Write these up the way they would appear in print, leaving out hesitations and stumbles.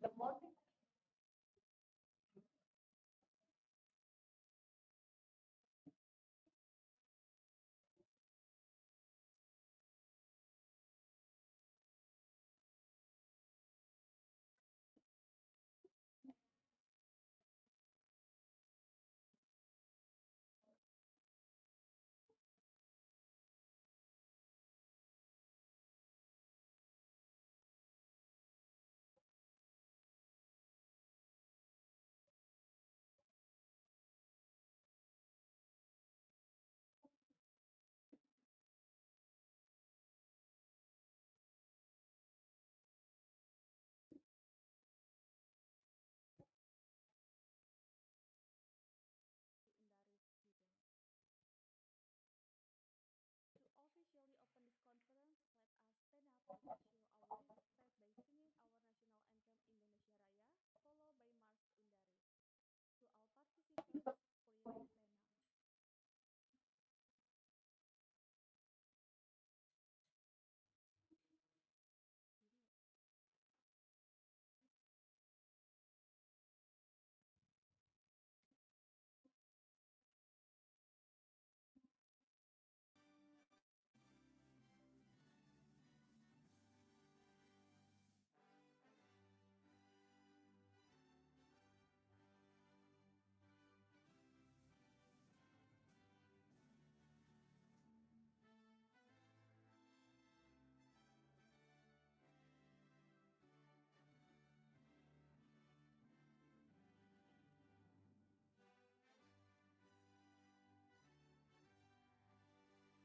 Undaris video. To officially open this conference, let us stand up and show our respect by singing our national anthem Indonesia Raya, followed by March Undaris.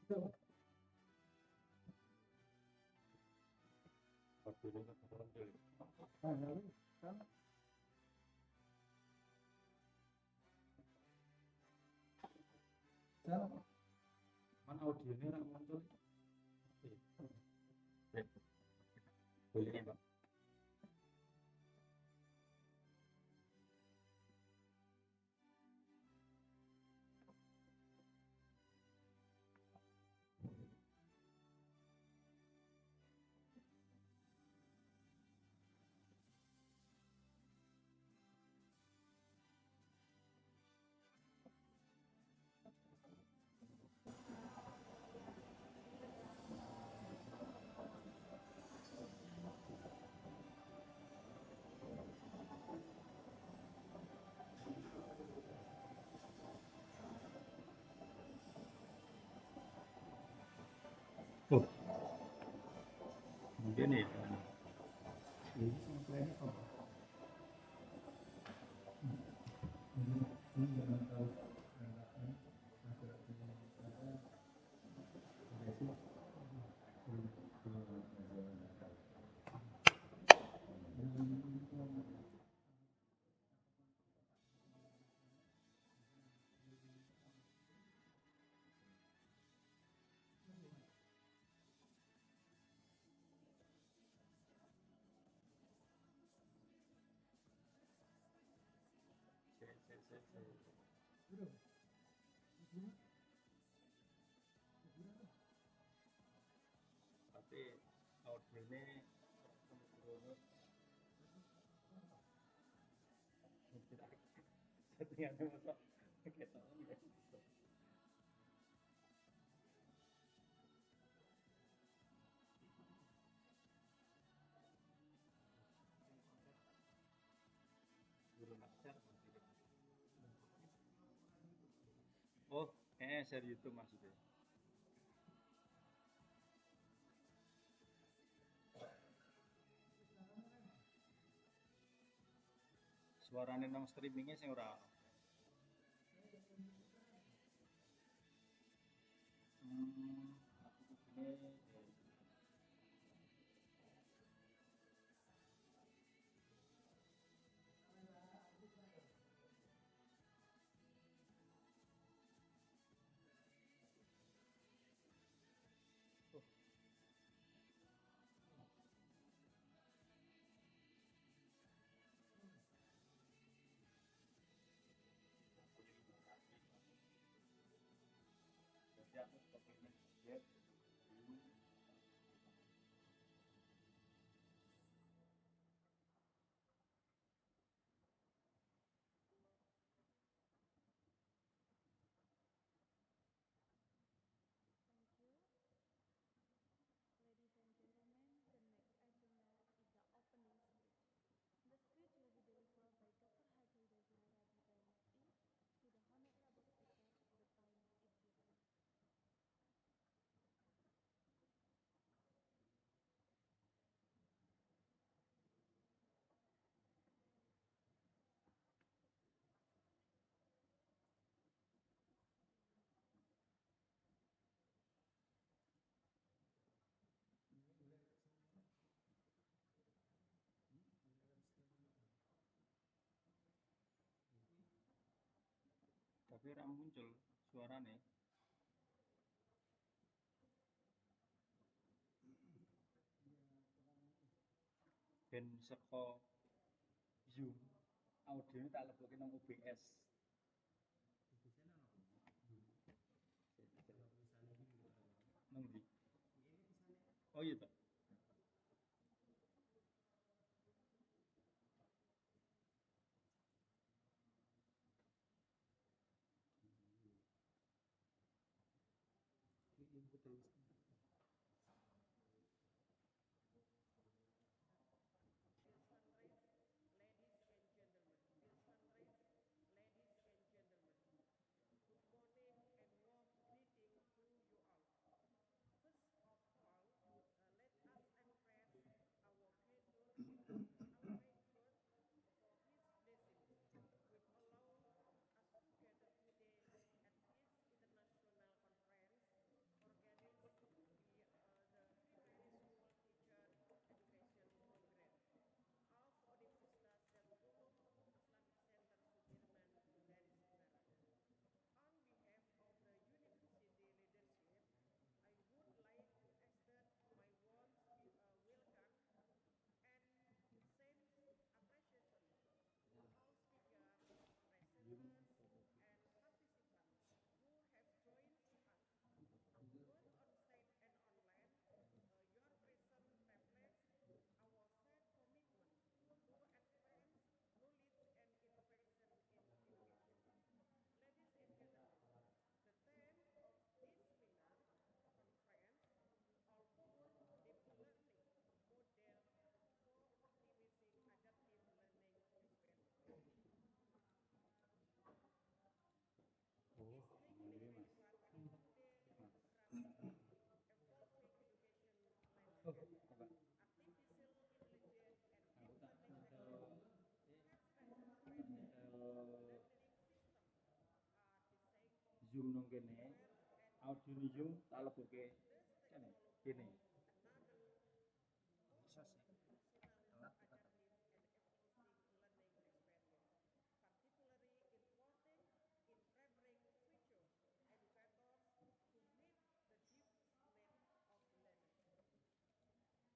To all participants, please stand up. Mana audionya orang muncul? Boleh ya, Pak? Oh, mungkin ya. Ini sampai apa? Ini jangan tahu. Tapi audionya settingannya masa kita ya. Guru master. Oh, share YouTube maksudnya. Suarane nang streamingnya sing ora. Aku begini. Jadi aku seperti ini. Ya. Tapi ora muncul suarane. Ben saka Zoom audio tak lebokke nang OBS. Nang ndi? Oh iya toh. Dear sunrise, ladies and gentlemen. Dear sunrise, ladies and gentlemen. Good morning and warm greeting to you all. First of all, let us express our gratitude to Almighty God for His blessings, which allow us to gather today at this international conference organized by the Primary School Teacher Education Program of Universitas Darul Ulum Islamic Center Sudirman, Undaris, Ungaran. On behalf of the university leadership, I would like to extend my warm welcome and same appreciation to all speakers, presenters, and participants who have joined us, both on site and online. Your presence reflects our shared commitment to advance knowledge and innovation in education. Ladies and gentlemen, the theme of this seminar conference all for deep learning models for optimizing adaptive learning experience. This highly relevant in today's rapidly evolving education landscape. Artificial intelligence and deep learning technology have transformed learning systems are designed Zoom to nang kene. prepare and Audio ni Zoom improve. tak lebokke This kene. technology Kene. enable Bisa sih. personalized, Telat kita tak. adaptive, and evolving learning experience, particularly important in preparing future educators to meet the diverse needs of learners.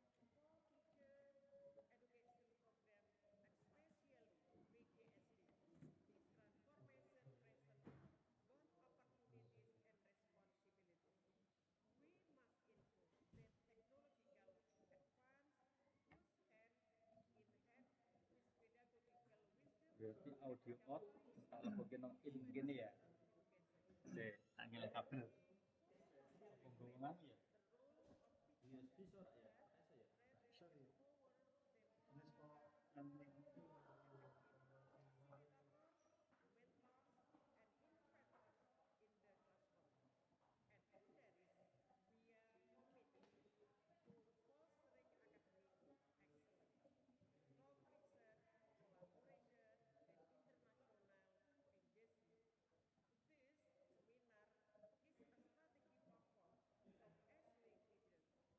For teacher education program, especially PGSD, the transformation presents both opportunities and responsibilities. We must ensure that technological advance goes hand in hand with pedagogical wisdom, Berarti audio ethical out choice, tak lebokke nang and in gini ya. responsible education. Dek, angel kabel. So to Apa illustrate ngomong ya? the role of teacher USB suara ya? that Pakai saya. rather Sorry. empower them to Ini become sekolah landing. more effective facilitators, mentors, and innovators in the classroom. At Undaris, we are committed to fostering academic excellence, strong research, collaboration, and international engagement. This seminar is a strategic platform for SLink leaders, sharing best practice and building global academic network that will strengthen our institution and enrich our educational ecosystem. I sincerely hope that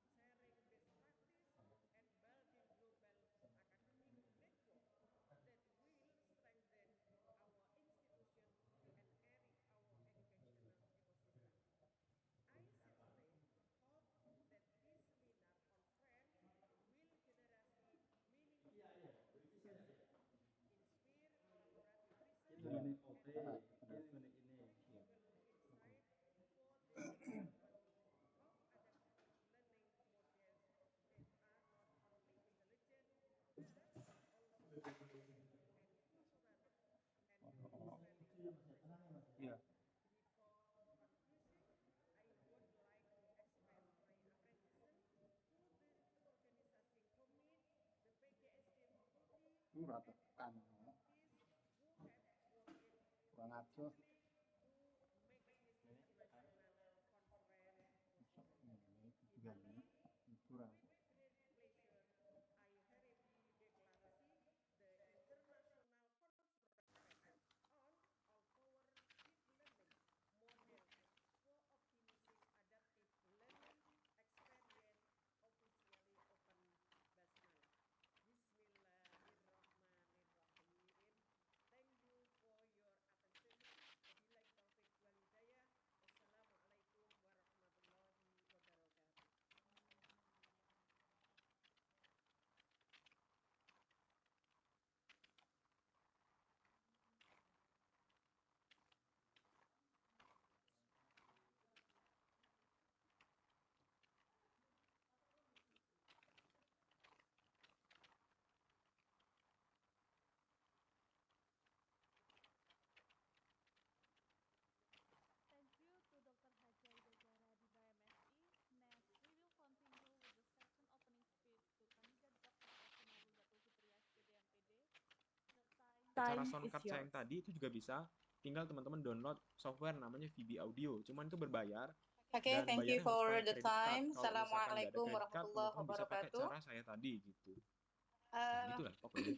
this seminar conference will generate meaningful discussion, inspire collaborative research, Ini and OT, provide ini. valuable insight for the development of adaptive learning models that are not only intelligent but also inclusive and culturally responsive. Iya. Before concluding, I would like to express my appreciation to the organizing commit, the PGSD faculty, Ora and tekan. all faculties who have worked Kurang ajar. diligently to make this international conference possible. Ini tinggalnya. Finally, Kurang. with great pleasure, I hereby declare the International Conference on all-power deep learning models for optimizing adaptive learning experience officially open basmalah. Bismillahirrahmanirrahim. Thank you for your attention. Wabillahi cara Time is soundcard saya yang yours. tadi itu juga bisa, tinggal teman-teman download software namanya VB Audio, cuman itu berbayar Okay, dan thank you bayarnya harus for pakai the kredit card. time. Kalau misalkan nggak ada Assalamualaikum kredit card, warahmatullahi teman-teman bisa pakai wabarakatuh. cara saya tadi gitu. Uh, Gitulah pokoknya.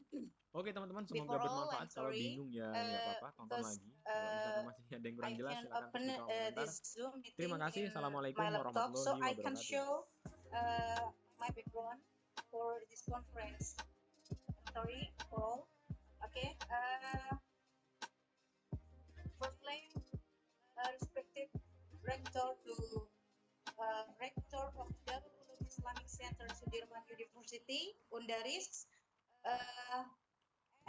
Oke teman-teman, semoga Before all, I'm bermanfaat. Kalau sorry bingung ya nggak apa-apa, tonton because lagi. Kalau misalkan masih ada yang kurang I jelas, can silakan tulis open di kolom komentar. this Zoom Terima meeting kasih. in Assalamualaikum my laptop, so warahmatullahi I can wabarakatuh. show my background for this conference. Sorry for all. Okay. Firstly, respected rector to rector of Darul Ulum Islamic Center Sudirman University, Undaris.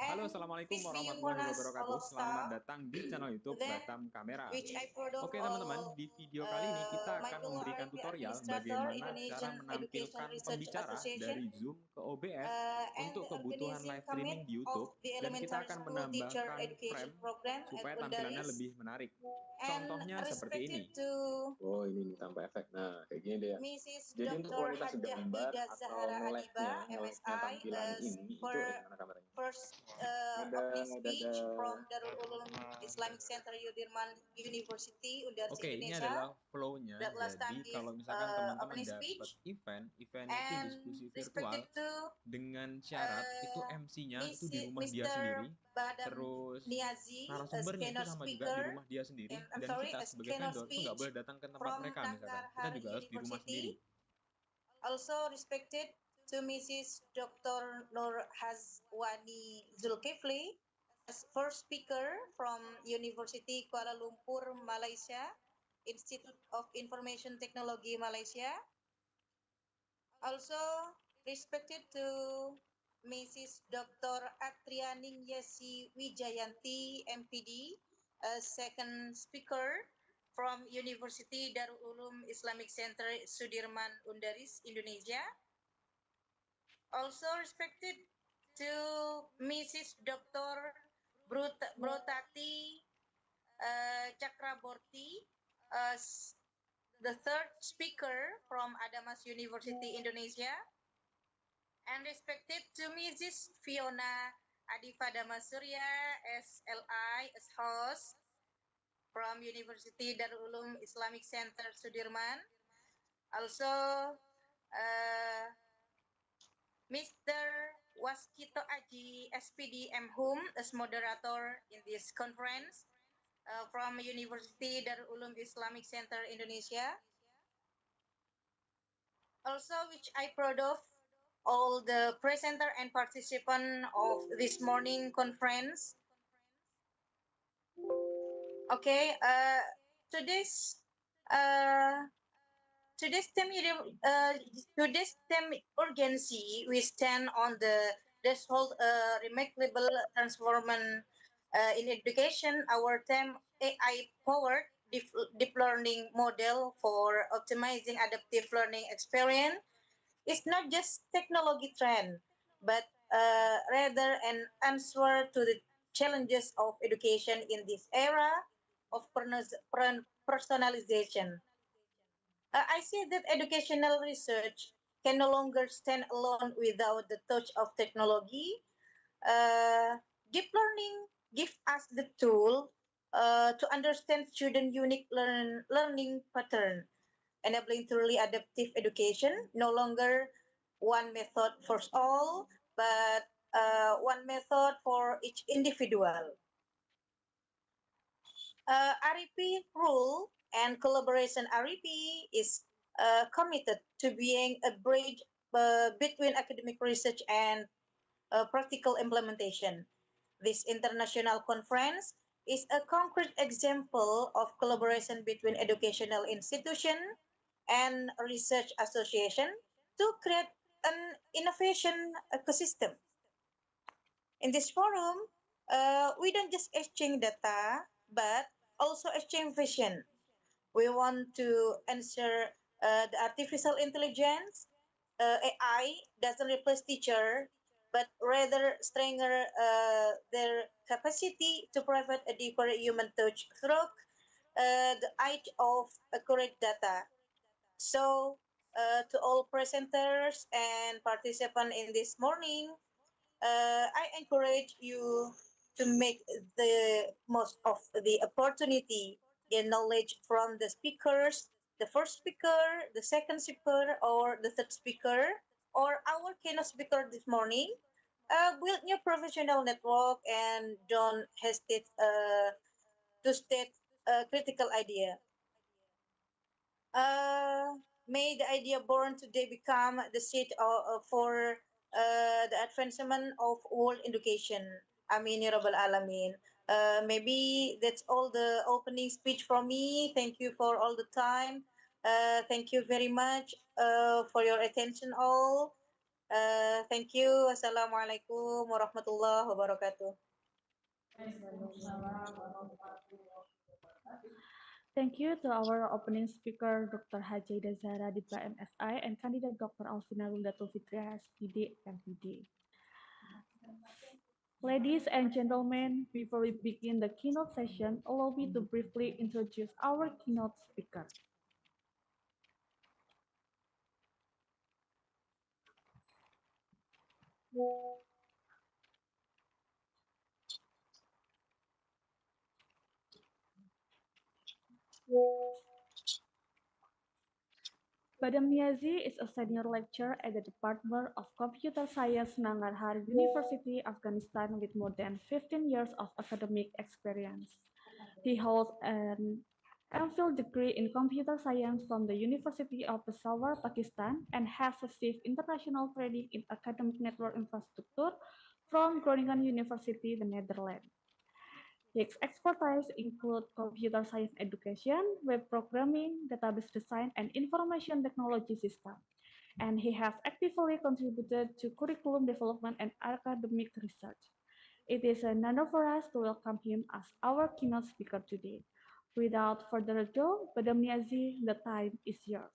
Halo, And assalamualaikum please be warahmatullahi honest, all wabarakatuh. of Selamat staff. datang di channel YouTube Then, Batam Kamera. which I proud of Oke teman-teman, di video kali ini kita my akan fellow memberikan RIP tutorial administrator, bagaimana cara Indonesian Education menampilkan Research pembicara Association, dari Zoom ke OBS and untuk the kebutuhan organizing live streaming di committee of YouTube, the dan kita elementary akan school teacher menambahkan education frame program at supaya tampilannya Undaris. lebih menarik. And Contohnya seperti ini. respected to Oh ini nih tambah efek. Nah kayak gini deh ya. Mrs. Jadi untuk Dr. kualitas Hajah gambar Ida atau Zahara nge-lag-nya, Adiba, nge-lag-nya MSI, tampilan ini for itu mana kameranya? first Ada opening ada speech from Darul Ulum Islamic Center Sudirman University, Undaris, Oke, ini Indonesia. adalah flow-nya. That last Jadi time give kalau misalkan teman-teman opening dapat speech. eventnya itu And diskusi virtual respected to dengan syarat itu MC-nya itu di rumah dia Mr. sendiri, Badam terus Niazi, a narasumbernya itu keynote sama juga di speaker, rumah dia sendiri, and I'm dan sorry, kita a sebagai keynote vendor itu nggak speech boleh datang ke tempat from mereka misalkan. Kita Nangarhar juga harus di rumah sendiri. University. Also respected to Mrs. Dr. Nur Hazwani Zulkifli as first speaker from University Kuala Lumpur, Malaysia, Institute of Information Technology, Malaysia. Also respected to Mrs. Dr. Atrianing Yesi Wijayanti, MPD, as second speaker from University Darul Ulum Islamic Center Sudirman, Undaris, Indonesia. Also respected to Mrs. Dr. Brotati Chakraborty as the third speaker from Adamas University, Indonesia. And respected to Mrs. Fiona Adifa Damasurya SLI as host from University Darul Ulum Islamic Center Sudirman. Also Mr. Waskito Aji SPD MHUM as moderator in this conference from University Darul Ulum Islamic Center Indonesia. Also, which I proud of all the presenter and participant of this morning conference. Okay, today's uh, today's theme, today's theme urgency, we stand on the threshold remarkable transformation in education. Our theme AI-powered deep learning model for optimizing adaptive learning experience is not just technology trend, but rather an answer to the challenges of education in this era of personalization. I see that educational research can no longer stand alone without the touch of technology. Deep learning gives us the tool to understand student unique learning pattern, enabling truly adaptive education, no longer one method for all, but one method for each individual. REP rule and collaboration REP is committed to being a bridge between academic research and practical implementation. This international conference is a concrete example of collaboration between educational institution and research association to create an innovation ecosystem. In this forum, we don't just exchange data, but also exchange vision. We want to ensure the artificial intelligence, AI, doesn't replace teacher, but rather strengthen their capacity to provide a deeper human touch through the age of accurate data. So, to all presenters and participants in this morning, I encourage you. to make the most of the opportunity, gain knowledge from the speakers, the first speaker, the second speaker, or the third speaker, or our keynote speaker this morning. Build new professional network and don't hesitate to state a critical idea. May the idea born today become the seed for the advancement of world education. Amin ya rabbal alamin. Maybe that's all the opening speech from me. Thank you for all the time. Thank you very much for your attention all. Thank you. Wassalamualaikum warahmatullahi wabarakatuh. Thank you to our opening speaker, Dr. Hajaida Zahra Dipa MSI and candidate Dr. Alvina Lundatul Fitria SPD MPD. Ladies and gentlemen, before we begin the keynote session, allow me to briefly introduce our keynote speaker. Badam Niazi is a senior lecturer at the Department of Computer Science, Nangarhar University, Afghanistan, with more than 15 years of academic experience. He holds an MPhil degree in computer science from the University of Peshawar, Pakistan, and has received international training in academic network infrastructure from Groningen University, the Netherlands. His expertise include computer science education, web programming, database design, and information technology system. And he has actively contributed to curriculum development and academic research. It is an honor for us to welcome him as our keynote speaker today. Without further ado, Madam Niazi, the time is yours.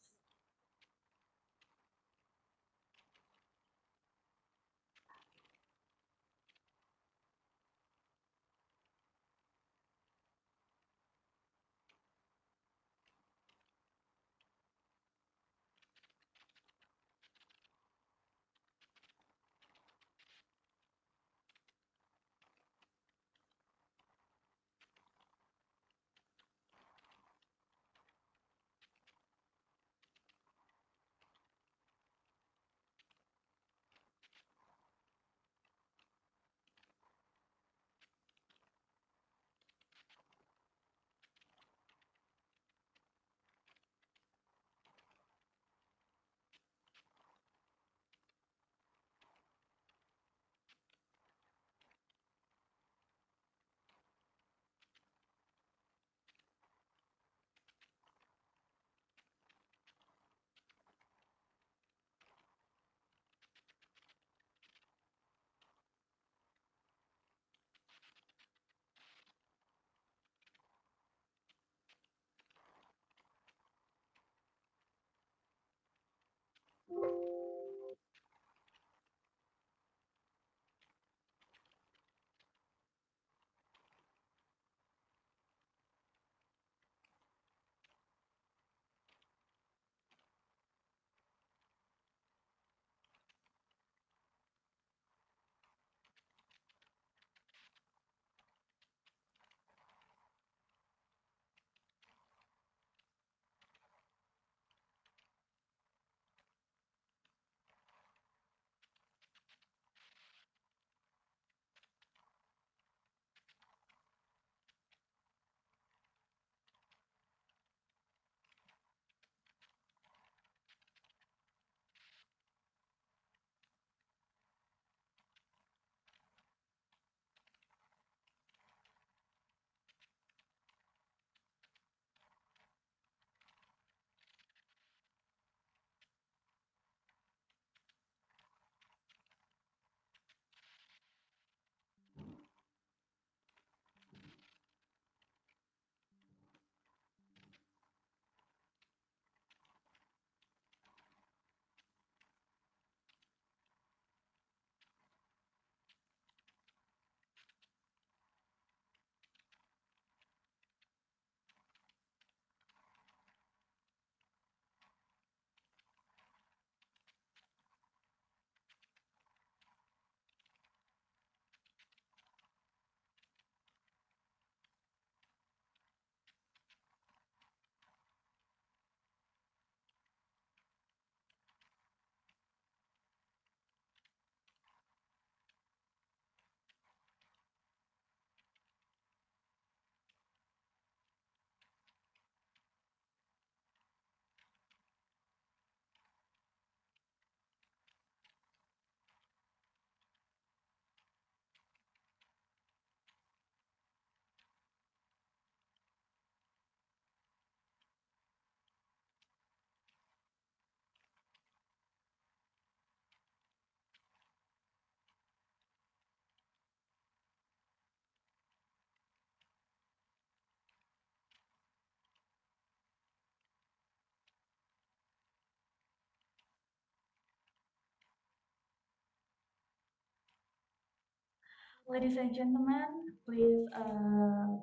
Ladies and gentlemen, please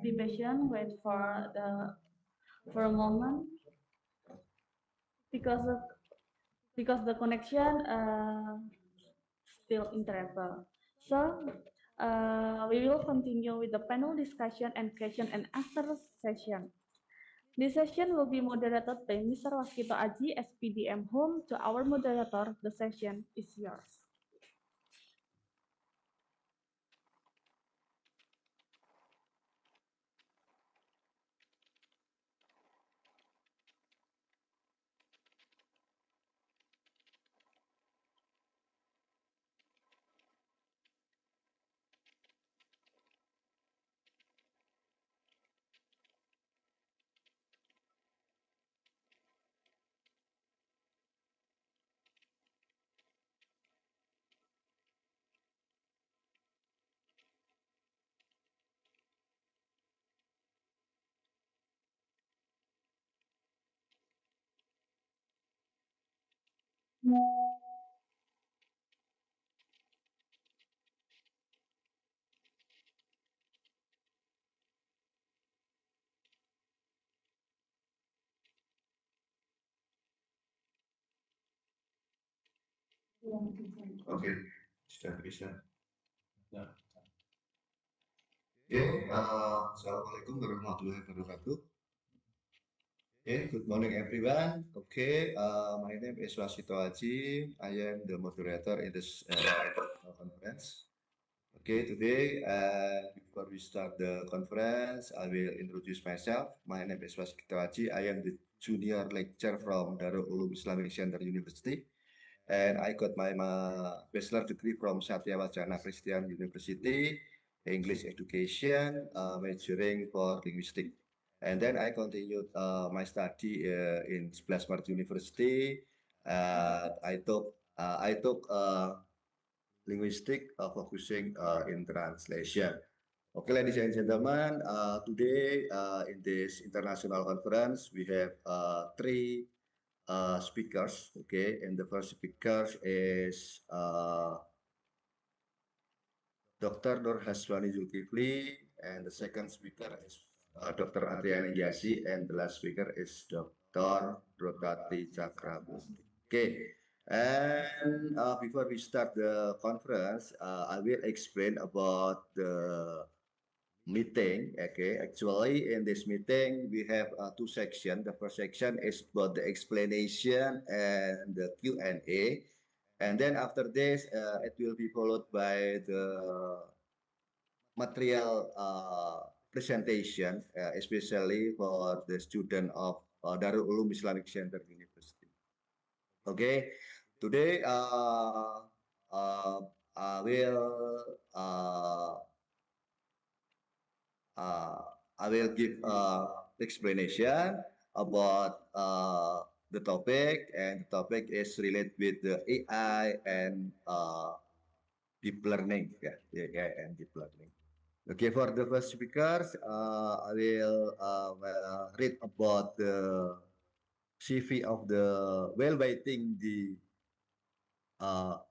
be patient, wait for a moment because of, because the connection still interrupted. So we will continue with the panel discussion and question and answer session. This session will be moderated by Mr. Waskito Aji, SPDM Home. To our moderator, the session is yours. Okay, sudah bisa. Okay, Assalamualaikum warahmatullahi wabarakatuh. Okay, good morning everyone. Okay, my name is Wasito Aji. I am the moderator in this conference. Okay, today, before we start the conference, I will introduce myself. My name is Wasito Aji. I am the junior lecturer from Darul Ulum Islamic Center University. And I got my bachelor degree from Satya Wacana Christian University, English education, majoring for linguistic. And then I continued my study in 11 Maret University. I took linguistic focusing in translation. Okay, ladies and gentlemen, today in this international conference, we have three speakers. Okay, and the first speaker is Dr. Nur Haswani Zulkifli, and the second speaker is Dr. Adriana Yasi, and the last speaker is Dr. Rotati Chakraborty. Okay, and before we start the conference, I will explain about the meeting. Okay, actually in this meeting we have two sections. The first section is about the explanation and the Q&A, and then after this it will be followed by the material presentation, especially for the student of Darul Ulum Islamic Center University. Okay, today uh, I will I will give explanation about the topic, and the topic is related with the AI and deep learning. Yeah, AI and deep learning. Okay, for the first speakers, I will read about the CV of the well waiting uh,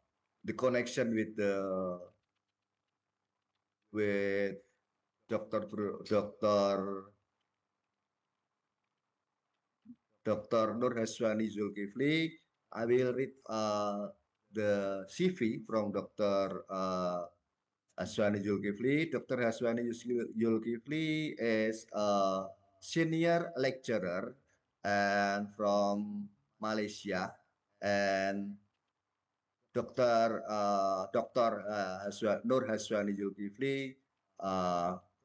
the connection with Dr. Dr. Nur Haswani Zulkifli. I will read the CV from Dr. Haswani Zulkifli. Dr. Haswani Zulkifli is a senior lecturer and from Malaysia, and Dr. Nur Haswani Zulkifli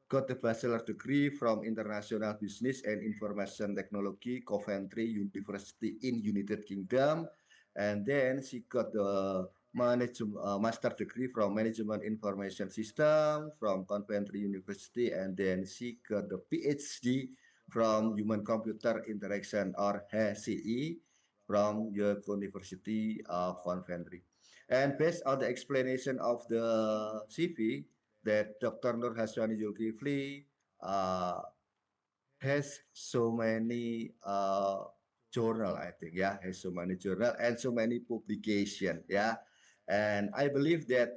got a bachelor degree from International Business and Information Technology, Coventry University in United Kingdom, and then she got the master degree from Management Information System from Coventry University, and then she got the PhD from Human Computer Interaction, or HCI, from York University of Coventry. And based on the explanation of the CV, that Dr. Nur Haswani Zulkifli has so many journal, I think, yeah, has so many journal and so many publication, yeah. And I believe that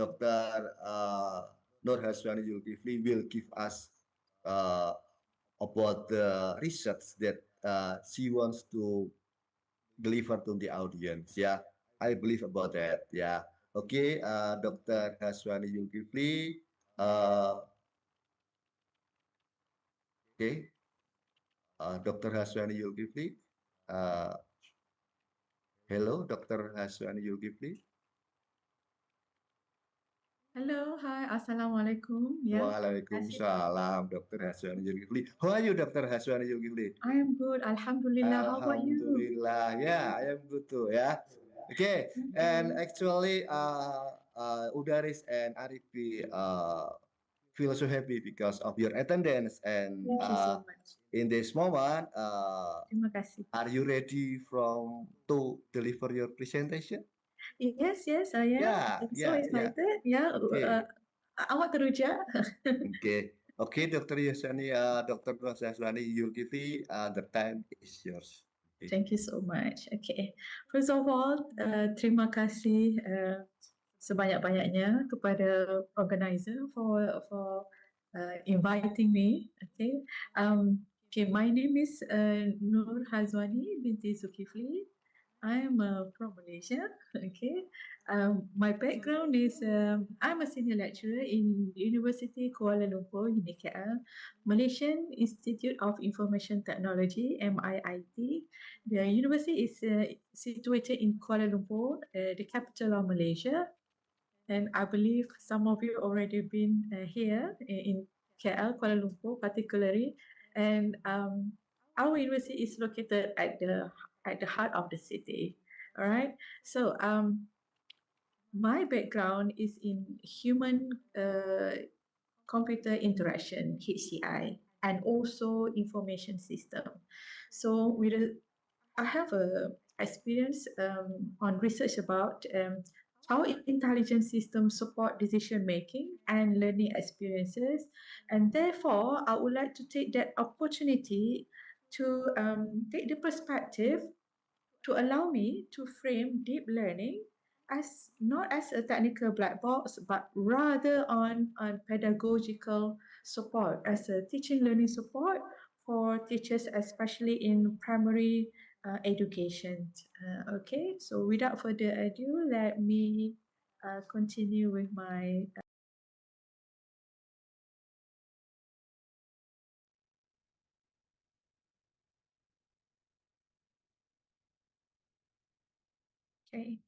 Dr. Nur Haswani Zulkifli will give us uh, about the research that she wants to deliver to the audience. Yeah, I believe about that. Yeah. Okay, Dr. Haswani Zulkifli. Okay, Dr. Haswani Zulkifli. Uh, Hello, Dr. Haswani Zulkifli. Hello, hi, Assalamualaikum. Yeah, Waalaikumsalam, Dr. Haswani Zulkifli. How are you, Dr. Haswani Zulkifli? I am good. Alhamdulillah. How about you? Alhamdulillah. Yeah, I am good too. Yeah. Okay. And actually, Udaris and Arifi feel so happy because of your attendance. And Thank you so much. in this moment, Terima kasih. are you ready to deliver your presentation? Yes, yes, I am. Yeah, I'm so yeah, yeah. excited. Yeah, Okay. awak teruja. Okay. Okay, Dr. Yasani, Dr. Yasani Yulkifli, the time is yours. Okay. Thank you so much. Okay. First of all, terima kasih sebanyak-banyaknya kepada organizer for inviting me. Okay. Okay. My name is Nur Hazwani binti Zulkifli. I am from Malaysia. Okay. My background is I'm a senior lecturer in University Kuala Lumpur, UNIKL, Malaysian Institute of Information Technology, MIIT. The university is situated in Kuala Lumpur, the capital of Malaysia. And I believe some of you already been here in KL, Kuala Lumpur particularly. And our university is located at the heart of the city. All right. So my background is in human computer interaction, HCI, and also information system. So I have a experience on research about how intelligent systems support decision making and learning experiences, and therefore I would like to take that opportunity to take the perspective to allow me to frame deep learning as not as a technical black box, but rather on pedagogical support as a teaching learning support for teachers, especially in primary education. Okay, so without further ado, let me continue with my okay.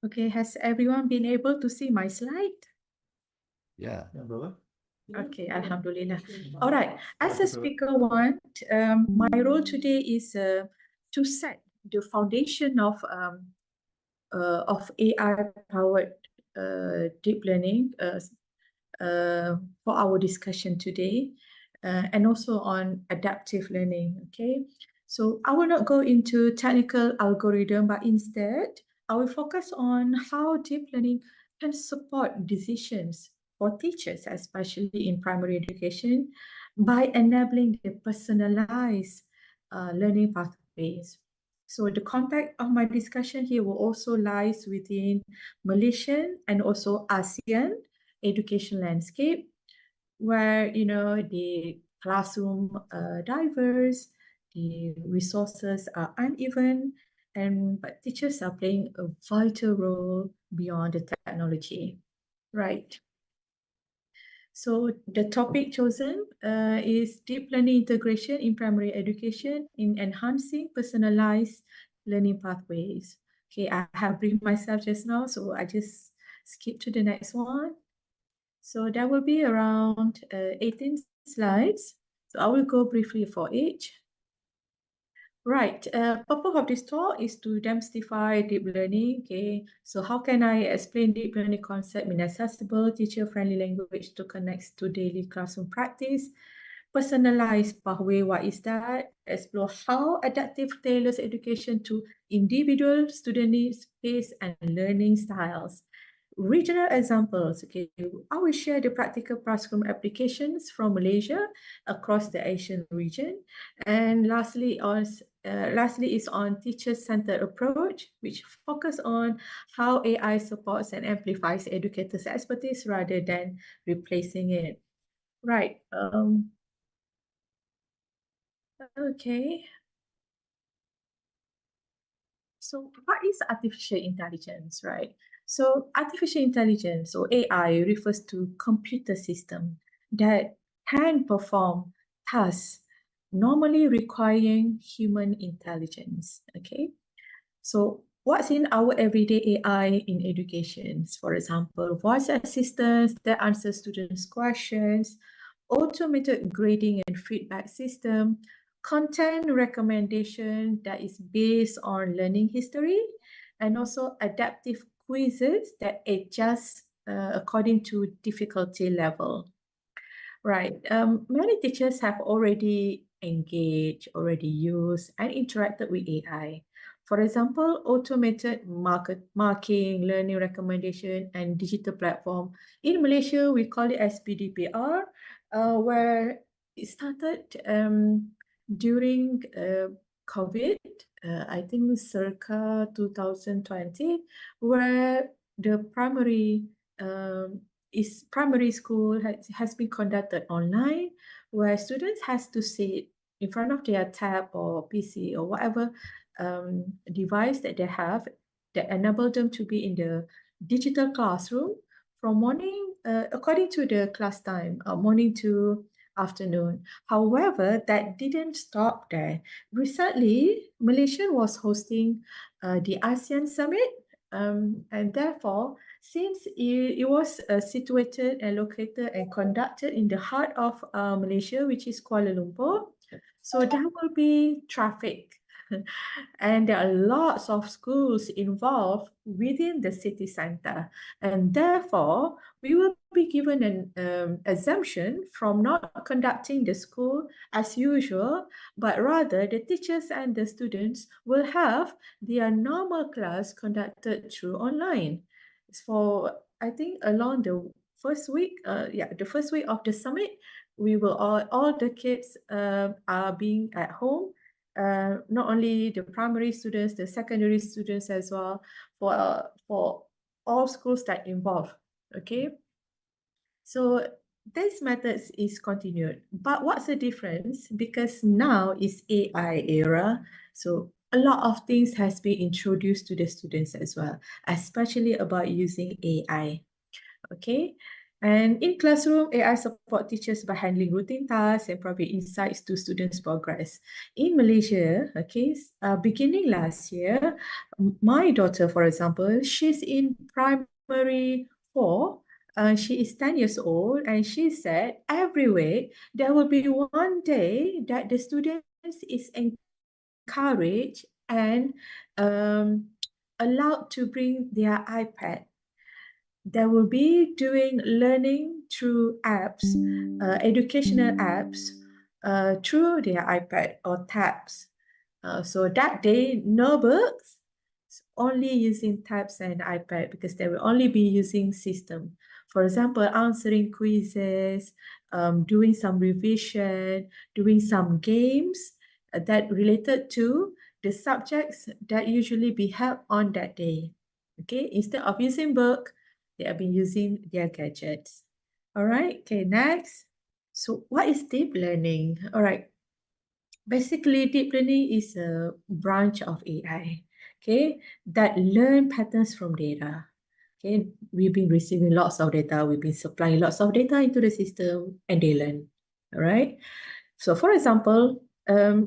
Okay, has everyone been able to see my slide? Yeah. Okay, Alhamdulillah. All right. As a speaker one, my role today is to set the foundation of AI-powered deep learning for our discussion today, and also on adaptive learning. Okay, so I will not go into technical algorithm, but instead I will focus on how deep learning can support decisions for teachers, especially in primary education, by enabling the personalized learning pathways. So the context of my discussion here will also lies within Malaysian and also ASEAN education landscape, where the classroom diverse, the resources are uneven, and but teachers are playing a vital role beyond the technology. Right. So the topic chosen is deep learning integration in primary education in enhancing personalized learning pathways. Okay, I have briefed myself just now, so I just skip to the next one. So there will be around 18 slides. So I will go briefly for each. Right. Purpose of this talk is to demystify deep learning. Okay. So how can I explain deep learning concept in accessible, teacher-friendly language to connect to daily classroom practice? Personalized pathway, what is that? Explore how adaptive tailors education to individual student needs, pace, and learning styles. regional examples. Okay, I will share the practical classroom applications from Malaysia across the Asian region. And lastly is on teacher-centered approach, which focus on how AI supports and amplifies educators' expertise rather than replacing it. Right. Okay. So what is artificial intelligence, right? So artificial intelligence or AI refers to computer system that can perform tasks normally requiring human intelligence. Okay. So what's in our everyday AI in education? For example, voice assistants that answer students' questions, automated grading and feedback system, content recommendation that is based on learning history, and also adaptive quizzes that adjust according to difficulty level. Right. Many teachers have already engaged, already used, and interacted with AI. For example, automated marking, learning recommendation, and digital platform. In Malaysia, we call it as PDPR, where it started during COVID, I think circa 2020, where the primary school has been conducted online, where students has to sit in front of their tab or PC or whatever device that they have that enable them to be in the digital classroom from morning, according to the class time, morning to afternoon. However, that didn't stop there. Recently, Malaysia was hosting the ASEAN Summit, and therefore, since it was situated and located and conducted in the heart of Malaysia, which is Kuala Lumpur, so there will be traffic. And there are lots of schools involved within the city center. And therefore, we will be given an exemption from not conducting the school as usual, but rather the teachers and the students will have their normal class conducted through online. For, I think, along the first week, the first week of the summit, we will all the kids are being at home, not only the primary students, the secondary students as well, for all schools that involve. Okay, so this methods is continued, but what's the difference? Because now is AI era, so a lot of things has been introduced to the students as well, especially about using AI. Okay. And in classroom, AI support teachers by handling routine tasks and provide insights to students' progress. In Malaysia, okay, beginning last year, my daughter, for example, she's in primary 4. She is 10 years old, and she said every week there will be one day that the students is encouraged and allowed to bring their iPad. They will be doing learning through apps, educational apps, through their iPad or tabs. So that day, no books, only using tabs and iPad because they will only be using system. For example, answering quizzes, doing some revision, doing some games that related to the subjects that usually be held on that day. Okay, instead of using book, they have been using their gadgets. All right, okay, next. So what is deep learning? All right, basically deep learning is a branch of AI, okay, that learn patterns from data. Okay, we've been receiving lots of data, we've been supplying lots of data into the system and they learn, all right? So for example,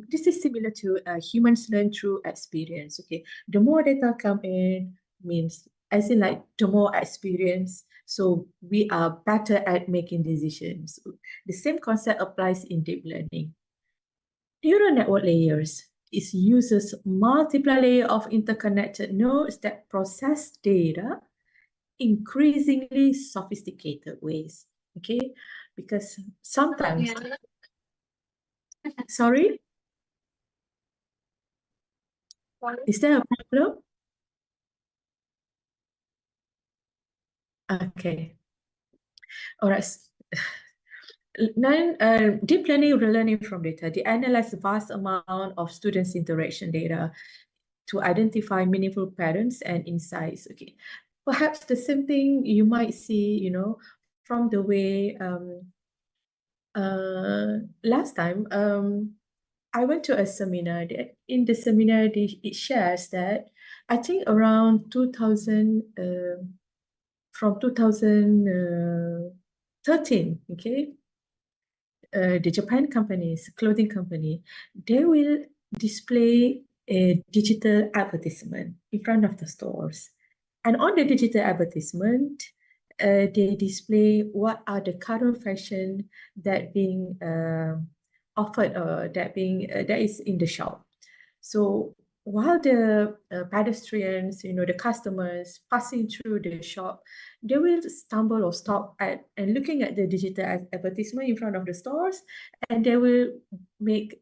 this is similar to humans learn through experience, okay? The more data come in means, as in like the more experience, so we are better at making decisions. The same concept applies in deep learning. Neural network layers uses multiple layers of interconnected nodes that process data increasingly sophisticated ways. Okay, because sometimes, sorry, is there a problem? Okay. All right. Deep learning from data. They analyze vast amount of students' interaction data to identify meaningful patterns and insights. Okay, perhaps the same thing you might see, from the way last time I went to a seminar. In the seminar, it shares that I think around 2000 from 2013, okay, the Japan companies, clothing company, they will display a digital advertisement in front of the stores. And on the digital advertisement, they display what are the current fashion that being offered or that is in the shop. So while the pedestrians, the customers passing through the shop, they will stumble or stop at and looking at the digital advertisement in front of the stores, and they will make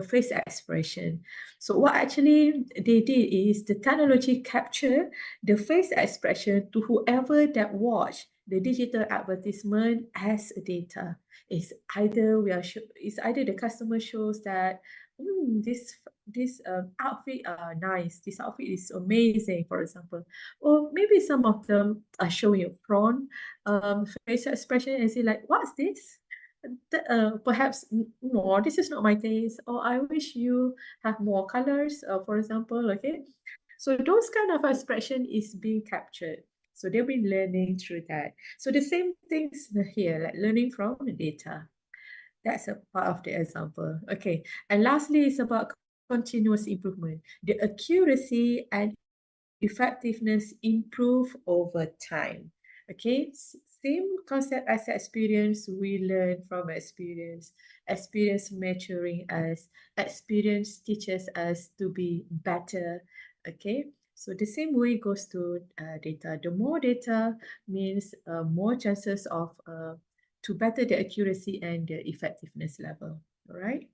face expression. So what actually they did is the technology capture the face expression to whoever that watch the digital advertisement as data. It's either the customer shows that this outfit are nice. This outfit is amazing, for example, or maybe some of them are showing a prawn facial expression and say like, "What's this?" Perhaps more, this is not my taste, or I wish you have more colors, for example, okay? So those kind of expression is being captured. So they've been learning through that. So the same things here, like learning from the data. That's a part of the example. Okay. And lastly, it's about continuous improvement. The accuracy and effectiveness improve over time. Okay, same concept as experience, we learn from experience. Experience maturing us, experience teaches us to be better. Okay, so the same way goes to data. The more data means more chances of to better the accuracy and the effectiveness level. All right.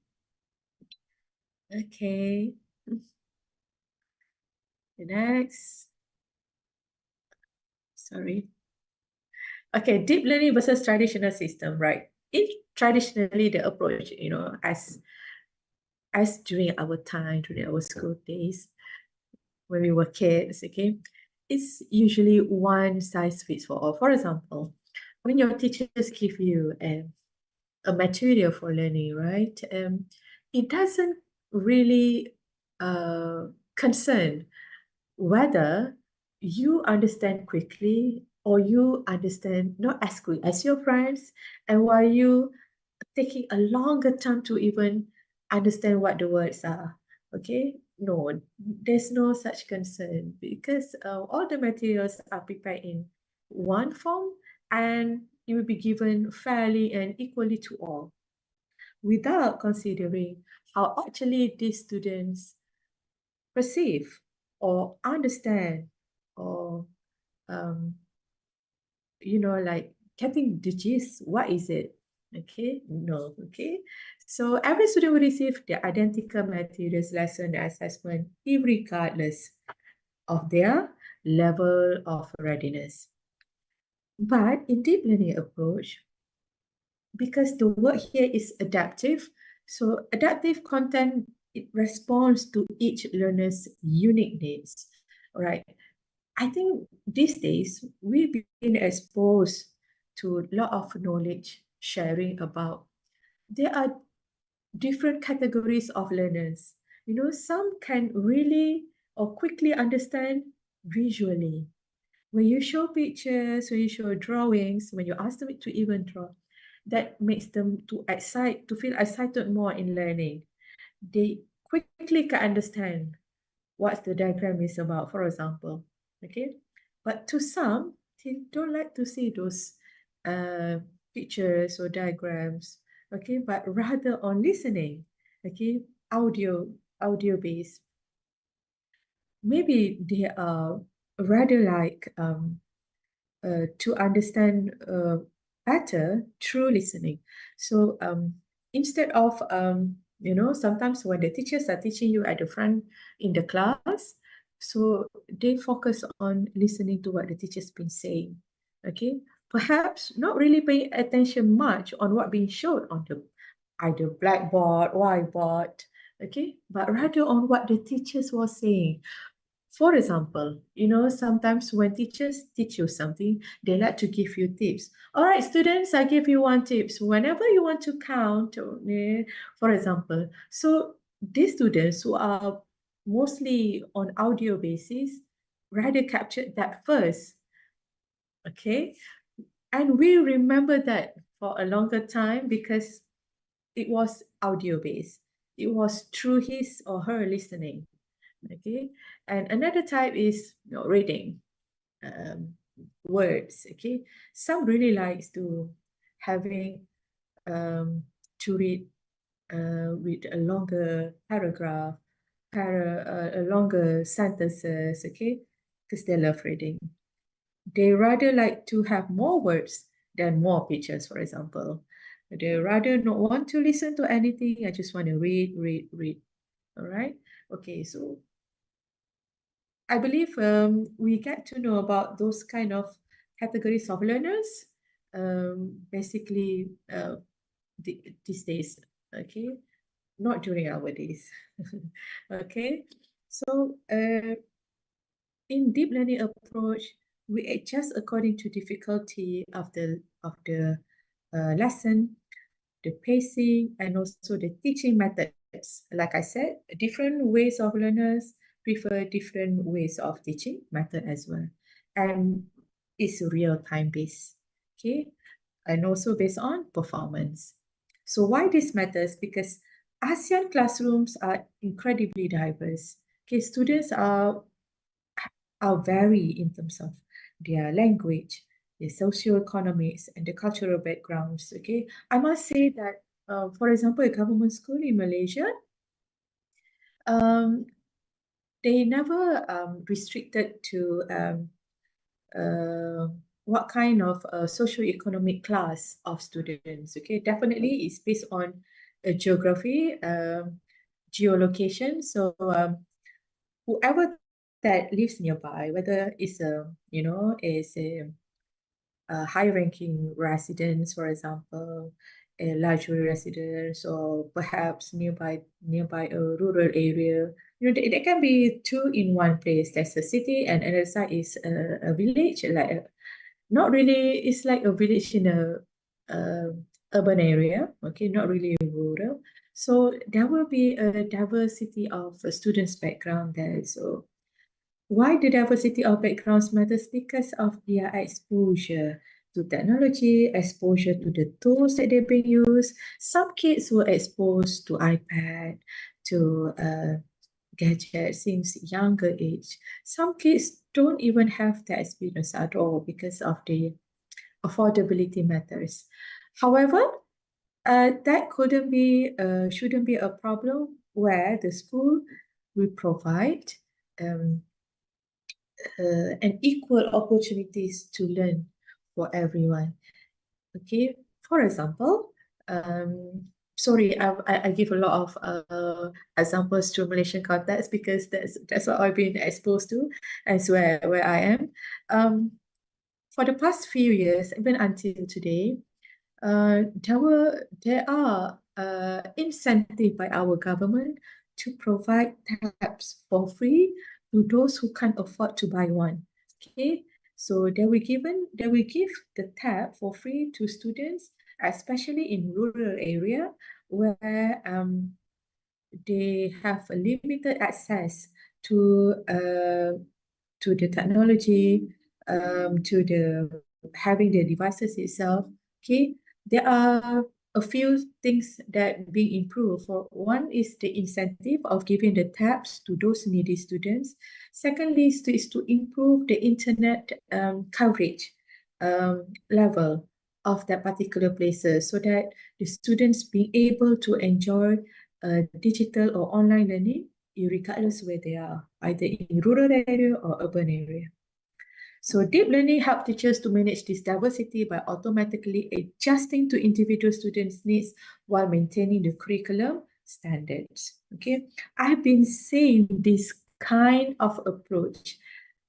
Okay. The next. Sorry. Okay, deep learning versus traditional system, right? In traditionally the approach, as during our time, during our school days, when we were kids, okay, it's usually one size fits for all. For example, when your teachers give you a material for learning, right? It doesn't really concern whether you understand quickly or you understand not as quick as your friends, and while you taking a longer time to even understand what the words are. Okay, no, there's no such concern because all the materials are prepared in one form and it will be given fairly and equally to all without considering how actually these students perceive or understand or um, like getting the gist. What is it? Okay, no, okay. So every student will receive the identical materials, lesson, assessment, regardless of their level of readiness. But in deep learning approach, because the word here is adaptive, so adaptive content, it responds to each learner's unique needs. All right. I think these days we've been exposed to a lot of knowledge sharing about there are different categories of learners. Some can really or quickly understand visually. When you show pictures, when you show drawings, when you ask them to even draw, that makes them to feel excited more in learning. They quickly can understand what the diagram is about, for example. Okay, but to some, they don't like to see those uh, pictures or diagrams. Okay, but rather on listening. Okay, audio based. Maybe they are rather like to understand better through listening. So instead of sometimes when the teachers are teaching you at the front in the class, So they focus on listening to what the teacher's been saying. Okay, perhaps not really paying attention much on what being shown on the either blackboard, whiteboard, okay, but rather on what the teachers was saying. For example, sometimes when teachers teach you something, they like to give you tips. All right, students, I give you one tips. Whenever you want to count, for example, so these students who are mostly on audio basis rather captured that first, okay? And we remember that for a longer time because it was audio based. It was through his or her listening. Okay, and another type is reading um, words. Okay, some really likes to having to read a longer paragraph, a longer sentences. Okay, because they love reading. They rather like to have more words than more pictures, for example. They rather not want to listen to anything. I just want to read, read, read. All right. Okay. So I believe we get to know about those kind of categories of learners. Basically, these days. Okay. Not during our days. Okay. So, in deep learning approach, we adjust according to difficulty of the lesson, the pacing, and also the teaching methods. Like I said, different ways of learners prefer different ways of teaching method as well. And it's real time based, okay? And also based on performance. So why this matters? Because ASEAN classrooms are incredibly diverse. Okay, students are vary in terms of their language, their socioeconomics, and the cultural backgrounds. Okay, I must say that, for example, a government school in Malaysia, um, they never restricted to what kind of socioeconomic class of students. Okay, definitely it's based on geography, geolocation. So whoever that lives nearby, whether it's a high-ranking residence, for example, a luxury residence, or perhaps nearby a rural area. They can be two in one place. There's a city, and another side is a village, not really. It's like a village in a urban area. Okay, not really rural. So there will be a diversity of students' background there. So why the diversity of backgrounds matters? Because of their exposure to technology, exposure to the tools that they're being used. Some kids were exposed to iPad, to gadgets since younger age. Some kids don't even have that experience at all because of the affordability matters. However, that shouldn't be a problem where the school will provide um, and equal opportunities to learn for everyone. Okay, for example, sorry, I give a lot of examples to Malaysian context because that's what I've been exposed to as where I am. For the past few years, even until today, there are incentive by our government to provide tabs for free to those who can't afford to buy one. Okay, so they will give the tab for free to students, especially in rural area where they have a limited access to the technology, to the having the devices itself. Okay, there are a few things that being improved. For one is the incentive of giving the tabs to those needy students. Secondly is to improve the internet coverage level of that particular places so that the students being able to enjoy digital or online learning regardless where they are, either in rural area or urban area. So deep learning helps teachers to manage this diversity by automatically adjusting to individual students' needs while maintaining the curriculum standards. Okay, I've been saying this kind of approach.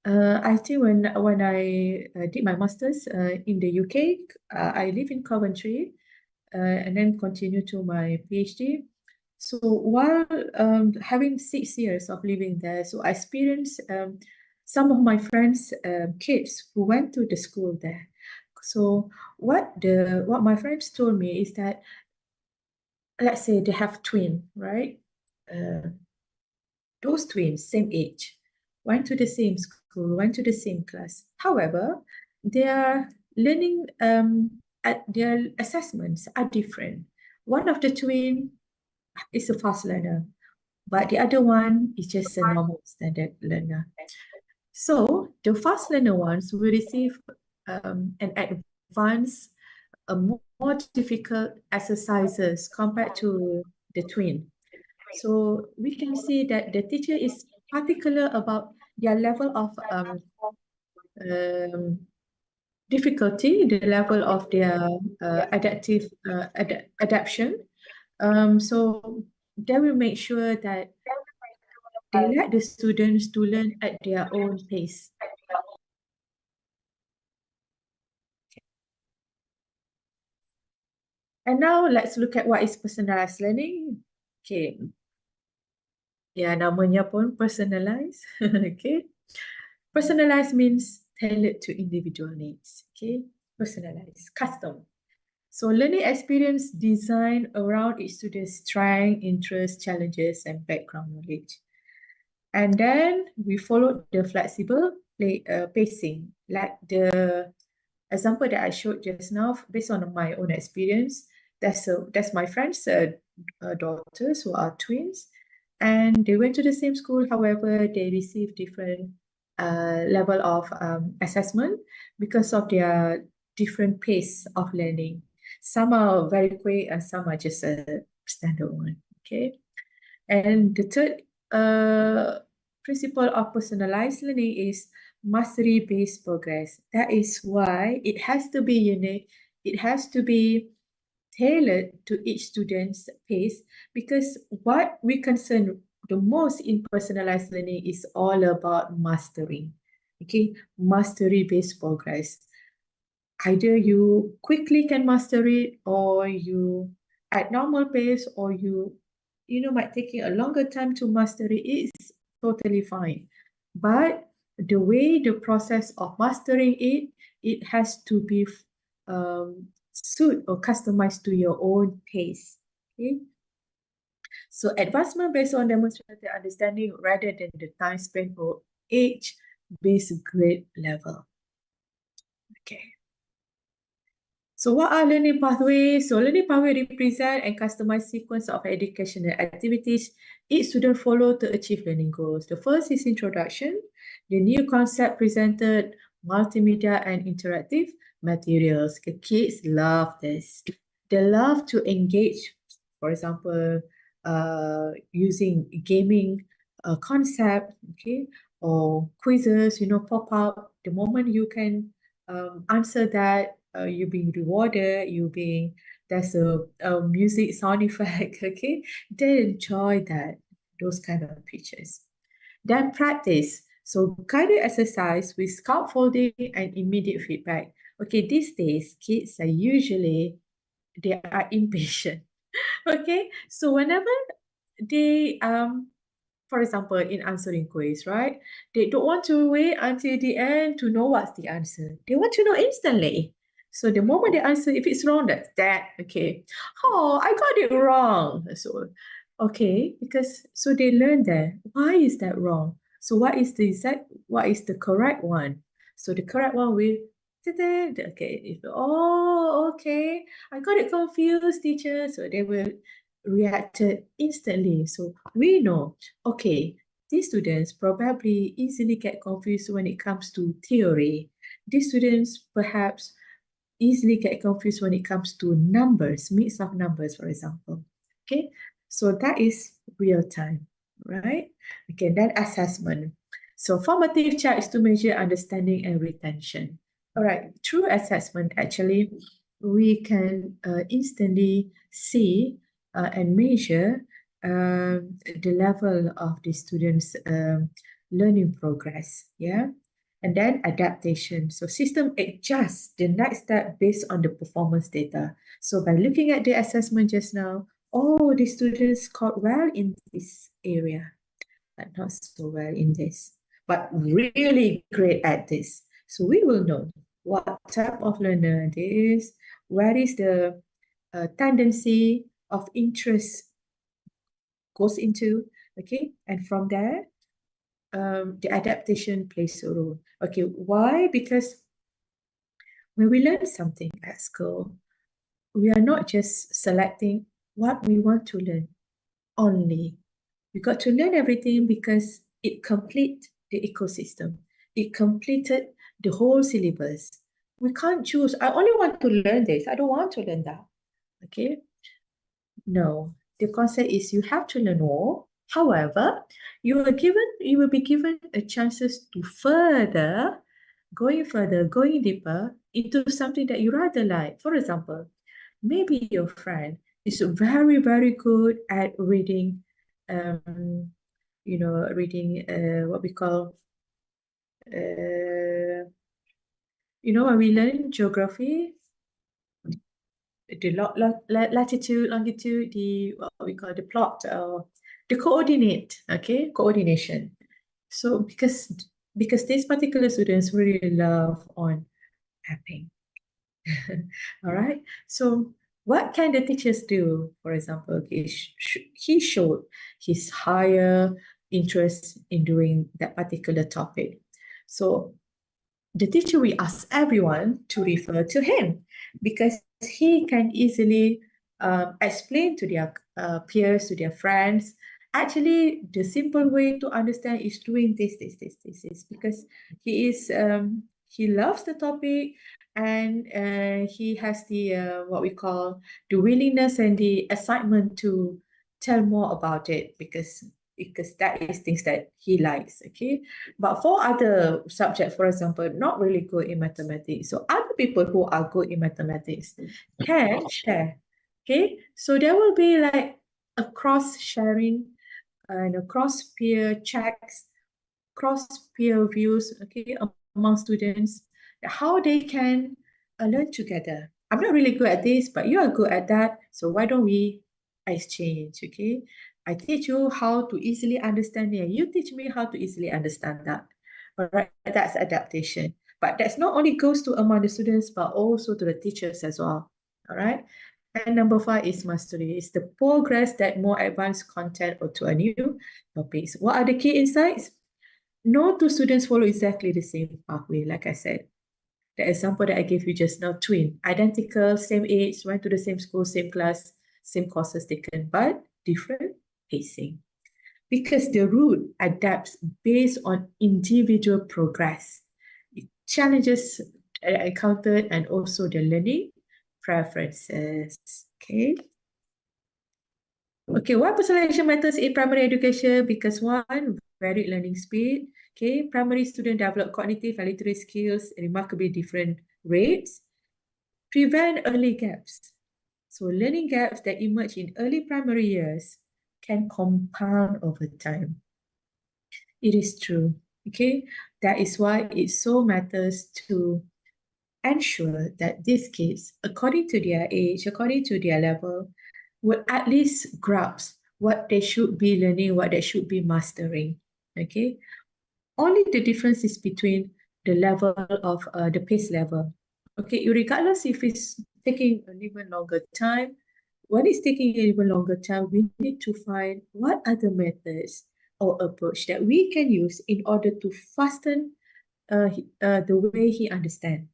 I think when I did my master's in the UK, I live in Coventry, and then continue to my PhD. So while having 6 years of living there, so I experienced some of my friends' kids who went to the school there. So what my friends told me is that, let's say they have twin, right? Those twins, same age, went to the same school, went to the same class. However, their learning at their assessments are different. One of the twin is a fast learner, but the other one is just a normal standard learner. So the fast learner ones will receive an advanced, more difficult exercises compared to the twin. So we can see that the teacher is particular about their level of um, difficulty, the level of their adaptation. So they will make sure that they let the students to learn at their own pace. And now let's look at what is personalized learning. Okay. Ya, namanya pun personalized. Okay. Personalized means tailored to individual needs. Okay. Personalized, custom. So learning experience designed around each student's strength, interests, challenges, and background knowledge. And then we followed the flexible pacing, like the example that I showed just now, based on my own experience. That's my friend's daughters who are twins, and they went to the same school. However, they received different level of assessment because of their different pace of learning. Some are very quick, and some are just a standard one. Okay, and the third principle of personalized learning is mastery-based progress. That is why it has to be unique. It has to be tailored to each student's pace, because what we concern the most in personalized learning is all about mastering. Okay, mastery-based progress. Either you quickly can master it, or you at normal pace, or you might taking a longer time to master it. It's totally fine. But the way the process of mastering it has to be suit or customized to your own pace. Okay. So advancement based on demonstrated understanding rather than the time spent or age-based grade level. Okay. So what are learning pathways? So learning pathway represent a customized sequence of educational activities each student follow to achieve learning goals. The first is introduction, the new concept presented, multimedia and interactive materials. The kids love this. They love to engage, for example, using gaming concept, okay, or quizzes, pop up. The moment you can answer that, you being rewarded, there's a music sound effect, okay? They enjoy those kind of pictures. Then practice. So guided exercise with scaffolding and immediate feedback. Okay, these days, kids are usually, they are impatient. Okay, so whenever they for example, in answering quiz, right? They don't want to wait until the end to know what's the answer. They want to know instantly. So the moment they answer, if it's wrong, that's that. Okay. Oh, I got it wrong. So, okay, because so they learn that. Why is that wrong? So what is the correct one? So the correct one will, okay, okay, I got it confused, teacher. So they will reacted instantly. So we know, okay, these students probably easily get confused when it comes to theory. These students perhaps easily get confused when it comes to numbers, mix of numbers, for example. Okay, so that is real time, right? Okay, then assessment. So formative check is to measure understanding and retention. All right, through assessment, actually, we can instantly see and measure the level of the students' learning progress, yeah, and then adaptation. So system adjusts the next step based on the performance data. So by looking at the assessment just now, oh, the students scored well in this area, but not so well in this, but really great at this. So we will know what type of learner it is, where is the tendency of interest goes into, okay, and from there, the adaptation plays a role. Okay, why? Because when we learn something at school, we are not just selecting what we want to learn only. We got to learn everything because it complete the ecosystem. It completed the whole syllabus. We can't choose. I only want to learn this. I don't want to learn that. Okay. No, the concept is you have to learn more. However, you will be given a chances to going deeper into something that you rather like. For example, maybe your friend is very, very good at reading, reading what we call, when we learn geography, the latitude, longitude, the what we call the plot, the coordinate, okay, coordination. So because these particular students really love on mapping. All right. So what can the teachers do? For example, he showed his higher interest in doing that particular topic. So the teacher will ask everyone to refer to him because he can easily explain to their peers, to their friends. Actually, the simple way to understand is doing this, because he loves the topic, and he has the what we call the willingness and the excitement to tell more about it because that is things that he likes. Okay, but for other subjects, for example, not really good in mathematics, so other people who are good in mathematics can share. Okay, so there will be like a cross sharing and a cross peer checks, cross peer views, okay, among students, how they can learn together. I'm not really good at this, but you are good at that, so why don't we exchange? Okay, I teach you how to easily understand it, and you teach me how to easily understand that. All right, that's adaptation. But that's not only goes to among the students, but also to the teachers as well. All right. And number 5 is mastery. It's the progress that more advanced content or to a new topics. What are the key insights? No two students follow exactly the same pathway, like I said. The example that I gave you just now, twin, identical, same age, went to the same school, same class, same courses taken, but different pacing. Because the route adapts based on individual progress, challenges encountered, and also the learning preferences. Okay. Okay, why personalization matters in primary education? Because one, varied learning speed. Okay, primary students develop cognitive and literary skills at remarkably different rates. Prevent early gaps. So learning gaps that emerge in early primary years can compound over time. It is true. Okay, that is why it so matters to ensure that these kids, according to their age, according to their level, will at least grasp what they should be learning, what they should be mastering. Okay, only the difference is between the level of the pace level. Okay, regardless if it's taking an even longer time, when it's taking an even longer time, we need to find what other methods or approach that we can use in order to fasten the way he understands.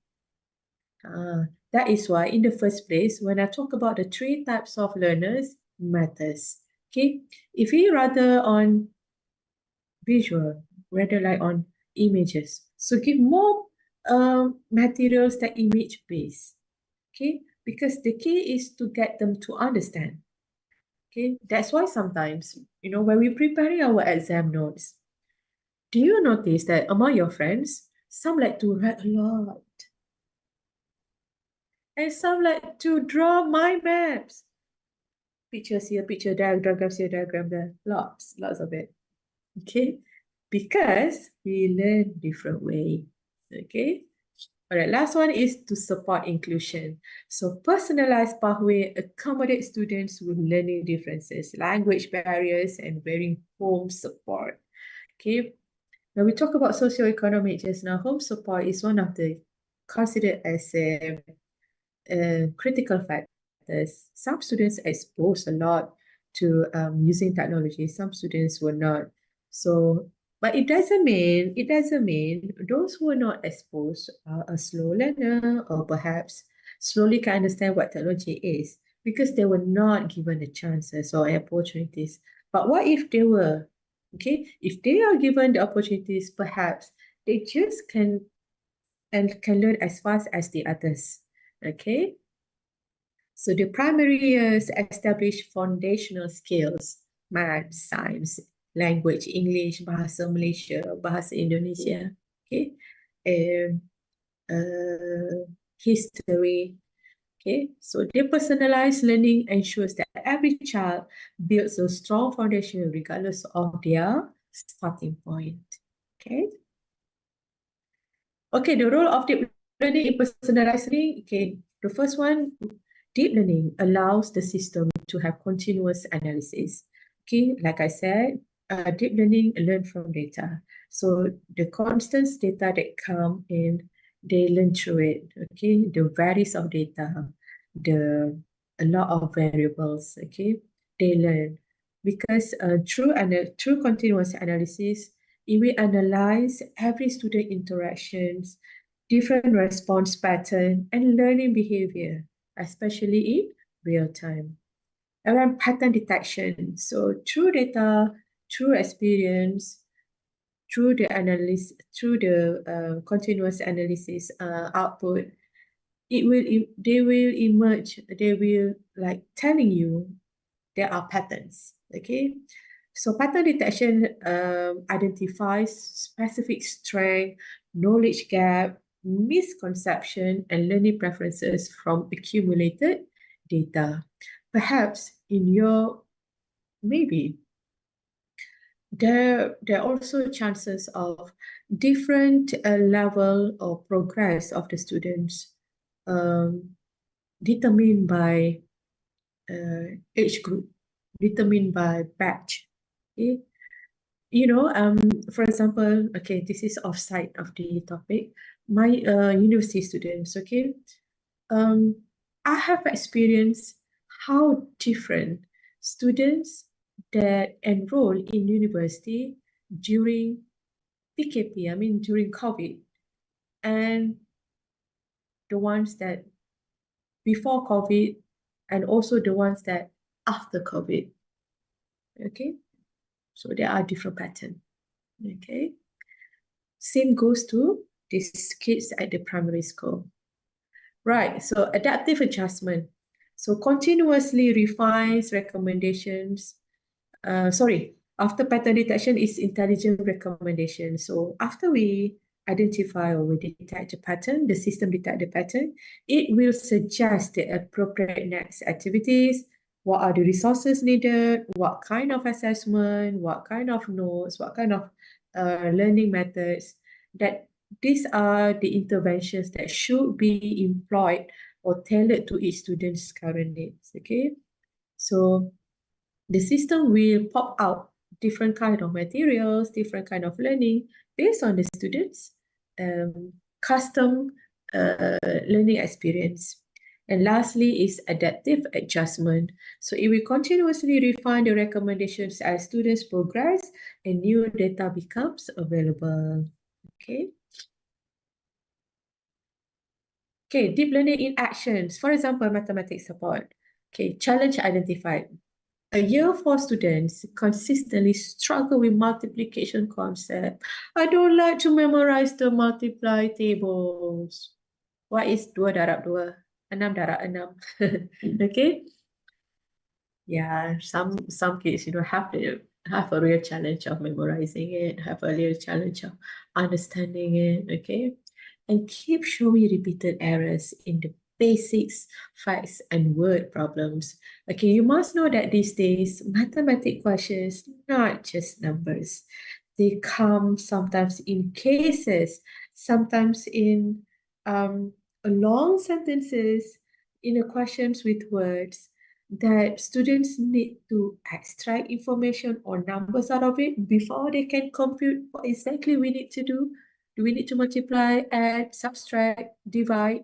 That is why, in the first place, when I talk about the 3 types of learners, matters. Okay, if we rather on visual, rather like on images, so give more materials that image based. Okay, because the key is to get them to understand. Okay, that's why sometimes, when we're preparing our exam notes, do you notice that among your friends, some like to write a lot, and some like to draw mind maps. Pictures here, picture there, diagrams here, diagram there. Lots of it. Okay, because we learn different way. Okay. All right, last one is to support inclusion. So personalized pathway accommodate students with learning differences, language barriers, and varying home support. Okay, now we talk about socioeconomic just now. Home support is one of the considered as a critical factors. Some students exposed a lot to using technology. Some students were not. So, but it doesn't mean those who are not exposed are a slow learner or perhaps slowly can understand what technology is because they were not given the chances or opportunities. But what if they were? Okay, if they are given the opportunities, perhaps they just can learn as fast as the others. Okay, so the primary years establish foundational skills, math, science, language, English, Bahasa Malaysia, Bahasa Indonesia, okay, and history. Okay, so the personalized learning ensures that every child builds a strong foundation regardless of their starting point. Okay. Okay, the role of deep learning in personalized learning. Okay, the first one, deep learning allows the system to have continuous analysis. Okay, like I said, deep learning learn from data. So the constant data that come in, they learn through it. Okay, the varies of data, a lot of variables. Okay, they learn because through continuous analysis, it will analyze every student interactions, different response pattern, and learning behavior, especially in real time. Around pattern detection, so through data, through experience, through the continuous analysis output, they will emerge. They will like telling you there are patterns. Okay, so pattern detection identifies specific strength, knowledge gap, misconception, and learning preferences from accumulated data. Perhaps in your maybe there are also chances of different level or progress of the students um, determined by age group, determined by batch. Okay, for example, okay, this is offside of the topic. My university students, okay, um, I have experienced how different students that enroll in university during PKP, I mean during COVID, and the ones that before COVID, and also the ones that after COVID. Okay, so there are different patterns. Okay. Same goes to these kids at the primary school. Right, so adaptive adjustment. So continuously refines recommendations. After pattern detection is intelligent recommendation. So after we identify or we detect the pattern, the system detect the pattern, it will suggest the appropriate next activities, what are the resources needed, what kind of assessment, what kind of notes, what kind of learning methods, that these are the interventions that should be employed or tailored to each student's current needs. Okay, so the system will pop out different kind of materials, different kind of learning based on the students' custom learning experience. And lastly is adaptive adjustment. So it will continuously refine the recommendations as students progress and new data becomes available. Okay. Okay, deep learning in actions. For example, mathematics support. Okay, challenge identified. A year 4 students consistently struggle with multiplication concept. I don't like to memorize the multiply tables. What is 2 darab 2? 6 darab 6. Okay? Yeah, some kids, have a real challenge of memorizing it, have a real challenge of understanding it, okay? And keep showing repeated errors in the basics, facts, and word problems. Okay, you must know that these days, mathematic questions, not just numbers. They come sometimes in cases, sometimes in long sentences, in the questions with words that students need to extract information or numbers out of it before they can compute what exactly we need to do. Do we need to multiply, add, subtract, divide?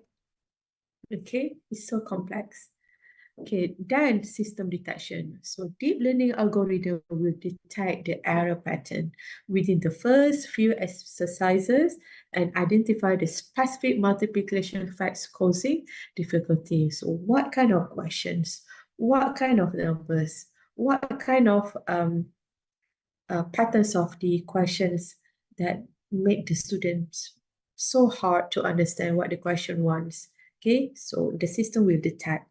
Okay, it's so complex. Okay, then system detection. So deep learning algorithm will detect the error pattern within the first few exercises and identify the specific multiplication facts causing difficulty. So what kind of questions? What kind of numbers? What kind of patterns of the questions that make the students so hard to understand what the question wants? Okay, so the system will detect.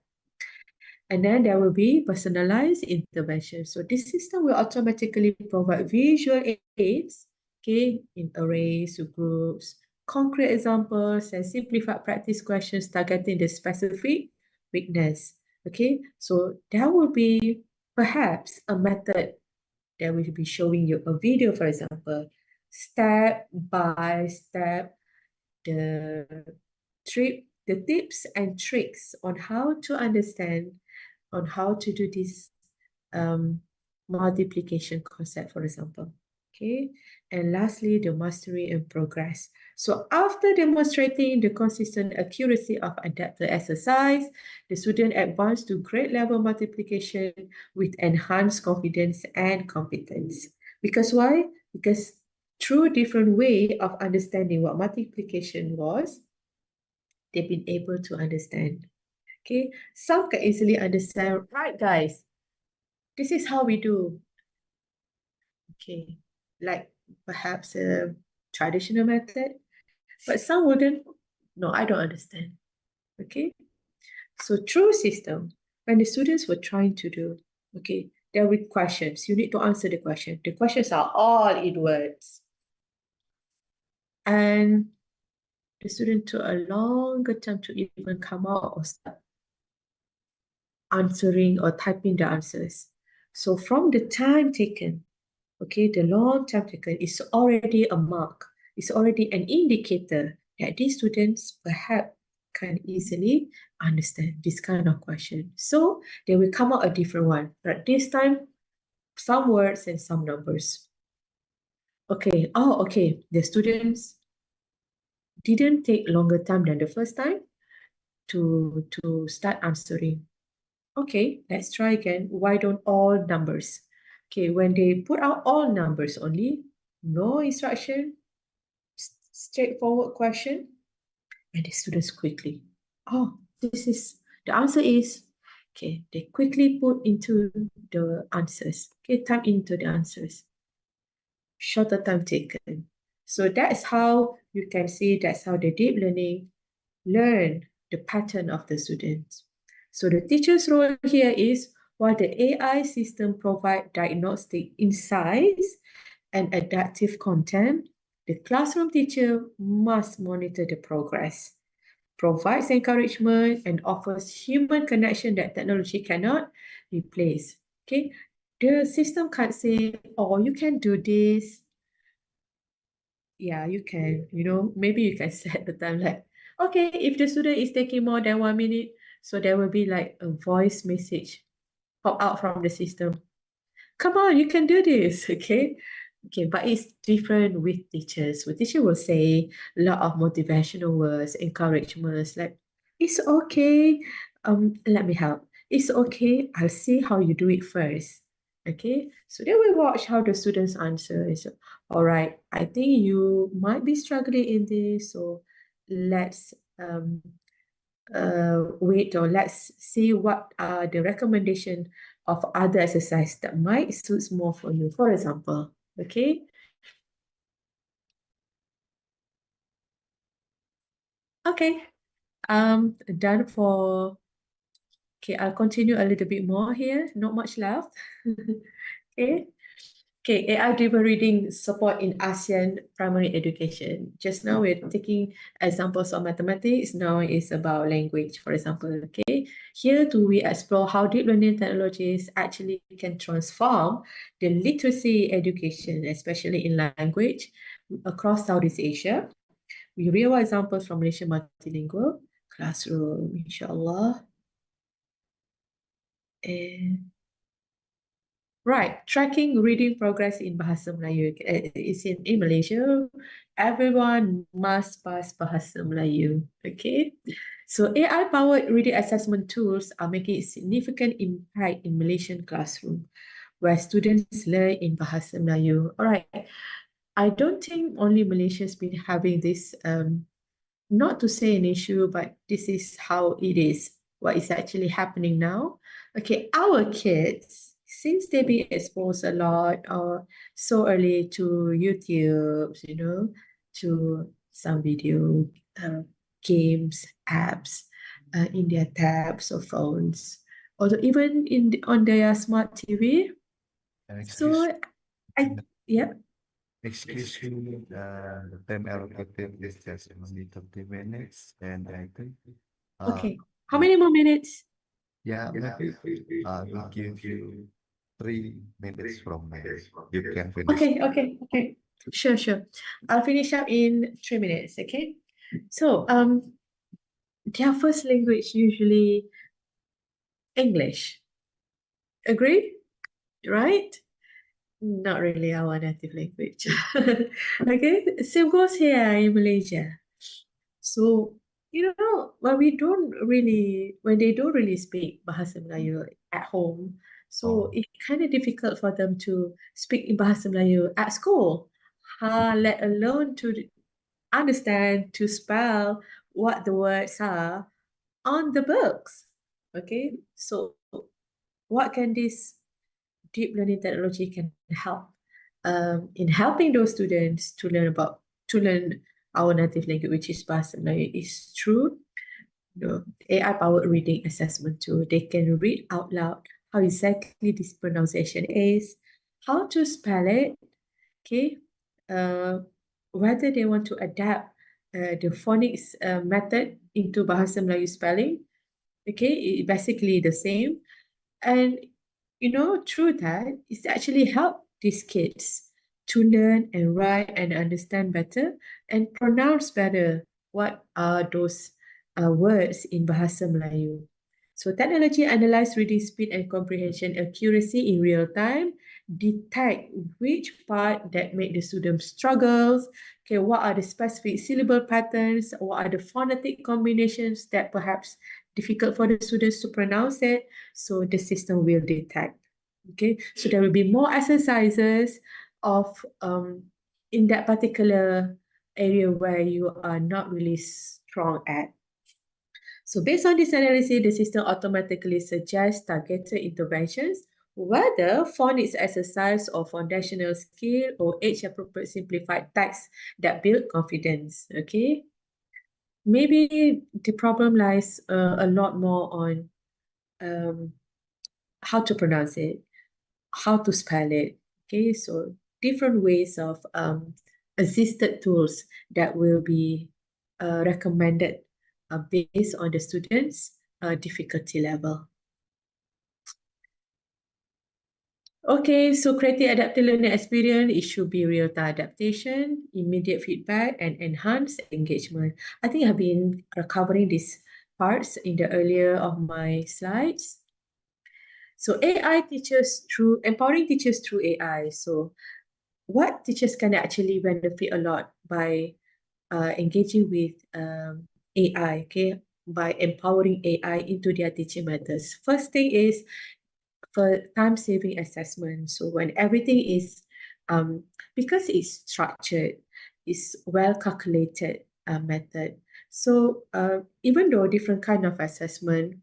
And then there will be personalized intervention. So this system will automatically provide visual aids, okay, in arrays, groups, concrete examples, and simplified practice questions targeting the specific weakness. Okay, so there will be perhaps a method that will be showing you a video, for example, step by step, the the tips and tricks on how to understand on how to do this um, multiplication concept, for example. Okay, and lastly, the mastery and progress. So after demonstrating the consistent accuracy of adapted exercise, the student advanced to grade level multiplication with enhanced confidence and competence. Because why? Because through different way of understanding what multiplication was, they've been able to understand. Okay, some can easily understand, right, guys? This is how we do. Okay, like perhaps a traditional method, but some wouldn't. No, I don't understand. Okay, so through system, when the students were trying to do, okay, there were questions. You need to answer the question. The questions are all in words. And the student took a longer time to even come out or start answering or typing the answers. So from the time taken, okay, the long time taken is already a mark, it's already an indicator that these students perhaps can easily understand this kind of question. So they will come out a different one, but this time some words and some numbers. Okay, okay, the students didn't take longer time than the first time to start answering. Okay, let's try again. Why don't all numbers? Okay, when they put out all numbers only, no instruction, straightforward question, and the students quickly. Oh, the answer is, okay, they quickly put into the answers. Okay, type into the answers. Shorter time taken. So that's how you can see that's how the deep learning learn the pattern of the students. So the teacher's role here is while the AI system provide diagnostic insights and adaptive content, the classroom teacher must monitor the progress, provides encouragement, and offers human connection that technology cannot replace. Okay, the system can't say, "Oh, you can do this." Yeah, you can. Maybe you can set the time like, okay, if the student is taking more than 1 minute, so there will be like a voice message pop out from the system. Come on, you can do this, okay? Okay, but it's different with teachers. With teacher will say a lot of motivational words, encouragements, like, it's okay, let me help. It's okay, I'll see how you do it first. Okay, so they will watch how the students answer. So, all right, I think you might be struggling in this, so let's wait or let's see what are the recommendation of other exercise that might suits more for you. For example, okay. Okay, done for, okay, I'll continue a little bit more here, not much left. Okay, Okay, AI-driven reading support in ASEAN primary education. Just now we're taking examples of mathematics. Now it's about language, for example. Okay, here too we explore how deep learning technologies actually can transform the literacy education, especially in language, across Southeast Asia. We real examples from Malaysia multilingual classroom, inshallah. And right, tracking reading progress in Bahasa Melayu. Is in Malaysia, everyone must pass Bahasa Melayu. Okay, so AI-powered reading assessment tools are making a significant impact in Malaysian classroom, where students learn in Bahasa Melayu. All right, I don't think only Malaysia's been having this not to say an issue, but this is how it is, what is actually happening now. Okay, our kids, since they be exposed a lot or so early to YouTube, to some video games, apps, in their tabs or phones, or even on their smart TV. Excuse So, I yeah. excuse me, the time allocated is just only 30 minutes, and I think, uh, Okay, how many more minutes? yeah, maybe I will give you 3 minutes from now. You can finish. Okay. Sure. I'll finish up in 3 minutes, okay? So, their first language usually English. Agree? Right? Not really our native language. Okay, same goes here in Malaysia. So, when they don't really speak Bahasa Melayu at home, so Oh, it's kind of difficult for them to speak in Bahasa Melayu at school, let alone to understand, to spell what the words are on the books. Okay, so what can this deep learning technology can help in helping those students to learn our native language, which is Bahasa Melayu, is true. AI-powered reading assessment tool. They can read out loud how exactly this pronunciation is, how to spell it, okay, uh, whether they want to adapt the phonics method into Bahasa Melayu spelling, okay, basically the same. And through that, it's actually helped these kids to learn and write and understand better and pronounce better what are those words in Bahasa Melayu. So technology analyze reading speed and comprehension accuracy in real time, detect which part that make the student struggles, okay, what are the specific syllable patterns, what are the phonetic combinations that perhaps difficult for the students to pronounce it, so the system will detect. Okay, so there will be more exercises of in that particular area where you are not really strong at. So based on this analysis, the system automatically suggests targeted interventions, whether phonics exercise or foundational skill or age-appropriate simplified text that build confidence. Okay, maybe the problem lies a lot more on um, how to pronounce it, how to spell it. Okay, so different ways of assisted tools that will be recommended based on the students' difficulty level. Okay, so creating adaptive learning experience, it should be real-time adaptation, immediate feedback, and enhanced engagement. I think I've been covering these parts in the earlier of my slides. So AI teachers through empowering teachers through AI. So what teachers can actually benefit a lot by engaging with AI, okay, by empowering AI into their teaching methods. First thing is for time-saving assessment. So when everything is, because it's structured, it's well calculated method. So even though different kind of assessment,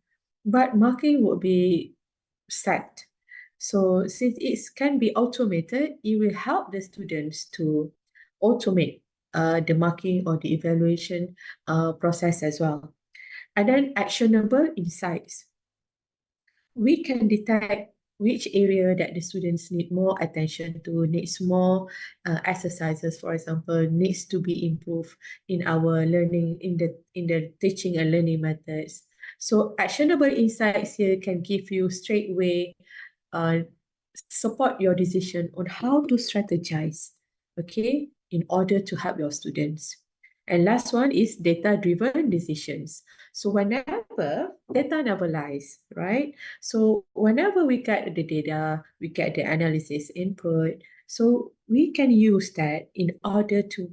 but marking would be set. So since it can be automated, it will help the students to automate the marking or the evaluation process as well. And then actionable insights. We can detect which area that the students need more attention to, needs more exercises, for example, needs to be improved in our learning, in the teaching and learning methods. So actionable insights here can give you straightway support your decision on how to strategize, okay, in order to help your students. And last one is data-driven decisions. So whenever data never lies, right? So whenever we get the data, we get the analysis input, so we can use that in order to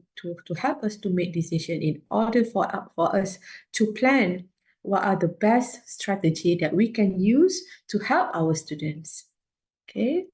help us to make decision, in order for us to plan what are the best strategy that we can use to help our students. Okay.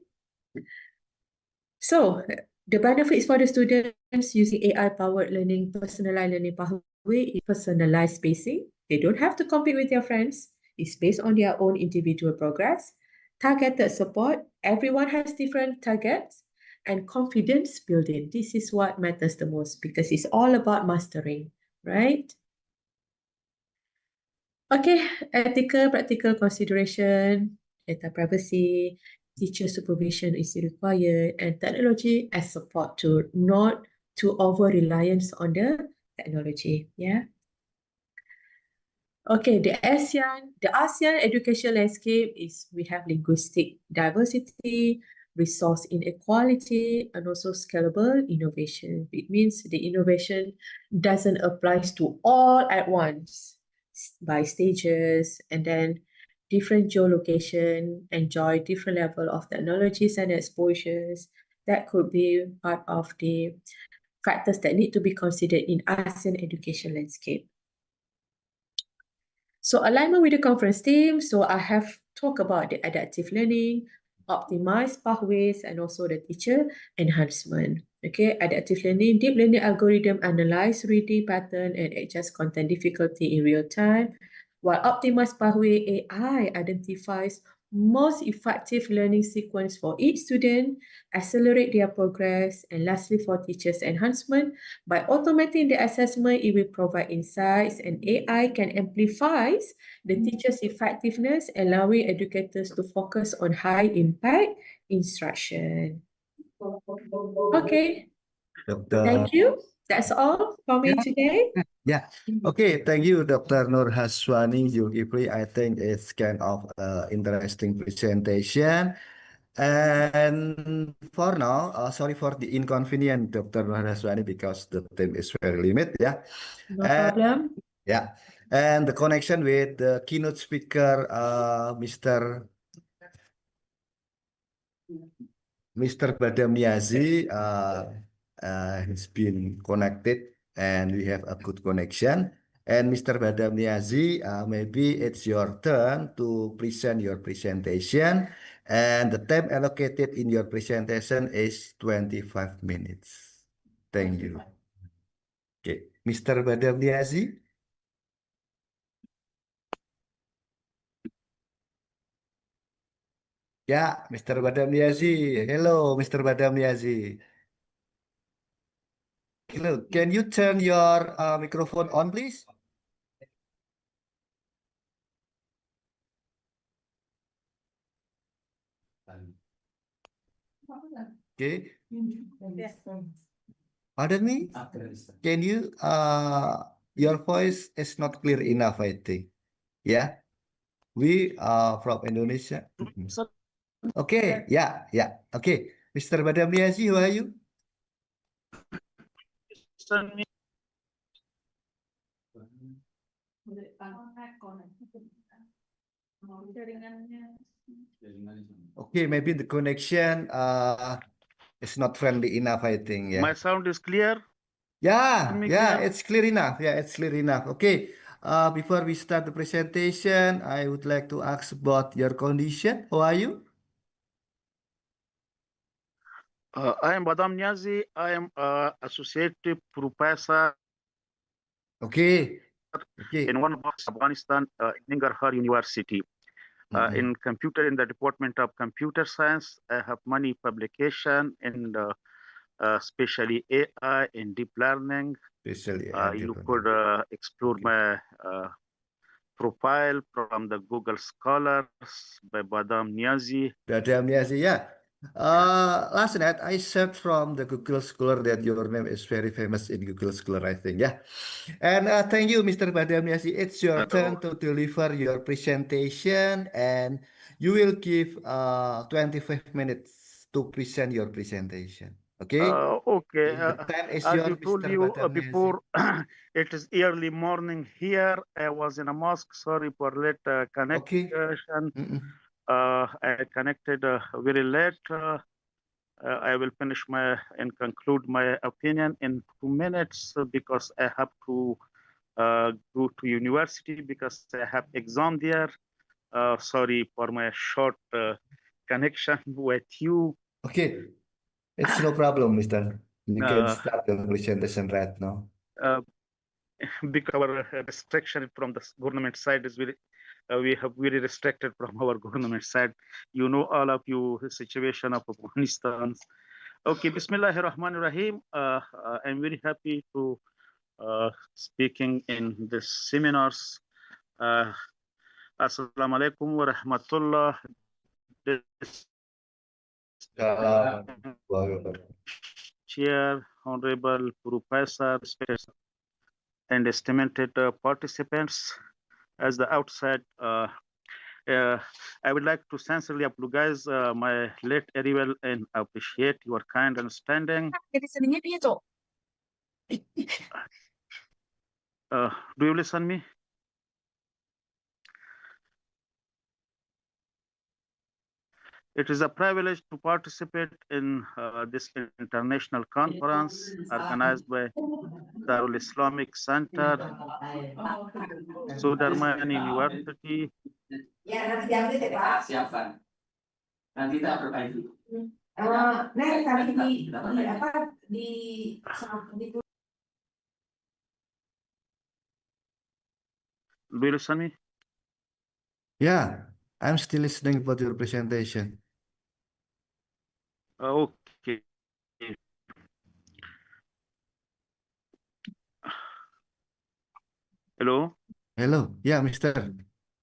So the benefits for the students using AI-powered learning, personalized learning pathway is personalized spacing. They don't have to compete with their friends. It's based on their own individual progress. Targeted support. Everyone has different targets. And confidence building. This is what matters the most because it's all about mastering, right? Okay, ethical, practical consideration, data privacy, teacher supervision is required, and technology as support to not to over-reliance on the technology. Yeah. Okay, the ASEAN education landscape is we have linguistic diversity, resource inequality, and also scalable innovation. It means the innovation doesn't apply to all at once by stages, and then different geolocation enjoy different level of technologies and exposures. That could be part of the factors that need to be considered in ASEAN education landscape. So alignment with the conference team. So I have talked about the adaptive learning, optimized pathways, and also the teacher enhancement. Okay, adaptive learning, deep learning algorithm analyze reading pattern and adjust content difficulty in real time, while optimized pathway AI identifies most effective learning sequence for each student, accelerate their progress, and lastly for teachers enhancement, by automating the assessment, it will provide insights and AI can amplify the teacher's effectiveness, allowing educators to focus on high impact instruction. Okay, Dr. thank you. That's all for me today. Yeah. Okay. Thank you, Dr. Nur Haswani Zulkifli. I think it's kind of interesting presentation. And for now, sorry for the inconvenience, Dr. Nur Haswani, because the time is very limited. Yeah. No problem. Yeah. And the connection with the keynote speaker, Mr. Badam Niazi has been connected and we have a good connection. And Mr. Badam Niazi, maybe it's your turn to present your presentation. And the time allocated in your presentation is 25 minutes. Thank you. Okay, Mr. Badam Niazi. Yeah, Mr. Badam Niazi. Hello, Mr. Badam Niazi. Hello, can you turn your microphone on, please? Okay. Pardon me? Can you, your voice is not clear enough, I think. Yeah. We are from Indonesia. Okay. Yeah. Yeah. Okay. Mr. Badam Niazi, who are you? Okay, maybe the connection is not friendly enough, I think. Yeah. My sound is clear? Yeah, yeah, clear? it's clear enough. Yeah, it's clear enough. Okay. Before we start the presentation, I would like to ask about your condition. How are you? I am Badam Niazi. I am associate professor Okay. Okay. in one of Afghanistan, Nangarhar University. In the Department of Computer Science, I have many publication in the, especially AI and deep learning. Especially You could explore my profile from the Google Scholars by Badam Niazi. Yeah. Last night I searched from the Google Scholar that your name is very famous in Google Scholar, I think. Yeah. And thank you, Mr. Badamiasi. It's your turn to deliver your presentation, and you will give 25 minutes to present your presentation. Okay? Okay, The time is as yours, you told Mr. you Badamiasi. before, it is early morning here. I was in a mosque. Sorry for late Okay. connection. Mm-mm. I connected very late. I will finish and conclude my opinion in 2 minutes because I have to go to university because I have exam there. Sorry for my short connection with you. Okay. It's no problem, Mister. You can Uh, start your presentation right now. uh, because our restriction from the government side is very, we have very restricted from our government side. You know, all of you, the situation of Afghanistan. Okay, Bismillahir Rahmanir Rahim. I'm very happy to speaking in this seminars. Assalamu alaikum wa rahmatullah. Chair, Honorable Professor, and estimated participants. As the outset, I would like to sincerely apologize my late arrival and appreciate your kind understanding. Do you listen me? It is a privilege to participate in this international conference organized by Darul Islamic Center, Sudarman University. Nanti tak perbaiki. Do you listen me? Yeah, I'm still listening about your presentation. Okay. Hello. Hello. Yeah, Mister.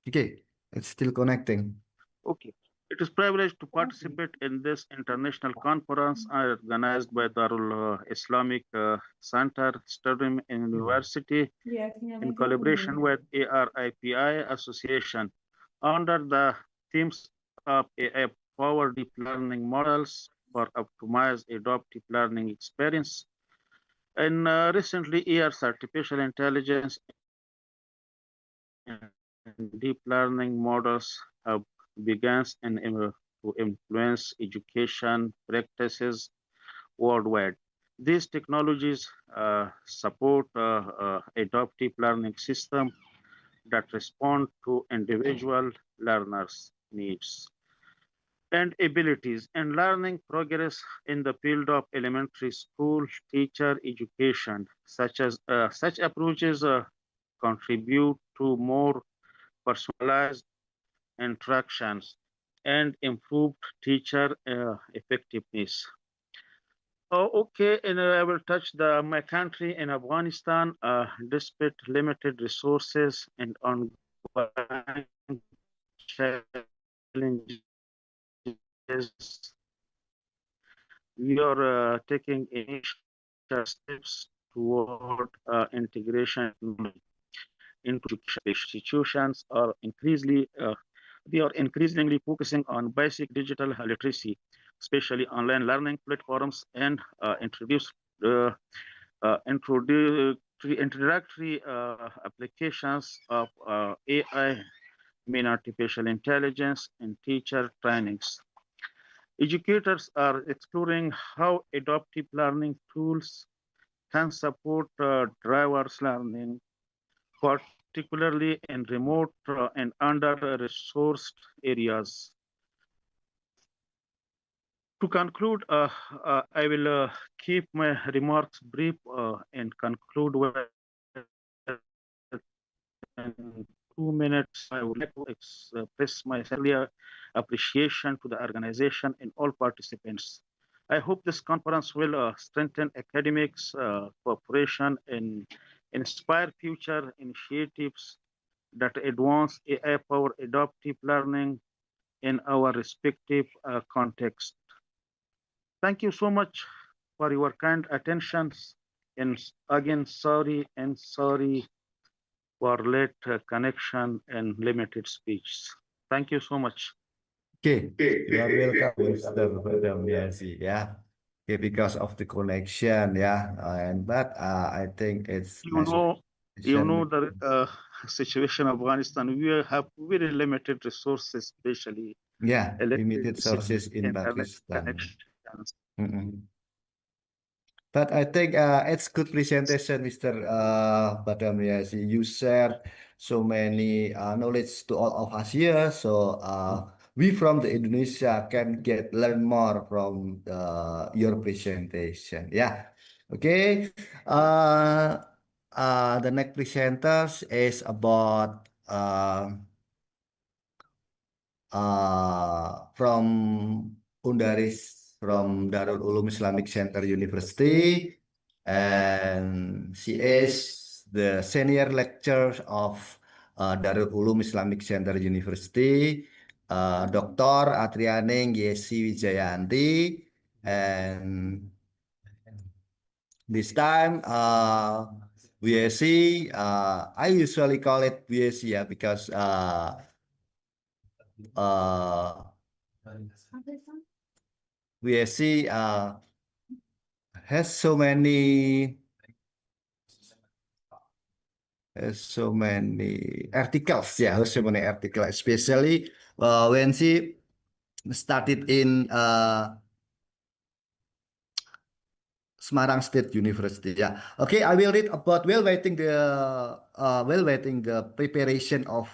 Okay, it's still connecting. Okay. It is privilege to participate in this international conference organized by Darul Islamic Center, Student University, in collaboration with ARIPI Association, under the themes of AI-powered deep learning models for optimized adaptive learning experience. And recently, years, artificial intelligence and deep learning models have begun to influence education practices worldwide. These technologies support adaptive learning systems that respond to individual learners' needs and abilities, and learning progress in the field of elementary school teacher education. Such approaches contribute to more personalized interactions and improved teacher effectiveness. Okay, and I will touch my country in Afghanistan. Despite limited resources and ongoing challenges, we are taking initial steps toward integration into institutions are they are increasingly focusing on basic digital literacy, especially online learning platforms, and introductory applications of AI, mean artificial intelligence, and teacher trainings. Educators are exploring how adaptive learning tools can support drivers learning, particularly in remote and under-resourced areas. To conclude, I will keep my remarks brief and conclude with in 2 minutes. I would like to express my sincere appreciation to the organization and all participants. I hope this conference will strengthen academics, cooperation, and inspire future initiatives that advance AI-powered adaptive learning in our respective contexts. Thank you so much for your kind attentions. And again, sorry for late connection and limited speech. Thank you so much. Okay, you are welcome, Mr. Damyasi. Yeah, okay, because of the connection, yeah, and but I think it's You know, you know with, the situation of Afghanistan. We have very limited resources, especially yeah, limited electricity, sources in internet Pakistan. connections. Mm-mm. But I think it's good presentation, Mr. Badamyasi. You shared so many knowledge to all of us here. So we from the Indonesia can learn more from your presentation. Yeah. Okay. The next presenters is about from Undaris from Darul Ulum Islamic Center University, and she is the senior lecturer of Darul Ulum Islamic Center University, Dr. Atrianing Yesi Wijayanti, and this time WSC, I usually call it WSC, yeah, because WSC has so many articles, yeah, has so many articles, especially when she started in Semarang State University. Yeah. Okay, I will read about while waiting the preparation of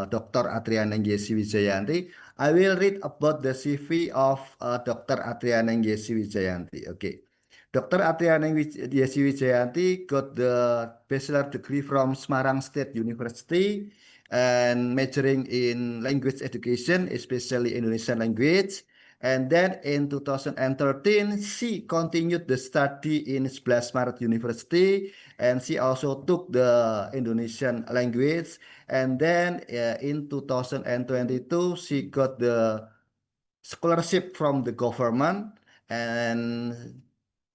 Dr. Atriana Yesi Wijayanti. I will read about the CV of Dr. Atriana Yesi Wijayanti. Okay. Dr. Atriana Yesi Wijayanti got the bachelor degree from Semarang State University and majoring in language education, especially Indonesian language. And then in 2013, she continued the study in 11 Maret University, and she also took the Indonesian language. And then in 2022, she got the scholarship from the government. And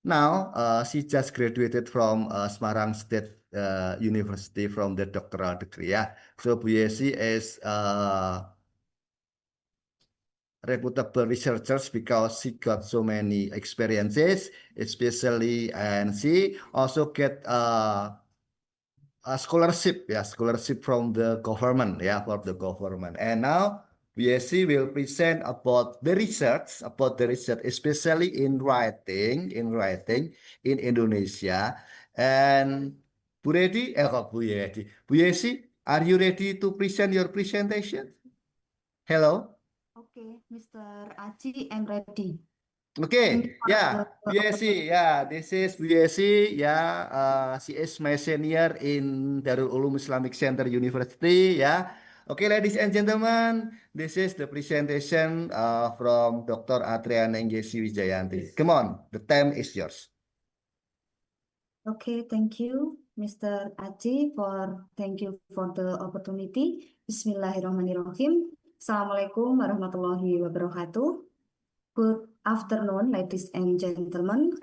now she just graduated from Semarang State University from the doctoral degree. Yeah. So Bu Yesi is reputable researchers because she got so many experiences, especially, and she also get a scholarship, yeah, scholarship from the government, yeah, for the government. And now BSc will present about the research, especially in writing, in Indonesia. And Bu Redi, Bu Yesi, are you ready to present your presentation? Hello. Okay, Mr. Aji, I'm ready. Thank you Okay, for the yeah, BSc, yeah, this is BSc, yeah, she is my senior in Darul Ulum Islamic Center University, yeah. Okay, ladies and gentlemen, this is the presentation from Dr. Atriana Enggesi Wijayanti. Come on, the time is yours. Okay, thank you, Mr. Aji, thank you for the opportunity. Bismillahirrahmanirrahim. Assalamualaikum warahmatullahi wabarakatuh. Good afternoon, ladies and gentlemen,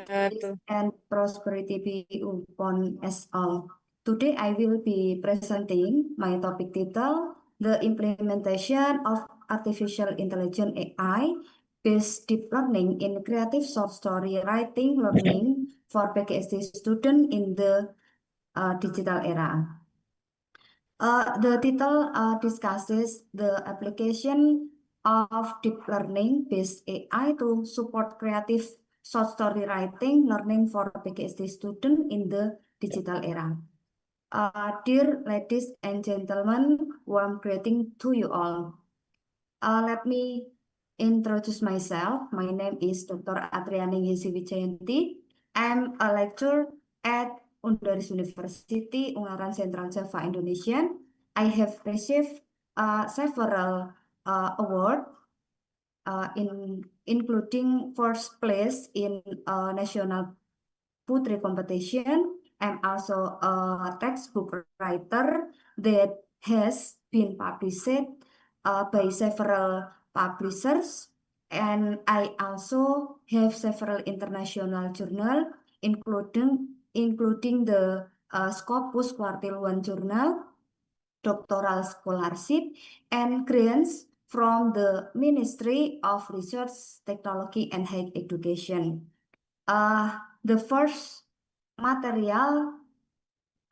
and prosperity be upon us all. Today, I will be presenting my topic title, The Implementation of Artificial Intelligence AI Based Deep Learning in Creative Short Story Writing Learning for PGSD Student in the Digital Era. The title discusses the application of deep learning-based AI to support creative short story writing learning for PGSD student in the digital era. Dear ladies and gentlemen, warm greeting to you all. Let me introduce myself. My name is Dr. Atriani Yesi Wijayanti. I'm a lecturer at Undaris University, Ungaran Central Java, Indonesia. I have received several awards, including first place in national poetry competition. I'm also a textbook writer that has been published by several publishers, and I also have several international journals, including the Scopus Quartile 1 journal, doctoral scholarship, and grants from the Ministry of Research, Technology, and Higher Education. The first material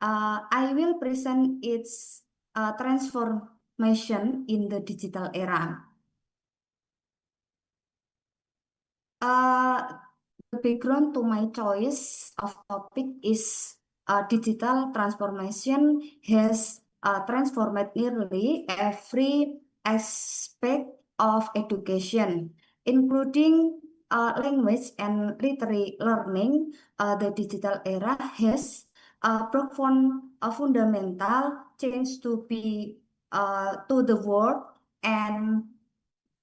I will present its transformation in the digital era. The background to my choice of topic is digital transformation has transformed nearly every aspect of education, including language and literary learning. The digital era has profound fundamental change to the world and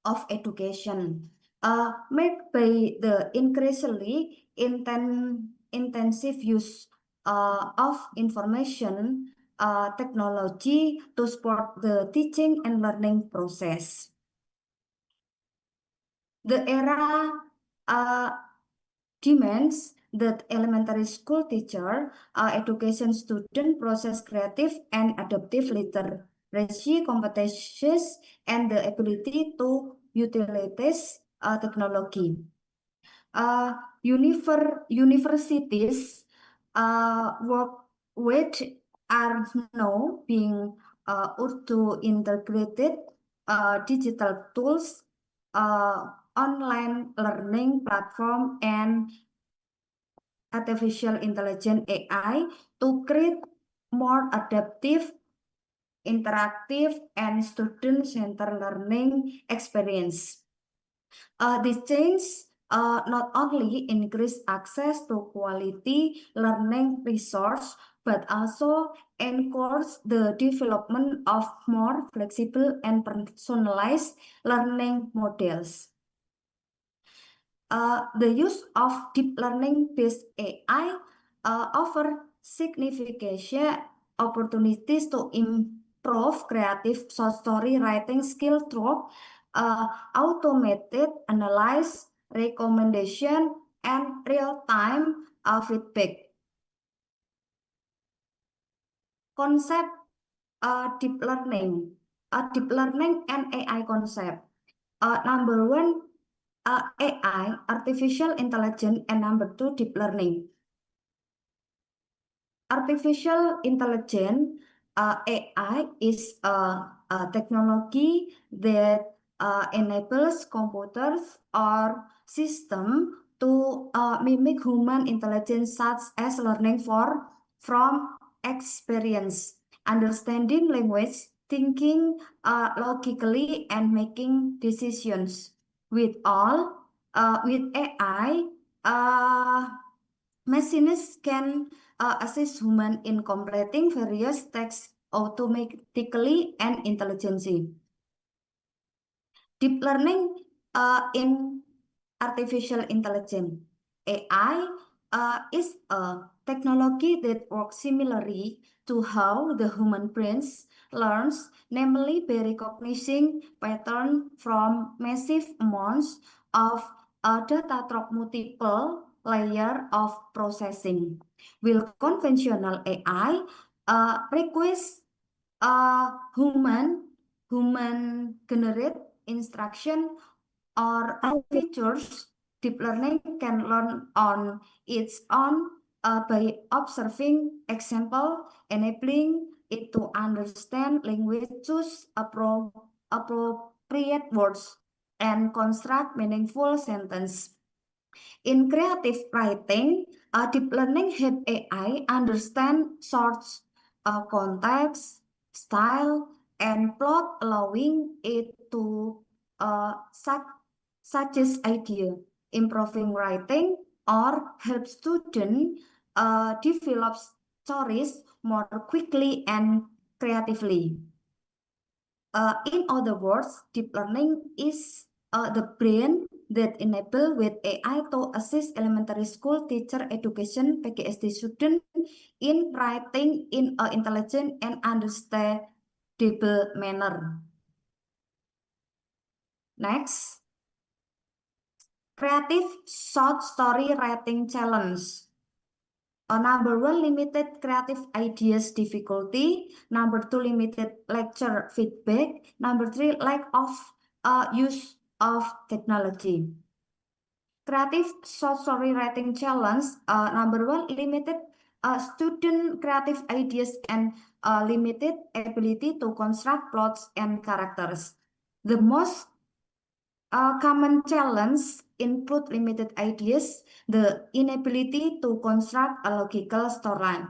of education, made by the increasingly intensive use of information technology to support the teaching and learning process. The era demands that elementary school teacher, education student process creative and adaptive literacy competencies and the ability to utilize technology. Universities work which are now being to integrated digital tools, online learning platform, and artificial intelligence AI to create more adaptive, interactive, and student-centered learning experience. This change not only increase access to quality learning resource, but also encourage the development of more flexible and personalized learning models. The use of deep learning-based AI offer significant opportunities to improve creative short story writing skill through automated analysis, recommendation, and real-time feedback. Concept deep learning and AI concept. Number one, AI, artificial intelligence, and number two, deep learning. Artificial intelligence, AI, is a technology that enables computers or system to mimic human intelligence, such as learning from experience, understanding language, thinking logically, and making decisions. With AI, machines can assist humans in completing various tasks automatically and intelligently. Deep learning in artificial intelligence. AI is a technology that works similarly to how the human brain learns, namely by recognizing patterns from massive amounts of data through multiple layers of processing. While conventional AI requires human generate instruction or features. Deep learning can learn on its own by observing example, enabling it to understand language, choose appropriate words, and construct meaningful sentences. In creative writing, deep learning help AI understand source, context, style, and plot, allowing it to suggest idea, improving writing, or help students develop stories more quickly and creatively. In other words, deep learning is the brain that enable with AI to assist elementary school teacher education PGSD student in writing in intelligent and manner. Next, creative short story writing challenge. Number 1, limited creative ideas difficulty. Number 2, limited lecture feedback. Number 3, lack of use of technology. Creative short story writing challenge. Number 1, limited student creative ideas and limited ability to construct plots and characters. The most common challenge include limited ideas, the inability to construct a logical storyline,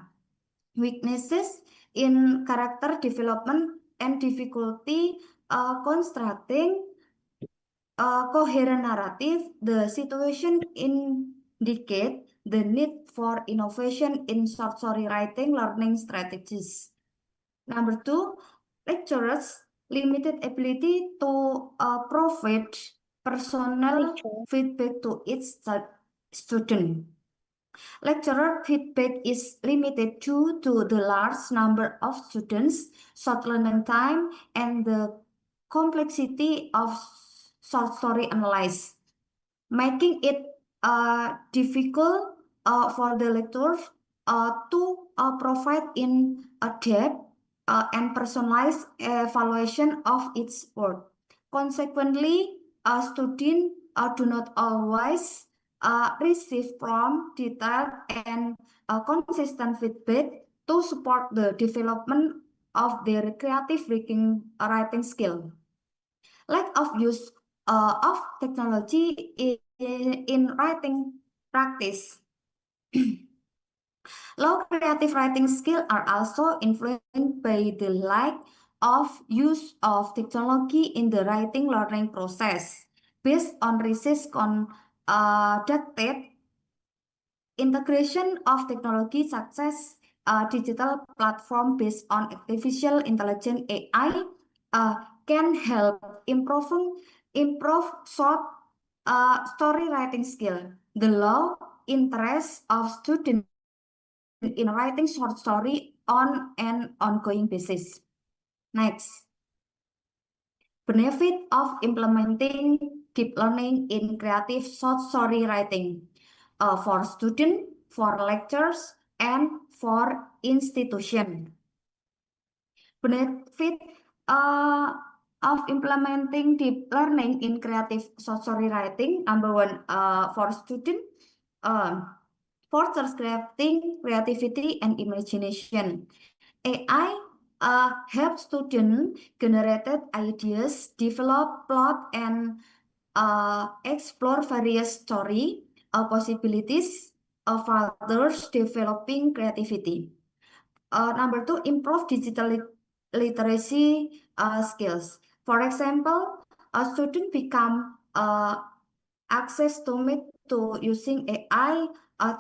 weaknesses in character development, and difficulty constructing a coherent narrative. The situation indicate the need for innovation in short story writing learning strategies. Number 2, lecturers limited ability to provide personal feedback to each student. Lecturer feedback is limited due to the large number of students, short learning time, and the complexity of short story analysis, making it difficult for the lecturers to provide in a depth and personalized evaluation of its work. Consequently, students do not always receive prompt, detailed, and consistent feedback to support the development of their creative writing skill. Lack of use of technology in writing practice. Low creative writing skills are also influenced by the lack of use of technology in the writing learning process. Based on research conducted, integration of technology such as digital platform based on artificial intelligence AI can help improve short story writing skill. The low interest of students in writing short story on an ongoing basis. Next, benefit of implementing deep learning in creative short story writing for student, for lectures, and for institution. Benefit of implementing deep learning in creative short story writing. Number 1, for student, fosters creativity and imagination. AI helps students generated ideas, develop plot, and explore various story possibilities, further developing creativity. Number 2, improve digital literacy skills. For example, a student become access to using AI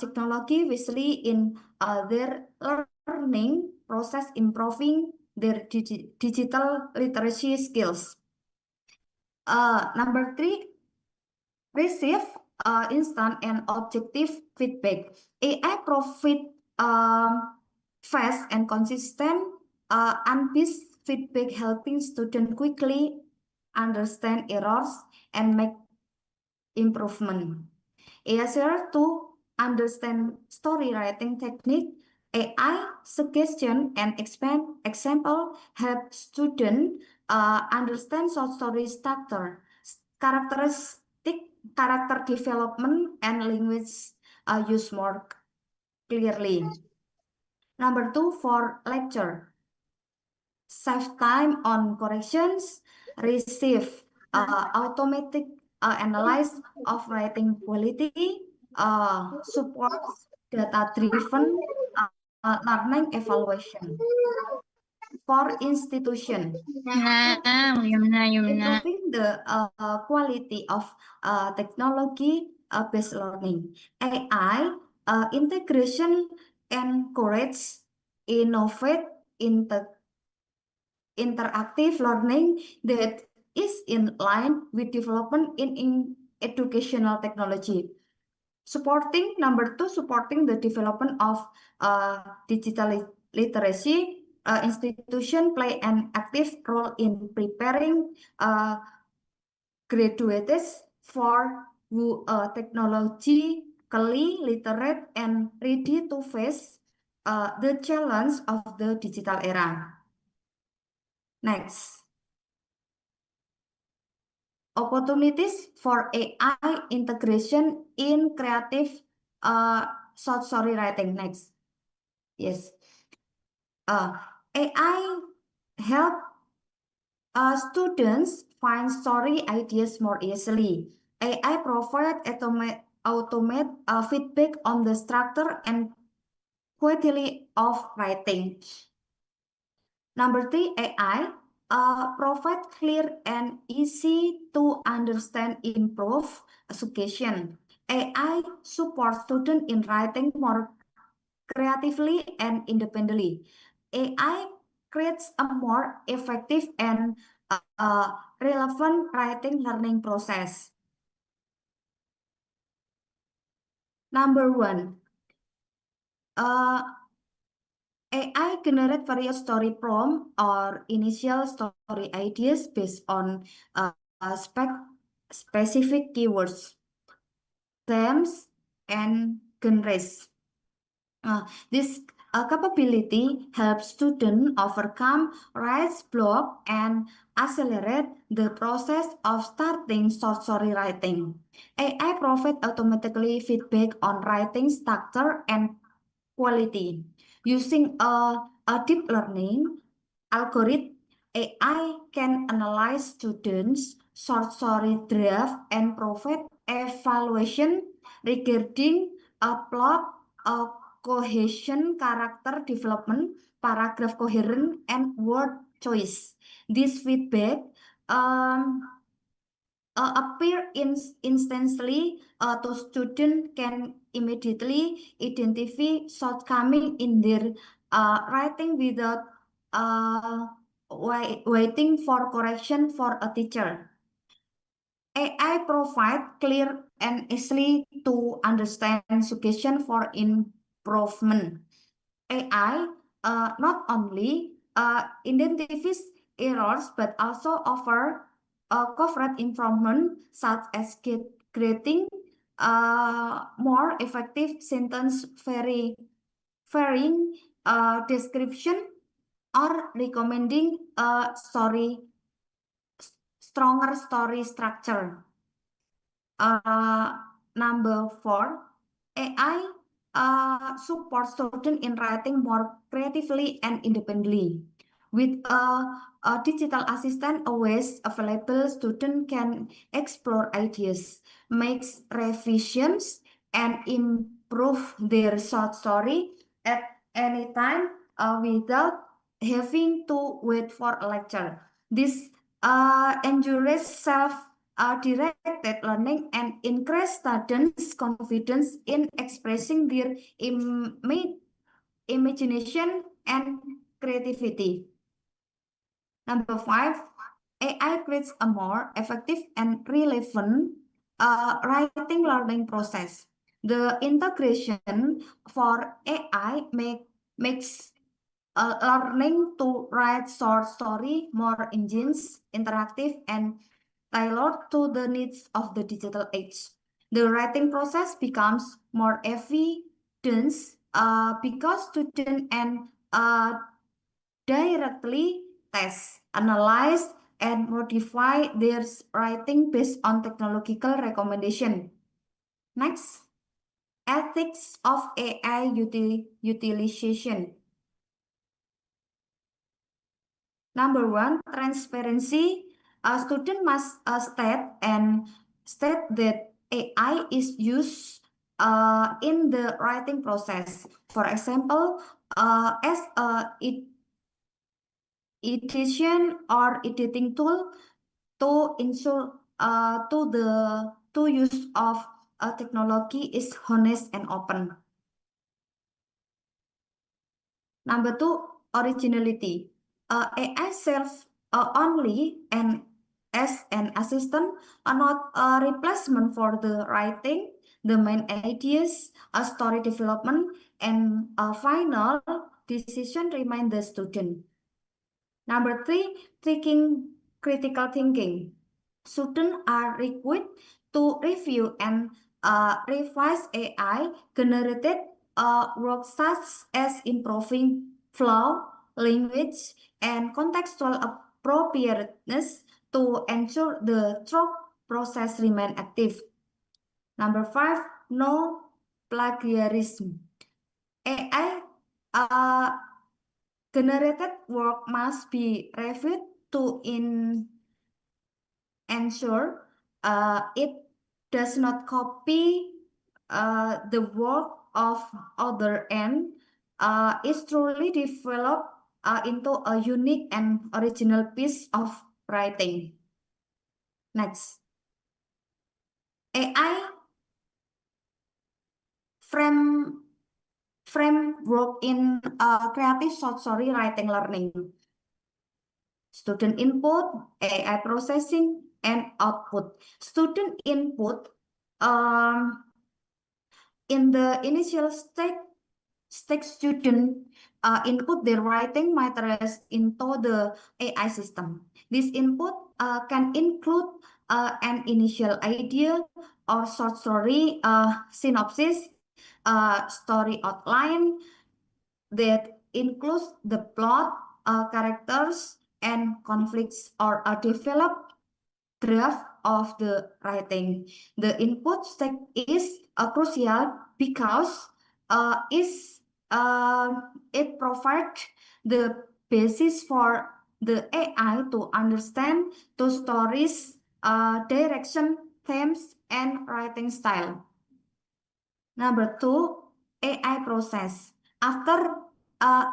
technology visually in their learning process, improving their digital literacy skills. Number 3, receive instant and objective feedback. AI provide fast and consistent unbiased feedback, helping students quickly understand errors and make improvement. Easier to understand story writing technique. AI suggestion and example help students understand short story structure, characteristic, character development, and language use more clearly. Number 2, for lecture, save time on corrections, receive automatic analysis of writing quality, supports data-driven learning evaluation. For institution, improving the quality of technology-based learning. AI integration encourage innovate interactive learning that is in line with development in educational technology. Supporting, number 2, supporting the development of digital literacy. institution play an active role in preparing graduates for who technologically literate and ready to face the challenge of the digital era. Next. Opportunities for AI integration in creative short story writing. Next. Yes. AI help students find story ideas more easily. AI provide automate feedback on the structure and quality of writing. Number 3, AI provide clear and easy to understand improve education. AI supports students in writing more creatively and independently. AI creates a more effective and relevant writing learning process. Number 1, AI generate various story prompt or initial story ideas based on specific keywords, themes, and genres. This capability helps students overcome writer's block and accelerate the process of starting short story writing. AI provides automatically feedback on writing structure and quality. Using a deep learning algorithm, AI can analyze students' short story draft and provide evaluation regarding a plot, a cohesion, character development, paragraph coherence, and word choice. This feedback appear instantly to student can immediately identify shortcoming in their writing without waiting for correction for a teacher. AI provide clear and easily to understand suggestion for improvement. AI not only identifies errors but also offer covered improvement such as creating more effective sentence varying description or recommending a stronger story structure. Number 4, AI supports students in writing more creatively and independently. With a digital assistant always available, students can explore ideas, make revisions, and improve their short story at any time without having to wait for a lecture. This endures directed learning and increase students' confidence in expressing their imagination and creativity. Number 5, AI creates a more effective and relevant writing learning process. The integration for AI makes learning to write short story more engines, interactive, and tailored to the needs of the digital age. The writing process becomes more efficient because students and directly test, analyze, and modify their writing based on technological recommendation. Next, ethics of AI utilization. Number 1, transparency. A student must state that AI is used in the writing process. For example, as a edition or editing tool to ensure to use of technology is honest and open. Number 2, originality. AI serves only as an assistant, not a replacement for the writing, the main ideas, story development, and final decision remain the student. Number 3, critical thinking. Students are required to review and revise AI generated work such as improving flow, language, and contextual appropriateness to ensure the thought process remain active. Number 5, no plagiarism. AI generated work must be reviewed to ensure it does not copy the work of other and is truly developed into a unique and original piece of writing. Next, AI framework in creative short story writing learning. Student input, AI processing, and output. Student input in the initial stage student input their writing materials into the AI system. This input can include an initial idea or short story synopsis, story outline that includes the plot, characters, and conflicts or a developed draft of the writing. The input stage is crucial because it provides the basis for the AI to understand the stories, direction, themes, and writing style. Number 2, AI process. After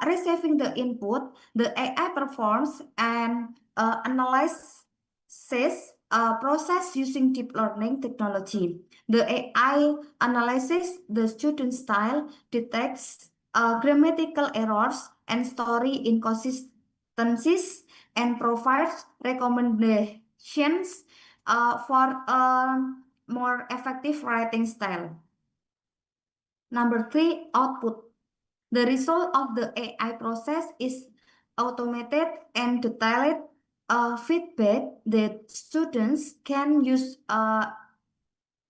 receiving the input, the AI performs and analyzes process using deep learning technology. The AI analyzes the student style, detects grammatical errors and story inconsistencies, and provides recommendations for a more effective writing style. Number 3, output. The result of the AI process is automated and detailed feedback that students can use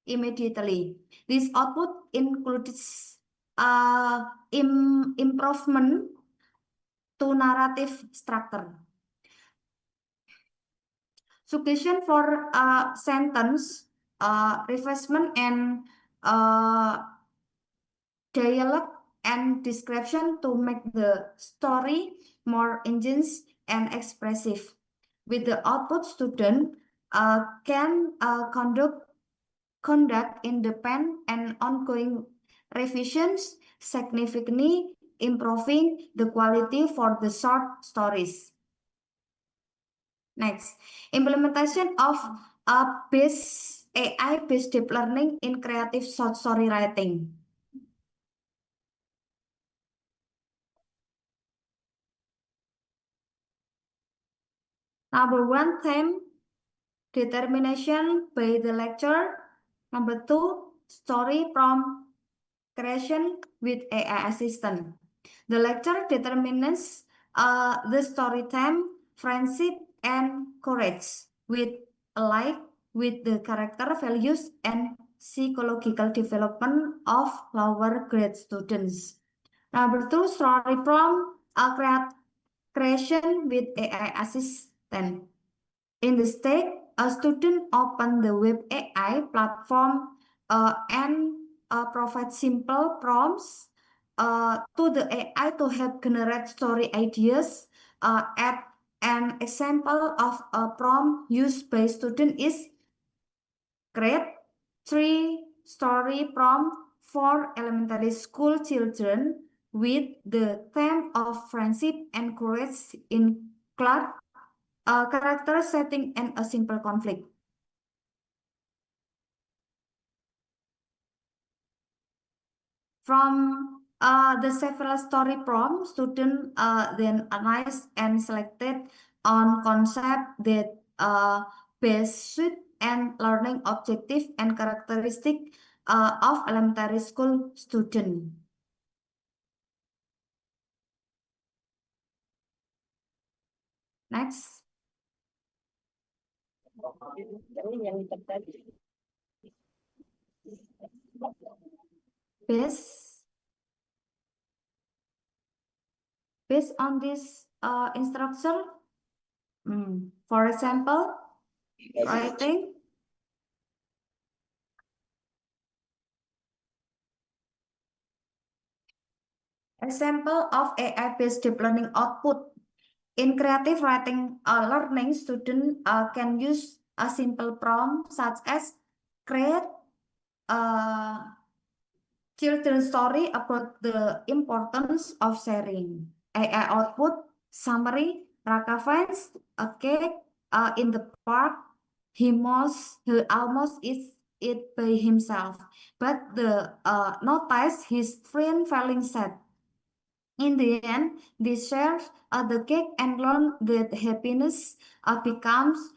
immediately. This output includes improvement to narrative structure, suggestion for sentence, refreshment, and dialogue and description to make the story more engaging and expressive. With the output, student can conduct independent and ongoing revisions, significantly improving the quality for the short stories. Next, implementation of AI-based deep learning in creative short story writing. Number 1, theme determination by the lecturer. Number 2, story prompt creation with AI assistant. The lecturer determines the story theme, friendship, and courage with with the character values and psychological development of lower grade students. Number 2, story prompt creation with AI assistant. In the state, a student open the web AI platform and provide simple prompts to the AI to help generate story ideas. At an example of a prompt used by student is create 3 story prompt for elementary school children with the theme of friendship and courage in class, character setting, and a simple conflict. From the several story prompts, students then analyzed and selected on concept that best suit and learning objective and characteristic of elementary school student. Next. Based, based on this instruction, for example, writing example of AI-based deep learning output. In creative writing learning, students can use a simple prompt such as create a children's story about the importance of sharing. AI output summary, Raka finds a cake in the park. He almost eats it by himself, but the notice his friend feeling sad. In the end, they share the cake and learn that happiness becomes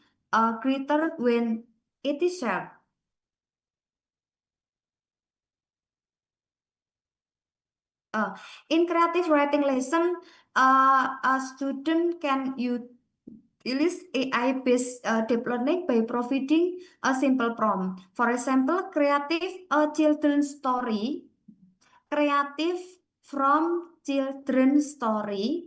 greater when it is shared. In creative writing lesson, a student can utilize AI-based deep learning by providing a simple prompt. For example, creative children's story, creative from children's story.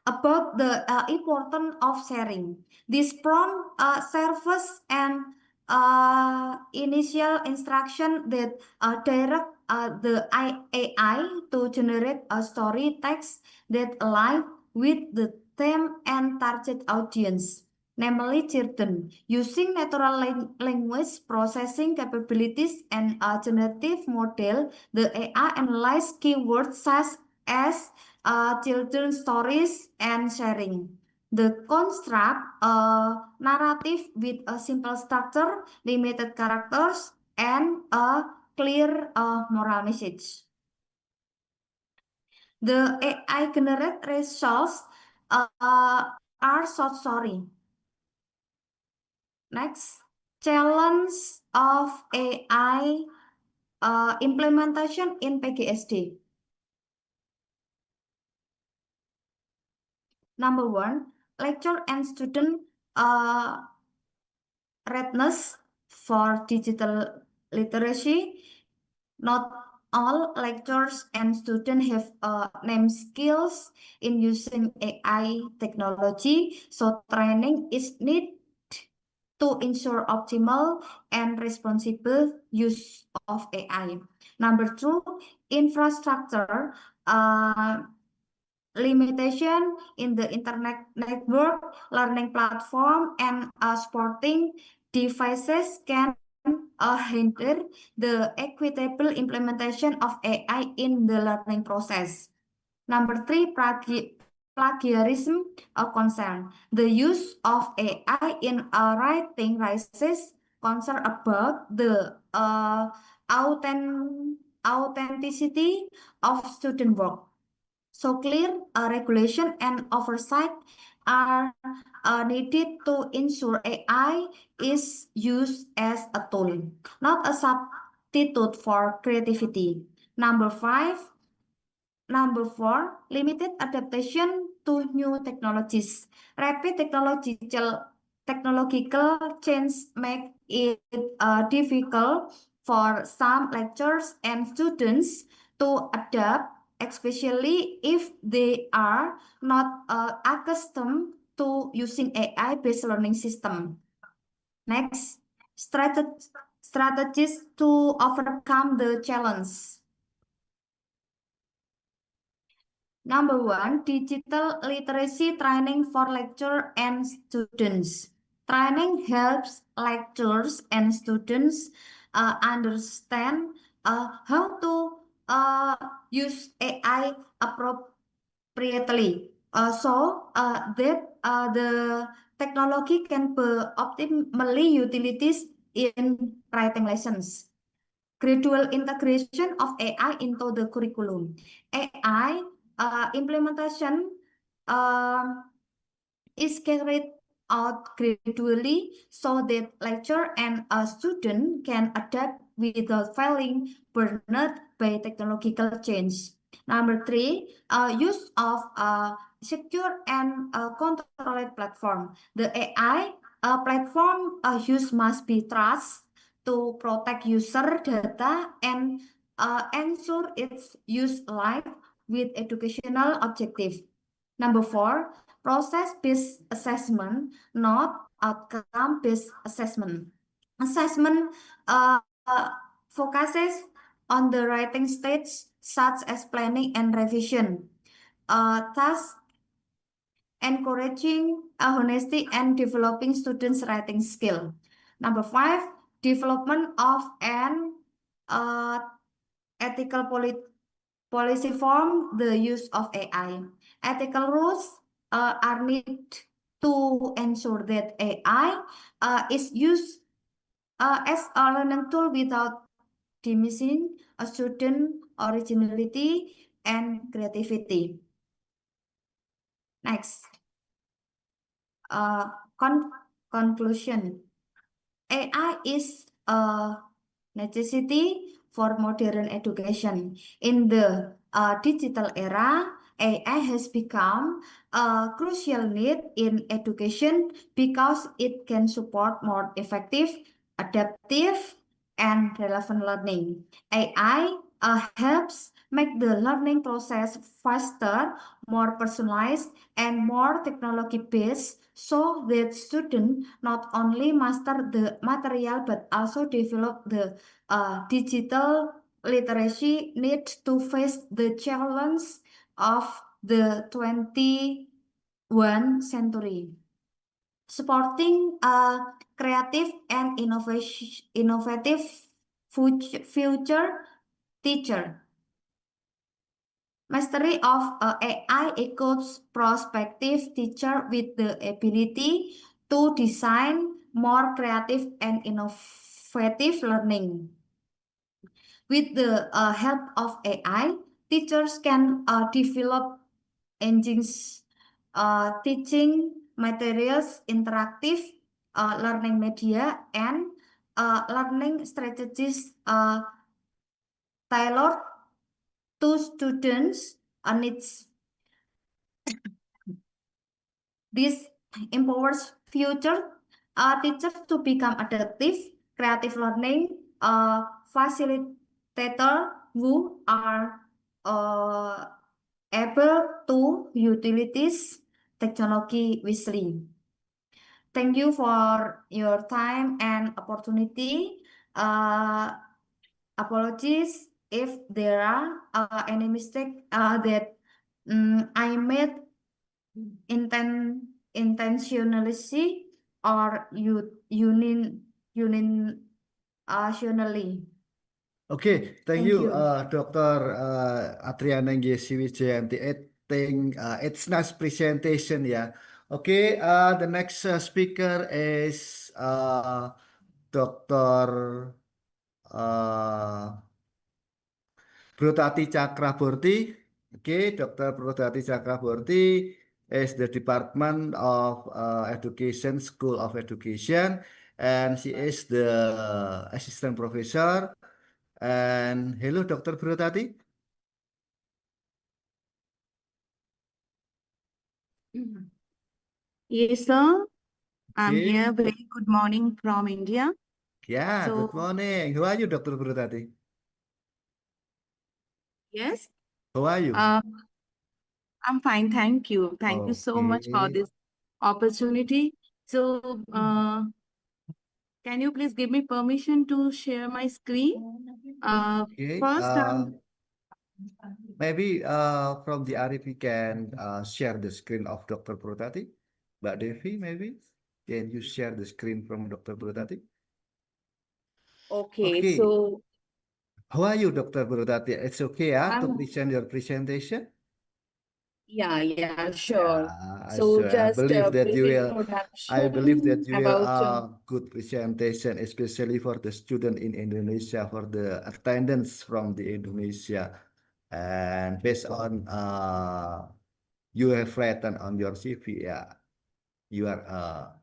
About the importance of sharing. This prompt serves an initial instruction that direct the AI to generate a story text that align with the theme and target audience, namely children. Using natural language processing capabilities and a generative model, the AI analyzes keywords such as children's stories and sharing. The construct a narrative with a simple structure, limited characters, and a clear moral message. The AI generate results are short story. Next, challenge of AI implementation in PGSD. Number one, lecture and student readiness for digital literacy. Not all lecturers and students have name skills in using AI technology, so training is needed to ensure optimal and responsible use of AI. Number two, infrastructure. Limitation in the internet network, learning platform, and supporting devices can hinder the equitable implementation of AI in the learning process. Number three, plagiarism concern. The use of AI in writing raises concern about the authenticity of student work. So clear regulation and oversight are needed to ensure AI is used as a tool, not a substitute for creativity. Number four, limited adaptation to new technologies. Rapid technological change make it difficult for some lecturers and students to adapt, especially if they are not accustomed to using AI-based learning system. Next, strategies to overcome the challenge. Number one, digital literacy training for lecturer and students. Training helps lecturers and students understand how to use AI appropriately, so that the technology can be optimally utilized in writing lessons. Gradual integration of AI into the curriculum. AI implementation is carried out gradually so that lecturer and a student can adapt without feeling burned by technological change. Number three, use of secure and controlled platform. The AI platform use must be trust to protect user data and ensure its use live with educational objective. Number four, process-based assessment, not outcome-based assessment. Assessment focuses on the writing stage, such as planning and revision, thus encouraging honesty and developing students' writing skill. Number five, development of an uh, ethical policy form the use of AI. Ethical rules are need to ensure that AI is used as a learning tool without diminishing a student originality and creativity. Next, uh, conclusion. AI is a necessity for modern education. In the digital era, AI has become a crucial need in education because it can support more effective, adaptive, and relevant learning. AI helps make the learning process faster, more personalized, and more technology based so that students not only master the material but also develop the digital literacy need to face the challenge of the 21st century. Supporting a creative and innovative future teacher. Mastery of AI equips prospective teacher with the ability to design more creative and innovative learning. With the help of AI, teachers can develop engines, teaching materials, interactive learning media, and learning strategies tailored to students' needs. This empowers future teachers to become adaptive, creative learning facilitator who are uh, able to utilize technology wisely. Thank you for your time and opportunity. Uh, Apologies if there are any mistake that I made intentionally or unintentionally. Okay, thank Thank you, you. Dr. Atriana Giesi Wijayanti. I think it's nice presentation, yeah. Okay, the next speaker is Dr. Uh, Brotati Chakraborty. Okay, Dr. Brotati Chakraborty is the Department of Education, School of Education, and she is the assistant professor. And hello, Dr. Brotati. Yes, sir. I'm Okay. here. Very good morning from India. Yeah, good So, morning. How are you, Dr. Brotati? yes, How are you? uh, I'm fine. Thank you. Thank you so much for Okay. this opportunity. So, can you please give me permission to share my screen? Okay. First, Maybe from the Arif we can share the screen of Dr. Brotati. Mbak Devi, maybe can you share the screen from Dr. Brotati? okay. Okay. So, How are you, Dr. Brotati? It's okay, to I'm, present your presentation. yeah, sure. Yeah, So, so I just believe a that brief you will. I believe that introduction you will about, good presentation, especially for the student in Indonesia, for the attendance from the Indonesia, and based on you have written on your CV, yeah, you are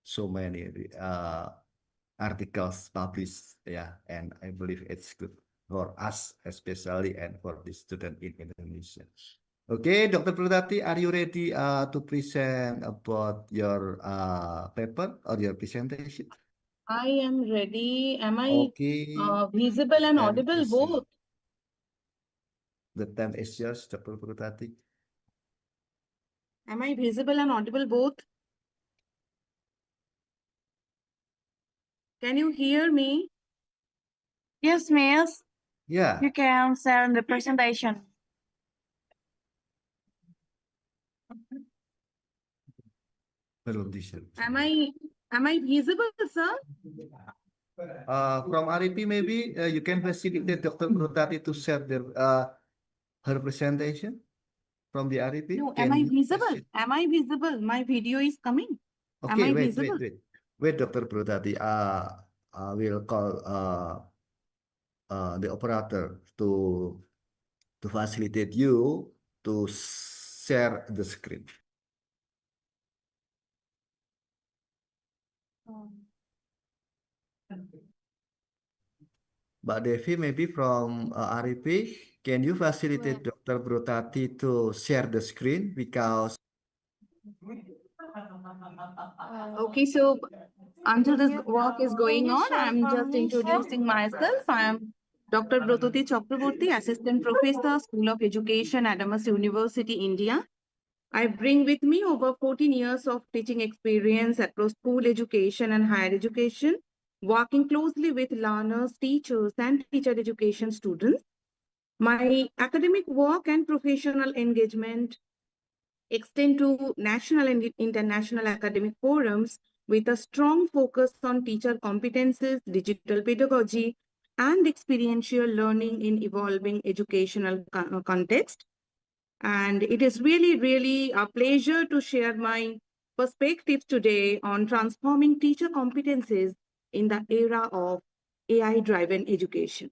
so many articles published, yeah, and I believe it's good. for us especially and for the student in Indonesia. Okay, Dr. Prudati, are you ready to present about your paper or your presentation? I am ready. Am I Okay, visible and then audible is yours. both? The time is yours, Dr. Prudati. Am I visible and audible both? Can you hear me? Yes, miss. Yeah, You can send the presentation. belum di-share. Am I visible, sir? From RIP, maybe you can facilitate Dr. Prudati to share her presentation from the RIP. No, Can am I you visible? proceed? Am I visible? My video is coming. Am Okay, I wait, visible? wait, Dr. Prudati. I will call the operator to facilitate you to share the screen. Mbak Devi, maybe from RIP, can you facilitate Dr. Prudati to share the screen because Okay, so until this work is Can going you on, share I'm from just me, sir? introducing myself. I'm Dr. Brototi Chakraborty, Assistant Professor, School of Education, Adamas University, India. I bring with me over 14 years of teaching experience across school education and higher education, working closely with learners, teachers, and teacher education students. My academic work and professional engagement extend to national and international academic forums with a strong focus on teacher competences, digital pedagogy, and experiential learning in evolving educational context. And it is really a pleasure to share my perspectives today on transforming teacher competences in the era of AI-driven education.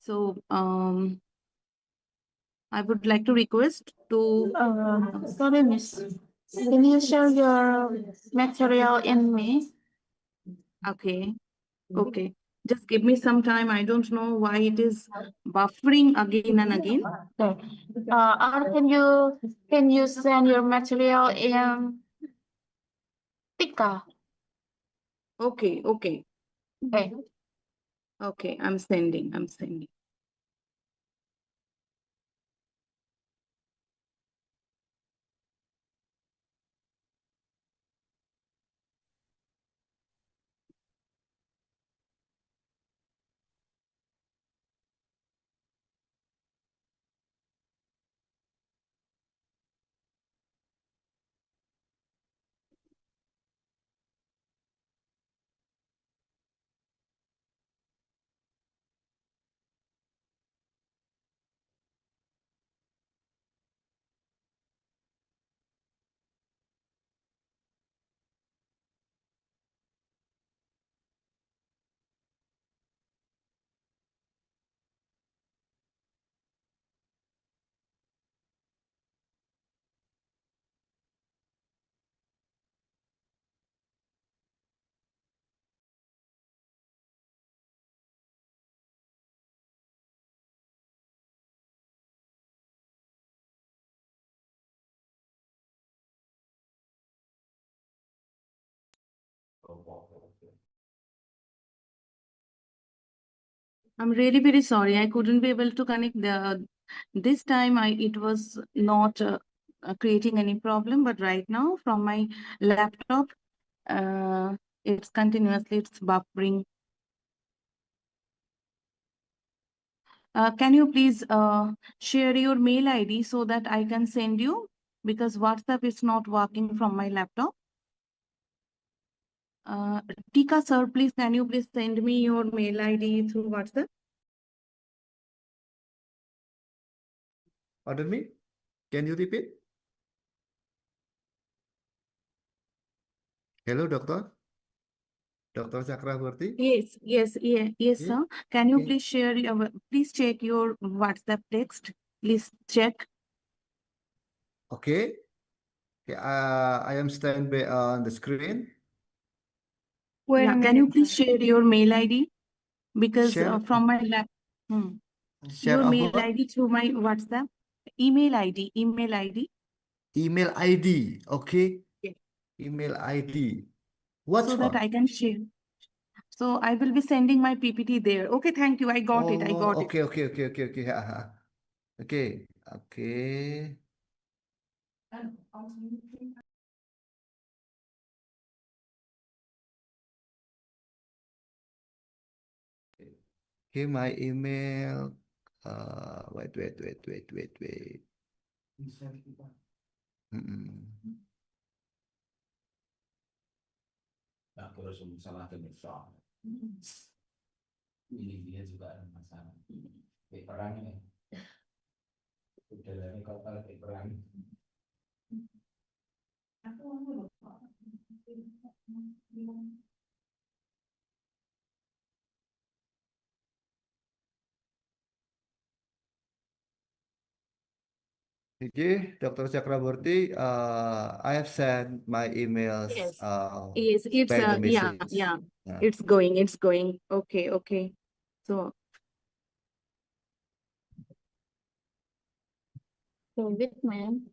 So I would like to request to... Sorry, miss. Can you share your material in me? Okay, okay. Just give me some time. I don't know why it is buffering again and again. Okay. Or can you send your material in Tika? Okay, okay, Okay. okay. I'm sending. I'm really very sorry. I couldn't be able to connect this time. It was not creating any problem, but right now from my laptop, it's buffering. Can you please share your mail ID so that I can send you, because WhatsApp is not working from my laptop. Tika sir, please, can you please send me your mail ID through WhatsApp? pardon me? Can you repeat? Hello, doctor. Dr. Chakraborty? Yes, Okay. sir. Can you Okay. please share please check your WhatsApp text. Please check. Okay. Okay, I am standing on the screen. Wait a Yeah, can minute, you please sir. share your mail ID? Because Share, from my lab, share your of mail what? ID through my WhatsApp, email ID, email ID. Email ID. Okay. Yeah. Email ID. What So that one? I can share. So I will be sending my PPT there. Okay, thank you. I got it. I Oh, got it. okay, okay, okay, okay, okay. Okay, okay. Okay, my email. Wait. Mm-mm. Okay, Dr. Chakraborty, I have sent my emails Yes. Yes, it's by the yeah, message. yeah. Yeah. It's going, it's going. Okay, okay. So Wait, ma'am.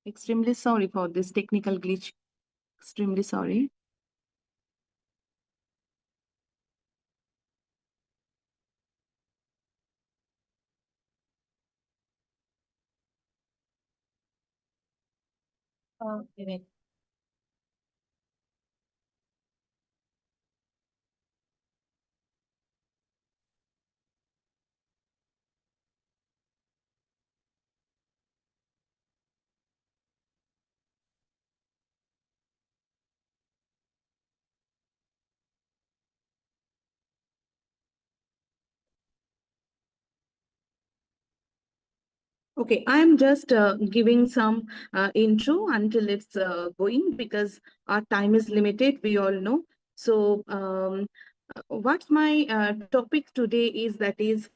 extremely sorry for this technical glitch. Extremely sorry. Wait. Okay, I'm just giving some intro until it's going because our time is limited, we all know. So what my topic today is that is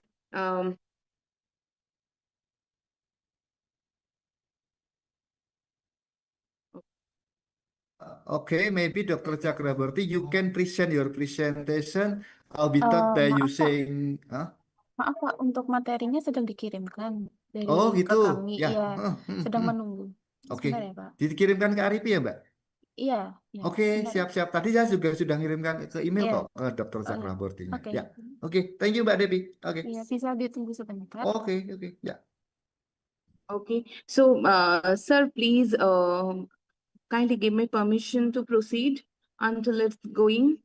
Okay, maybe Dr. Chakraborty, you can present your presentation. I'll be taught by Maaf, Pak. using, Maaf, Pak. Untuk materinya sedang dikirimkan oh ke gitu, kami. ya. Iya, sedang menunggu. Oke, Sebentar ya, Pak. dikirimkan ke Arifi ya, Mbak? Iya, ya. Oke, Sebentar ya. siap-siap. Tadi saya juga sudah ngirimkan ke email Iya. kok ke Dr. Chakraborty-nya. Oke. Ya, oke. Thank you, Mbak Devi. Oke, Iya, bisa ditunggu sebentar. oke, ya. okay. So sir, please kindly give me permission to proceed until it's going.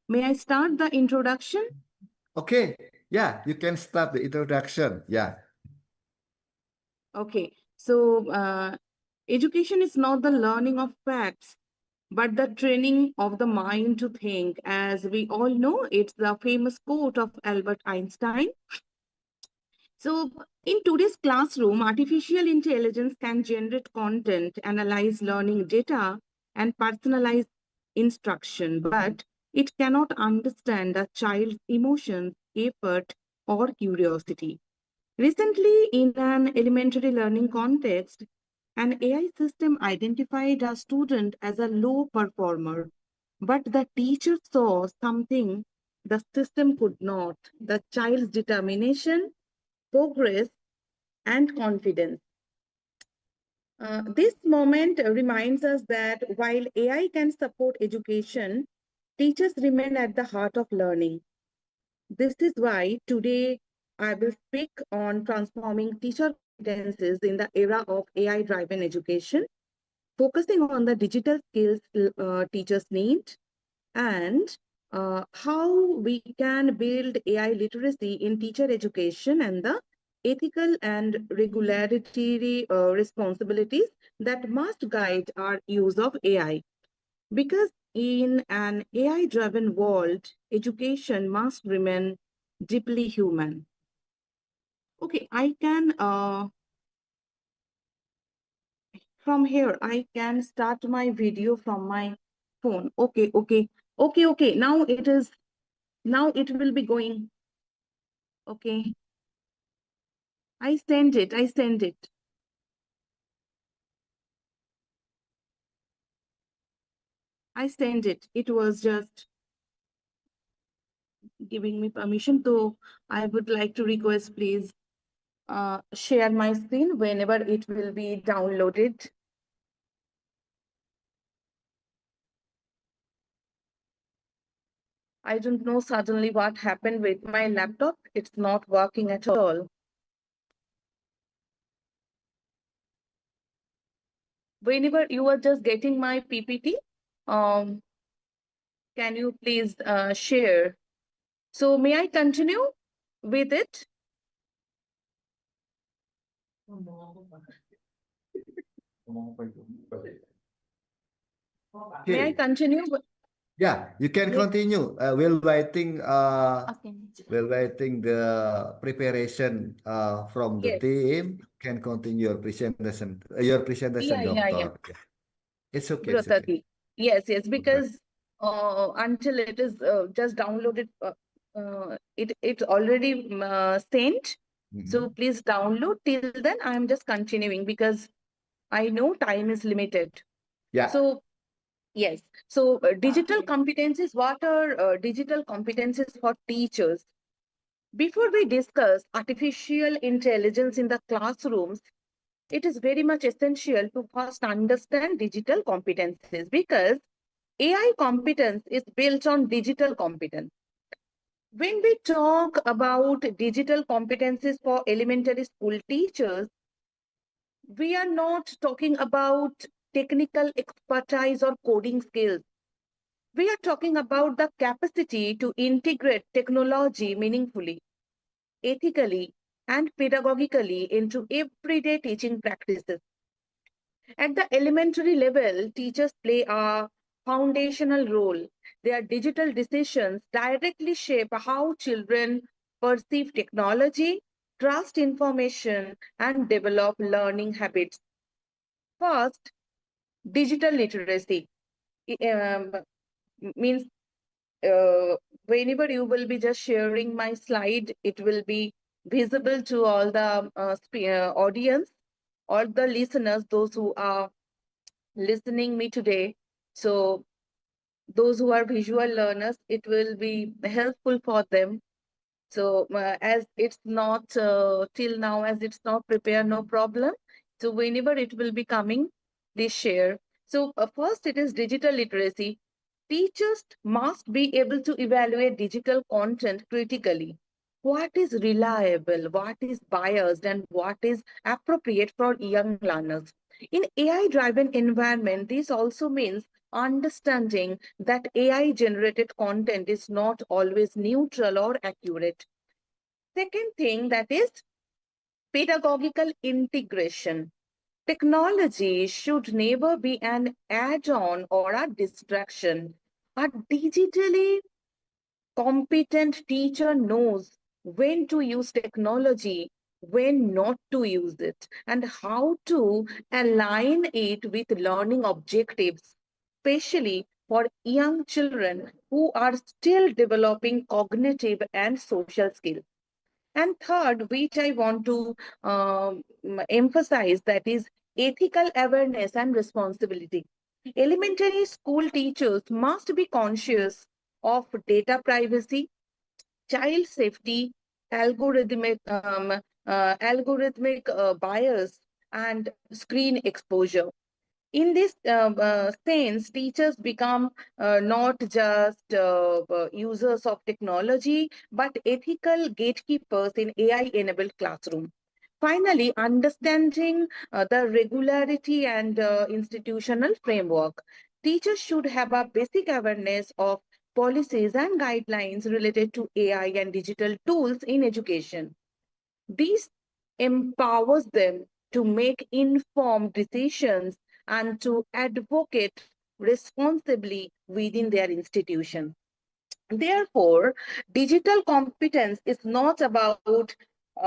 May I start the introduction? Okay, yeah, you can start the introduction. Yeah. Okay, so education is not the learning of facts, but the training of the mind to think. As we all know, it's the famous quote of Albert Einstein. So in today's classroom, artificial intelligence can generate content, analyze learning data, and personalize instruction, but it cannot understand a child's emotions, effort, or curiosity. Recently, in an elementary learning context, an AI system identified a student as a low performer, but the teacher saw something the system could not, the child's determination, progress, and confidence. This moment reminds us that while AI can support education, teachers remain at the heart of learning. This is why today I will speak on transforming teacher competencies in the era of AI-driven education, focusing on the digital skills teachers need and how we can build AI literacy in teacher education and the ethical and regulatory responsibilities that must guide our use of AI. Because in an AI-driven world, education must remain deeply human. Okay, I can, from here, I can start my video from my phone. Okay. Now it will be going. Okay. I sent it. I sent it. I sent it. It was just giving me permission. So I would like to request, please share my screen whenever it will be downloaded. I don't know suddenly what happened with my laptop. It's not working at all. Whenever you are just getting my PPT, can you please share? So may I continue with it? May I Okay. continue? Yeah, you can Yes. continue. Okay. While waiting the preparation from the Yes. team, can continue your presentation, Yeah. doctor. Yeah. It's okay. It's okay. Brotati. Yes, Okay. because until it is just downloaded, it's already sent. So Mhm. please download. Till then, I'm just continuing because I know time is limited. Yeah. So yes, so digital competencies. What are digital competencies for teachers? Before we discuss artificial intelligence in the classrooms, it is very much essential to first understand digital competencies because AI competence is built on digital competence. When we talk about digital competencies for elementary school teachers, we are not talking about technical expertise or coding skills. We are talking about the capacity to integrate technology meaningfully, ethically, and pedagogically into everyday teaching practices. At the elementary level, teachers play a foundational role. Their digital decisions directly shape how children perceive technology, trust information, and develop learning habits. First, digital literacy means whenever you will be just sharing my slide, it will be visible to all the audience, all the listeners, those who are listening me today. So those who are visual learners, it will be helpful for them. So as it's not till now, as it's not prepared, no problem. So whenever it will be coming, please share. So first it is digital literacy. Teachers must be able to evaluate digital content critically. What is reliable, what is biased, and what is appropriate for young learners. In AI-driven environment, this also means understanding that AI-generated content is not always neutral or accurate. Second thing, that is pedagogical integration. Technology should never be an add-on or a distraction. A digitally competent teacher knows when to use technology, when not to use it, and how to align it with learning objectives, especially for young children who are still developing cognitive and social skills. And third, which I want to emphasize, that is ethical awareness and responsibility. Elementary school teachers must be conscious of data privacy, child safety, algorithmic bias, and screen exposure. In this sense, teachers become not just users of technology, but ethical gatekeepers in AI-enabled classroom. Finally, understanding the regularity and institutional framework. Teachers should have a basic awareness of policies and guidelines related to AI and digital tools in education. This empowers them to make informed decisions and to advocate responsibly within their institution. Therefore, digital competence is not about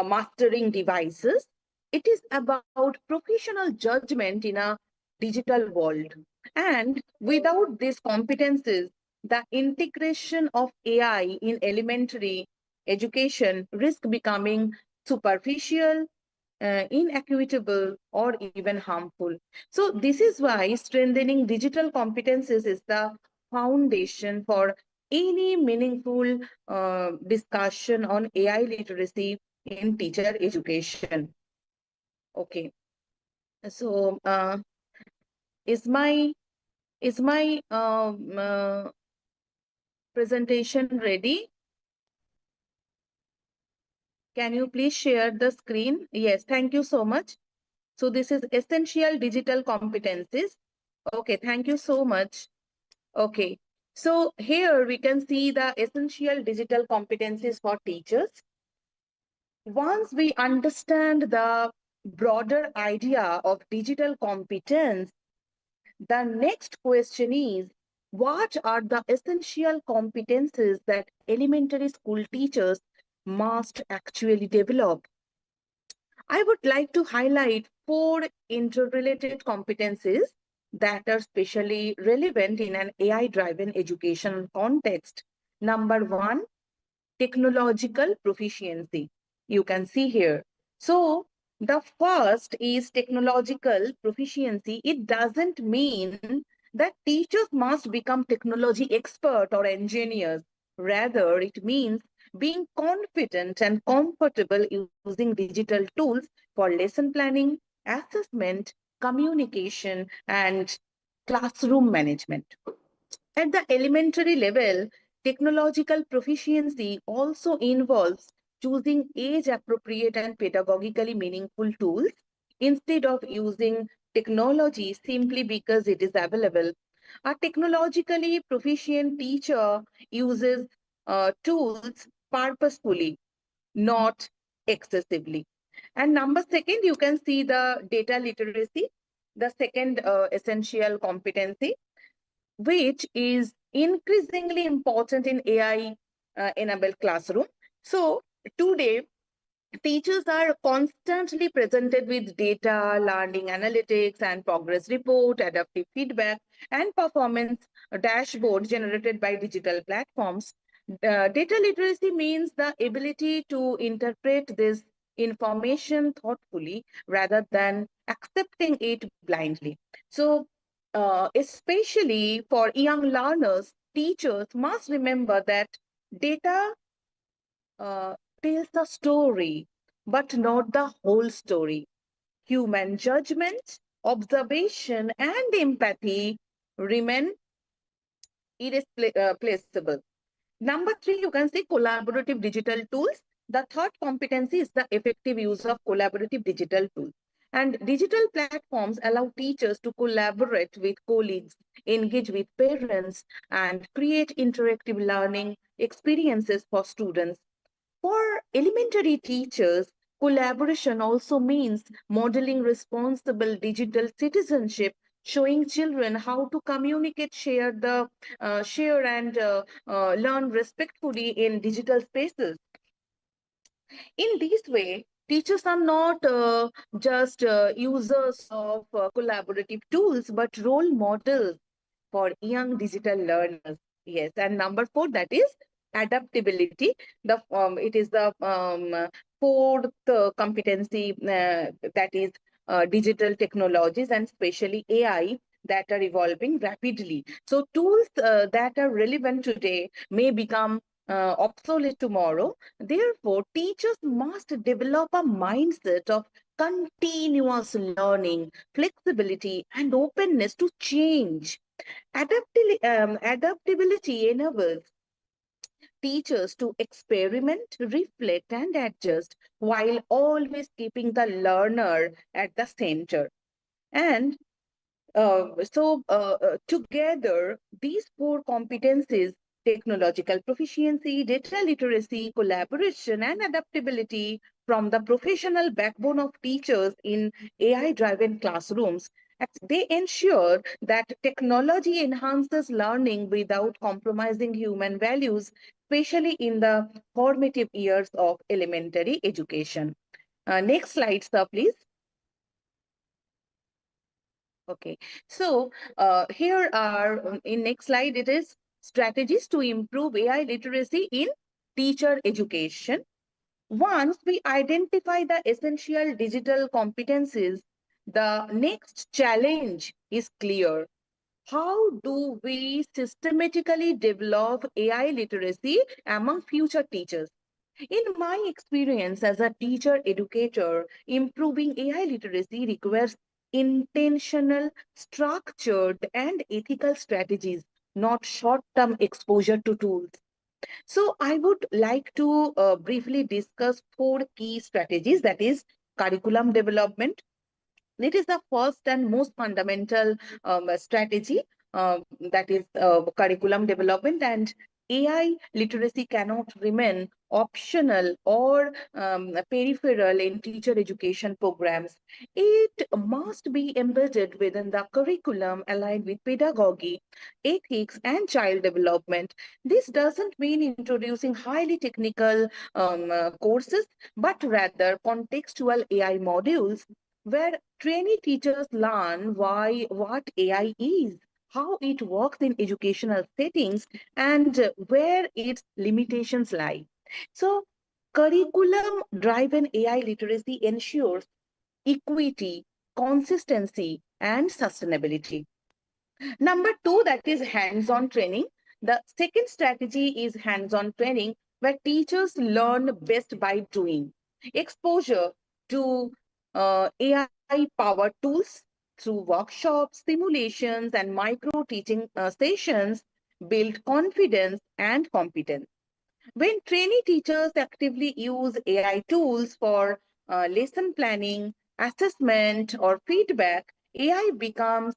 mastering devices. It is about professional judgment in a digital world. And without these competences, the integration of AI in elementary education risk becoming superficial, inequitable, or even harmful. So this is why strengthening digital competences is the foundation for any meaningful discussion on AI literacy in teacher education. Okay, so is my presentation ready? Can you please share the screen? Yes, thank you so much. So this is essential digital competencies. Okay, thank you so much. Okay, so here we can see the essential digital competencies for teachers. Once we understand the broader idea of digital competence, the next question is, what are the essential competences that elementary school teachers must actually develop? I would like to highlight 4 interrelated competencies that are specially relevant in an AI-driven education context. Number 1, technological proficiency. You can see here. So the first is technological proficiency. It doesn't mean that teachers must become technology expert or engineers. Rather, it means being confident and comfortable using digital tools for lesson planning, assessment, communication, and classroom management. At the elementary level, technological proficiency also involves choosing age-appropriate and pedagogically meaningful tools instead of using technology simply because it is available. A technologically proficient teacher uses tools purposefully, not excessively. And number second, you can see the data literacy, the second essential competency, which is increasingly important in AI enabled classroom. So today, teachers are constantly presented with data, learning analytics, and progress report, adaptive feedback, and performance dashboard generated by digital platforms. Data literacy means the ability to interpret this information thoughtfully rather than accepting it blindly. So, especially for young learners, teachers must remember that data uh, tells a story, but not the whole story. Human judgment, observation, and empathy remain irreplaceable. Number 3, you can say collaborative digital tools. The third competency is the effective use of collaborative digital tools. And digital platforms allow teachers to collaborate with colleagues, engage with parents, and create interactive learning experiences for students. For elementary teachers, collaboration also means modeling responsible digital citizenship, showing children how to communicate, share and learn respectfully in digital spaces. In this way, teachers are not just users of collaborative tools, but role models for young digital learners. Yes, and number 4, that is adaptability. It is the fourth competency, that is digital technologies and especially AI that are evolving rapidly. So tools that are relevant today may become obsolete tomorrow. Therefore, teachers must develop a mindset of continuous learning, flexibility, and openness to change. Adaptability enables teachers to experiment, reflect, and adjust while always keeping the learner at the center. And together, these 4 competencies, technological proficiency, data literacy, collaboration, and adaptability, from the professional backbone of teachers in AI-driven classrooms, they ensure that technology enhances learning without compromising human values, especially in the formative years of elementary education. Next slide, sir, please. Okay, so here are, in next slide, it is strategies to improve AI literacy in teacher education. Once we identify the essential digital competencies, the next challenge is clear. How do we systematically develop AI literacy among future teachers? In my experience as a teacher educator, improving AI literacy requires intentional, structured, and ethical strategies, not short term exposure to tools. So, I would like to briefly discuss four key strategies, that is, curriculum development. It is the first and most fundamental strategy, that is curriculum development, and AI literacy cannot remain optional or peripheral in teacher education programs. It must be embedded within the curriculum aligned with pedagogy, ethics, and child development. This doesn't mean introducing highly technical courses, but rather contextual AI modules where trainee teachers learn why what AI is, how it works in educational settings, and where its limitations lie. So, curriculum driven AI literacy ensures equity, consistency, and sustainability. Number two, that is hands on training. The second strategy is hands on training, where teachers learn best by doing. Exposure to AI powered tools through workshops, simulations, and micro teaching sessions build confidence and competence. When trainee teachers actively use AI tools for lesson planning, assessment, or feedback, AI becomes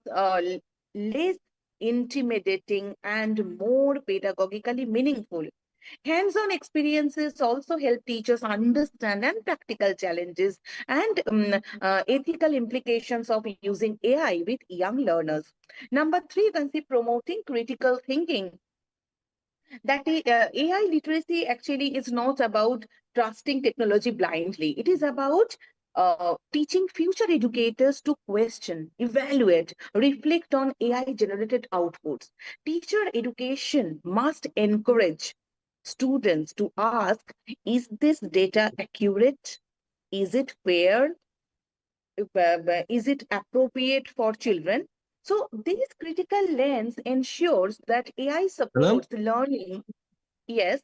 less intimidating and more pedagogically meaningful. Hands on experiences also help teachers understand and practical challenges and ethical implications of using AI with young learners. Number three, you can see promoting critical thinking, that AI literacy actually is not about trusting technology blindly. It is about teaching future educators to question, evaluate, reflect on AI generated outputs. Teacher education must encourage students to ask, is this data accurate? Is it fair? Is it appropriate for children? So this critical lens ensures that AI supports learning. Yes.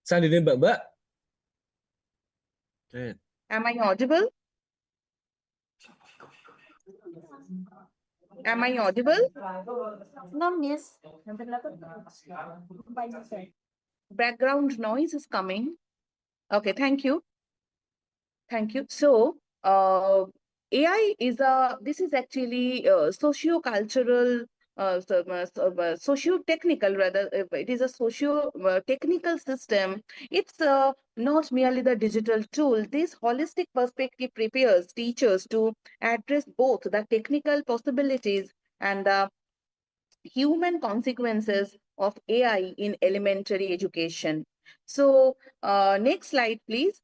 Sang đến Mbak. Am I audible? Am I audible? No, miss. Background noise is coming. Okay, thank you. Thank you. So, AI is this is actually socio-cultural, socio-technical rather, it is a socio-technical system. It's not merely the digital tool. This holistic perspective prepares teachers to address both the technical possibilities and the human consequences of AI in elementary education. So, next slide, please.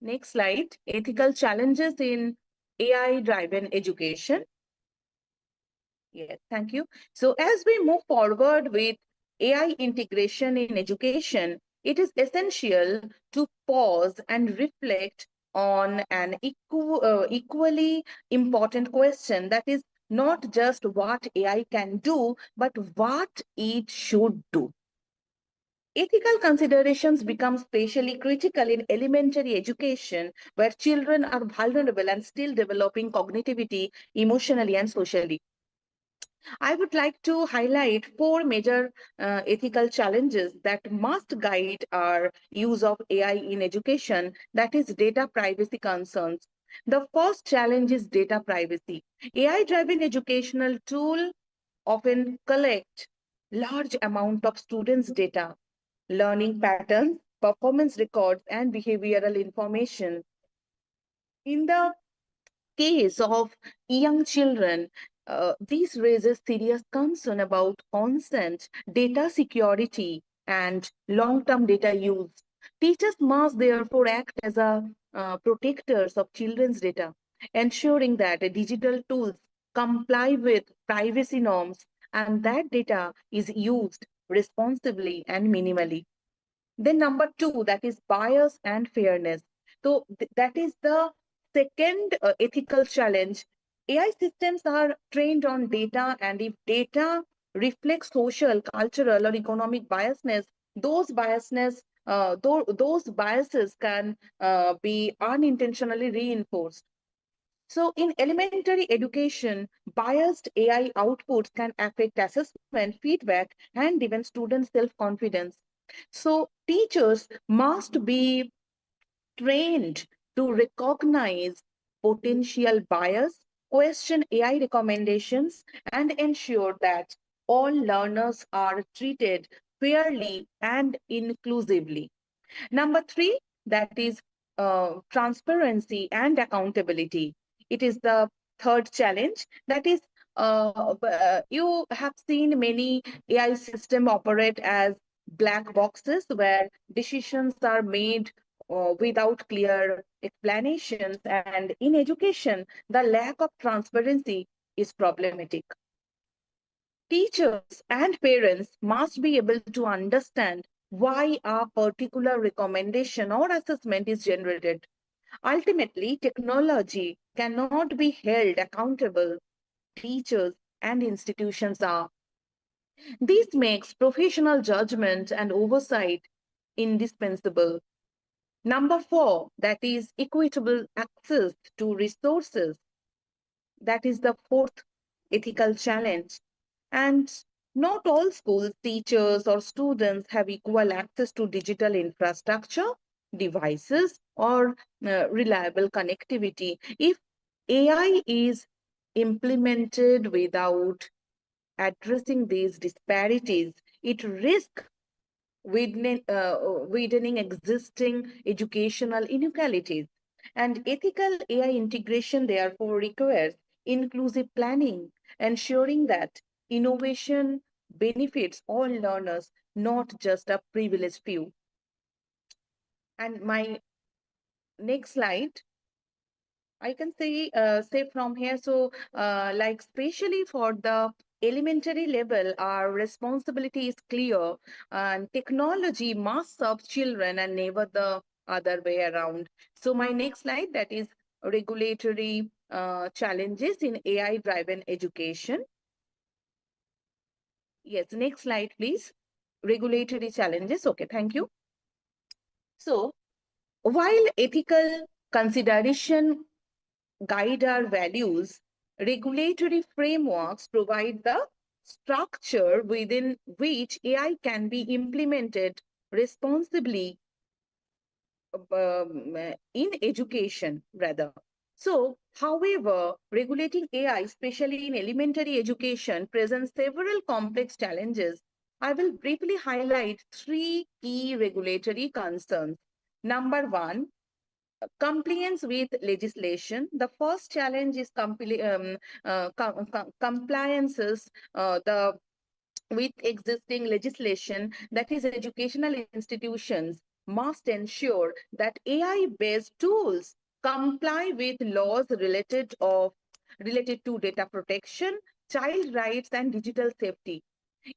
Next slide, ethical challenges in AI-driven education. Yes, thank you. So as we move forward with AI integration in education, it is essential to pause and reflect on an equally important question, that is not just what AI can do, but what it should do. Ethical considerations become especially critical in elementary education, where children are vulnerable and still developing cognitively, emotionally, and socially. I would like to highlight four major ethical challenges that must guide our use of AI in education, that is data privacy concerns. The first challenge is data privacy. AI-driven educational tool often collect large amount of students' data, learning patterns, performance records, and behavioral information. In the case of young children, this raises serious concern about consent, data security, and long-term data use. Teachers must therefore act as protectors of children's data, ensuring that digital tools comply with privacy norms and that data is used responsibly and minimally. Then number two, that is bias and fairness. So that is the second ethical challenge. AI systems are trained on data, and if data reflects social, cultural, or economic biasness, those biases can be unintentionally reinforced. So in elementary education, biased AI outputs can affect assessment, feedback, and even student self-confidence. So teachers must be trained to recognize potential bias, question AI recommendations, and ensure that all learners are treated fairly and inclusively. Number three, that is transparency and accountability. It is the third challenge. That is, you have seen many AI systems operate as black boxes where decisions are made without clear explanations. And in education, the lack of transparency is problematic. Teachers and parents must be able to understand why a particular recommendation or assessment is generated. Ultimately, technology cannot be held accountable. Teachers and institutions are. This makes professional judgment and oversight indispensable. Number four, that is equitable access to resources. That is the fourth ethical challenge. And not all schools, teachers, or students have equal access to digital infrastructure, devices, or reliable connectivity. If AI is implemented without addressing these disparities, it risks widening existing educational inequalities. And ethical AI integration, therefore, requires inclusive planning, ensuring that innovation benefits all learners, not just a privileged few. And my next slide, I can say from here. So, like especially for the elementary level, our responsibility is clear, and technology must serve children and never the other way around. So, my next slide, that is regulatory challenges in AI-driven education. Yes, next slide, please. Regulatory challenges. Okay, thank you. So, while ethical consideration guide our values, regulatory frameworks provide the structure within which AI can be implemented responsibly in education, rather. So, however, regulating AI, especially in elementary education, presents several complex challenges. I will briefly highlight three key regulatory concerns. Number one, compliance with legislation. The first challenge is compliances with existing legislation. That is, educational institutions must ensure that AI-based tools comply with laws related to data protection, child rights, and digital safety.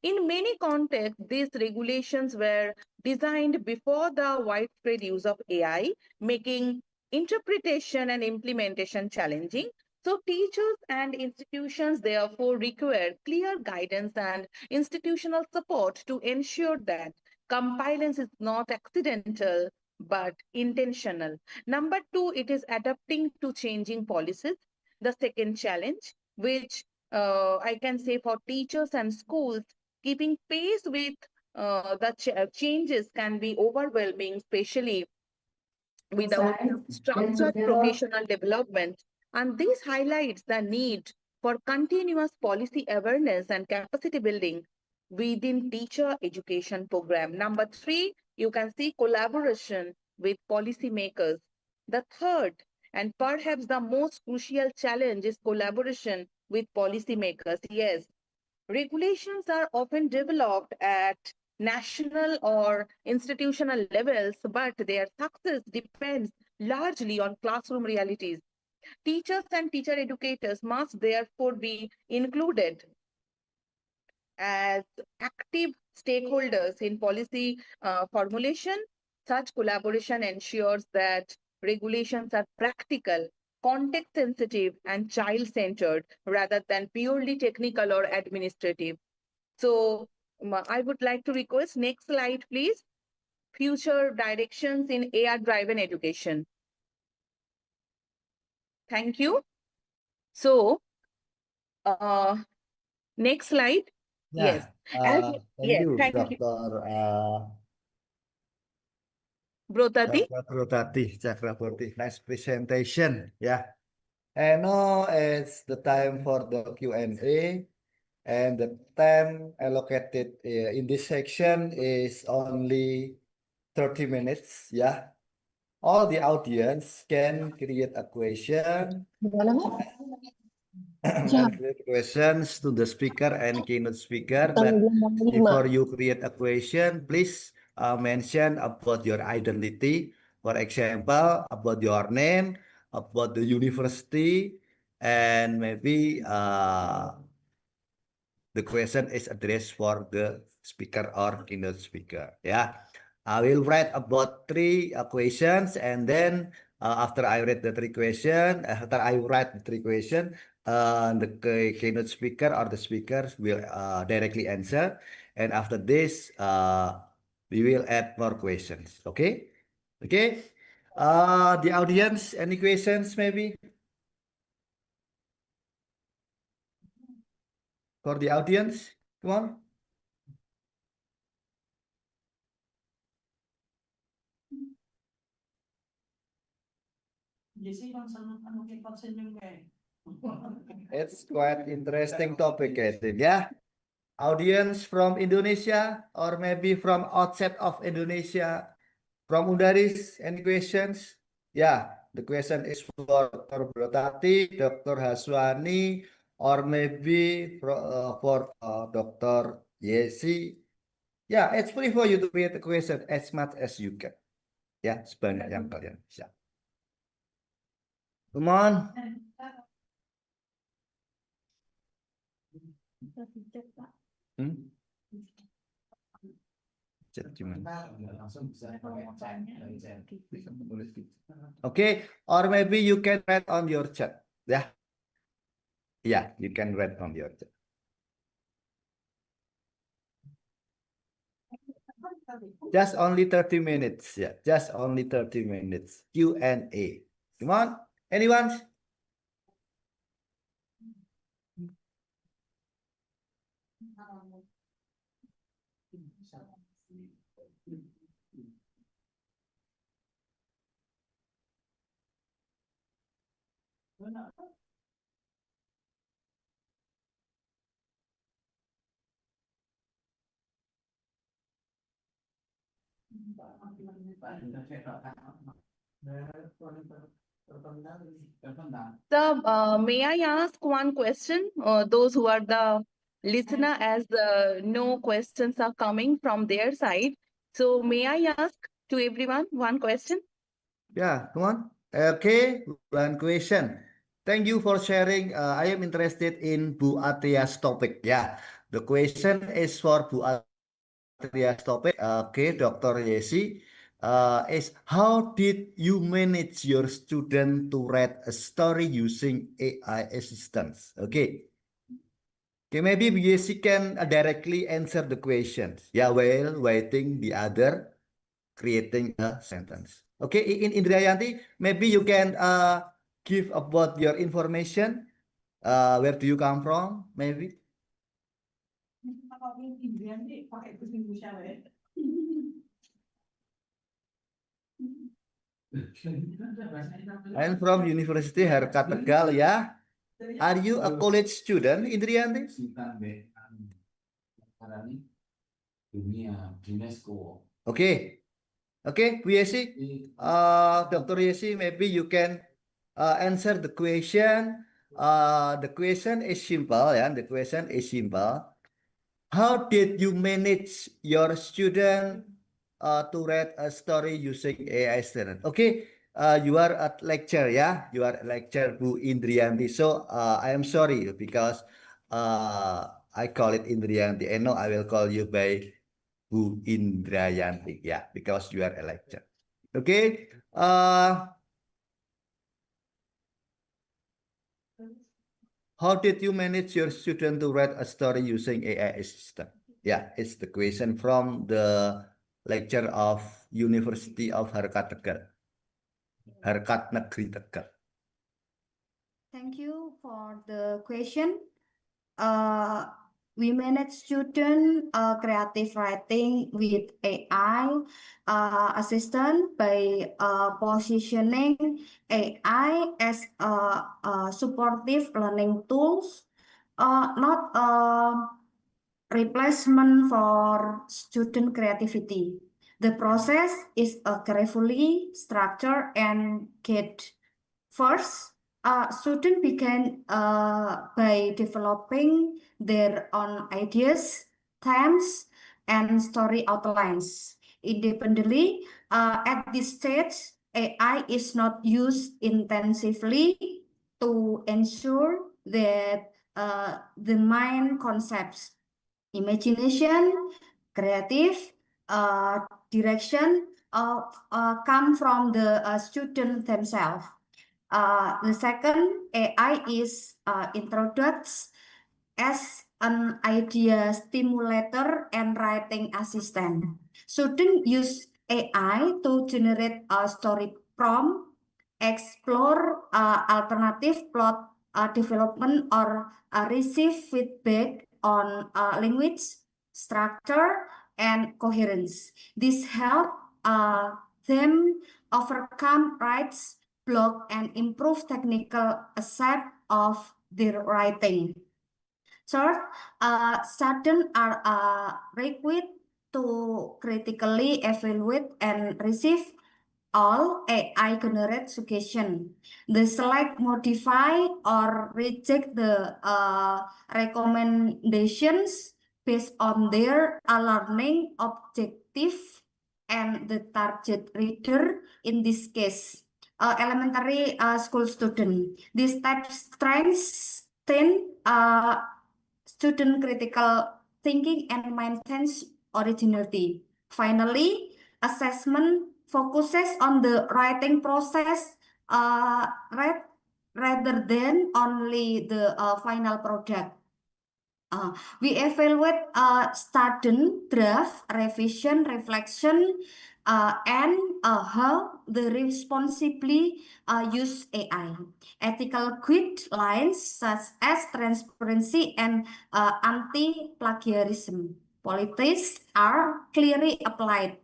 In many contexts, these regulations were designed before the widespread use of AI, making interpretation and implementation challenging. So teachers and institutions therefore require clear guidance and institutional support to ensure that compliance is not accidental but intentional. Number two, it is adapting to changing policies. The second challenge, which I can say for teachers and schools, keeping pace with the changes can be overwhelming, especially without structured professional development. And this highlights the need for continuous policy awareness and capacity building within teacher education program. Number three, you can see collaboration with policymakers. The third, and perhaps the most crucial challenge, is collaboration with policymakers. Yes, regulations are often developed at national or institutional levels, but their success depends largely on classroom realities. Teachers and teacher educators must therefore be included as active stakeholders in policy formulation. Such collaboration ensures that regulations are practical, context sensitive, and child centered rather than purely technical or administrative. So, I would like to request next slide, please. Future directions in AI driven education. Thank you. So, next slide. Yes. Thank you, Thank you. Dr. Brotati. Dr. Brotati Chakraborty. Nice presentation. Yeah. And now it's the time for the Q&A. And the time allocated in this section is only 30 minutes. Yeah. All the audience can create a question and create questions to the speaker and keynote speaker. But before you create a question, please mention about your identity. For example, about your name, about the university, and maybe the question is addressed for the speaker or keynote speaker. Yeah, I will write about three questions, and then after I read the three question, after I write the three question, the keynote speaker or the speakers will directly answer, and after this, we will add more questions. Okay, okay. The audience, any questions maybe? For the audience, come on. It's quite interesting topic, I think. Yeah, audience from Indonesia or maybe from outside of Indonesia, from Undaris, any questions? Yeah, the question is for Dr. Brotati, Dr. Haswani, or maybe for Dr. Yesi. Yeah, it's free for you to create a question as much as you can. Ya, sebanyak yang kalian bisa. Come on. Hmm? Chat gimana? Okay, or maybe you can write on your chat. Yeah. Yeah, you can write on your chat. Just only 30 minutes. Yeah, just only 30 minutes. Q&A. Come on. Anyone? So, may I ask one question? Those who are the listener, as no questions are coming from their side. So, may I ask to everyone one question? Yeah, come on. Okay, one question. Thank you for sharing. I am interested in Bu Atia's topic. Yeah, the question is for Bu Atia's topic. Okay, Dr. Yesi. Is how did you manage your student to write a story using AI assistance? Okay. Okay, maybe Bu Yesi can directly answer the questions. Yeah, while waiting the other creating a sentence. Okay, in Indrayanti, maybe you can give about your information. Where do you come from? Maybe. I'm from University Haircut Tegal, ya. Are you a college student, Indrianti? Okay. Okay, Bu Yesi. Dr. Yesi, maybe you can answer the question. The question is simple, yeah. The question is simple. How did you manage your student to write a story using AI student? Okay, you are at lecture, yeah. You are at lecture, Bu Indrianti. So I am sorry because I call it Indriyanti. And no, I will call you by Bu Indrayanti. Yeah, because you are a lecturer. Okay. How did you manage your student to write a story using AI assistant? Yeah, it's the question from the lecture of University of Harkat Tegal. Harkat Negeri Tegal. Thank you for the question. We manage student creative writing with AI assistant by positioning AI as a supportive learning tools, not a replacement for student creativity. The process is carefully structured and gated. First, students begin by developing their own ideas, themes, and story outlines. Independently, at this stage, AI is not used intensively to ensure that the main concepts, imagination, creative direction, come from the student themselves. The second, AI is introduced as an idea stimulator and writing assistant. Students use AI to generate a story prompt, explore alternative plot development, or receive feedback on language, structure, and coherence. This help them overcome writes block and improve technical aspect of their writing. Third, students are required to critically evaluate and receive all AI generated suggestion. They select, modify, or reject the recommendations based on their learning objective and the target reader, in this case, elementary school student. This type strengthens student critical thinking and maintains originality. Finally, assessment focuses on the writing process uh, ra- rather than only the final product. We evaluate student draft, revision, reflection, and how they responsibly use AI. Ethical guidelines such as transparency and anti-plagiarism policies are clearly applied.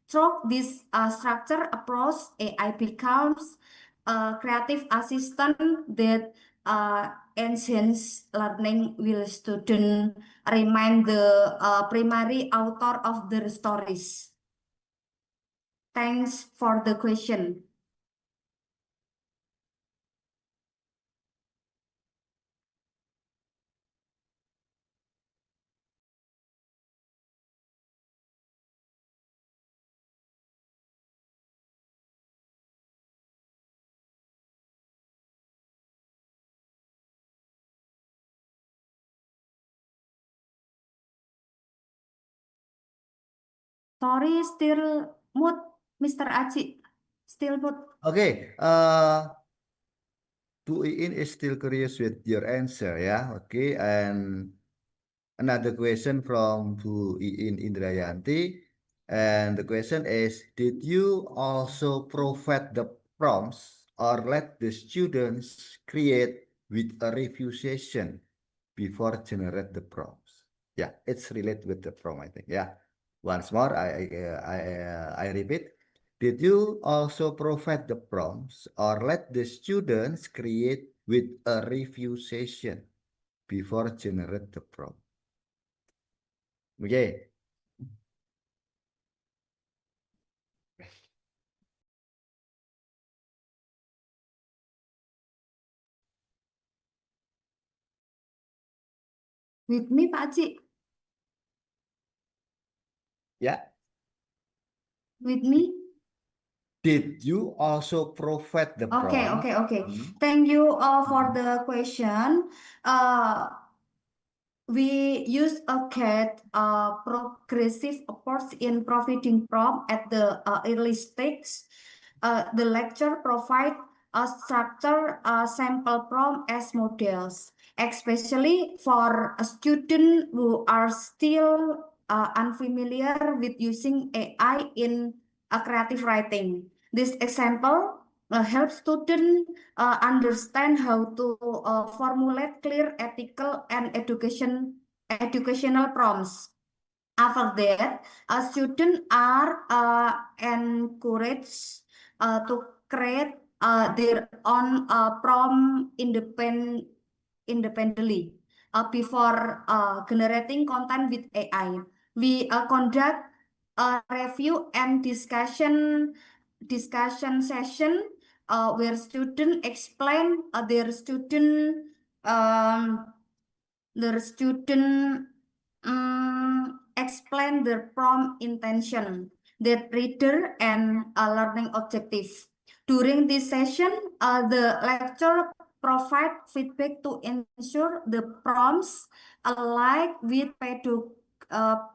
Through this structured approach, AI becomes a creative assistant that enhance learning will student remain the primary author of their stories. Thanks for the question. Sorry, still mute, Mr. Aci. Still mute. Okay. Bu Iin is still curious with your answer, yeah. Okay, and another question from Bu Iin Indrayanti. And the question is, did you also provide the prompts or let the students create with a review session before generate the prompts? Yeah, it's related with the prompt, I think. Yeah. Once more, I repeat. Did you also provide the prompts or let the students create with a review session before generate the prompt? Okay. With me, Pak Aci. Yeah. With me. Did you also provide the Okay, prompt? okay. Thank you for the question. we use a CAT progressive approach in providing prompt at the early stage. The lecture provide a structure sample prompt as models, especially for a student who are still unfamiliar with using AI in creative writing. This example helps students understand how to formulate clear ethical and educational prompts. After that, students are encouraged to create their own prompt independently before generating content with AI. We conduct a review and discussion session where students explain um, their student explain their prompt intention, their reader and learning objective. During this session, the lecturer provide feedback to ensure the prompts align with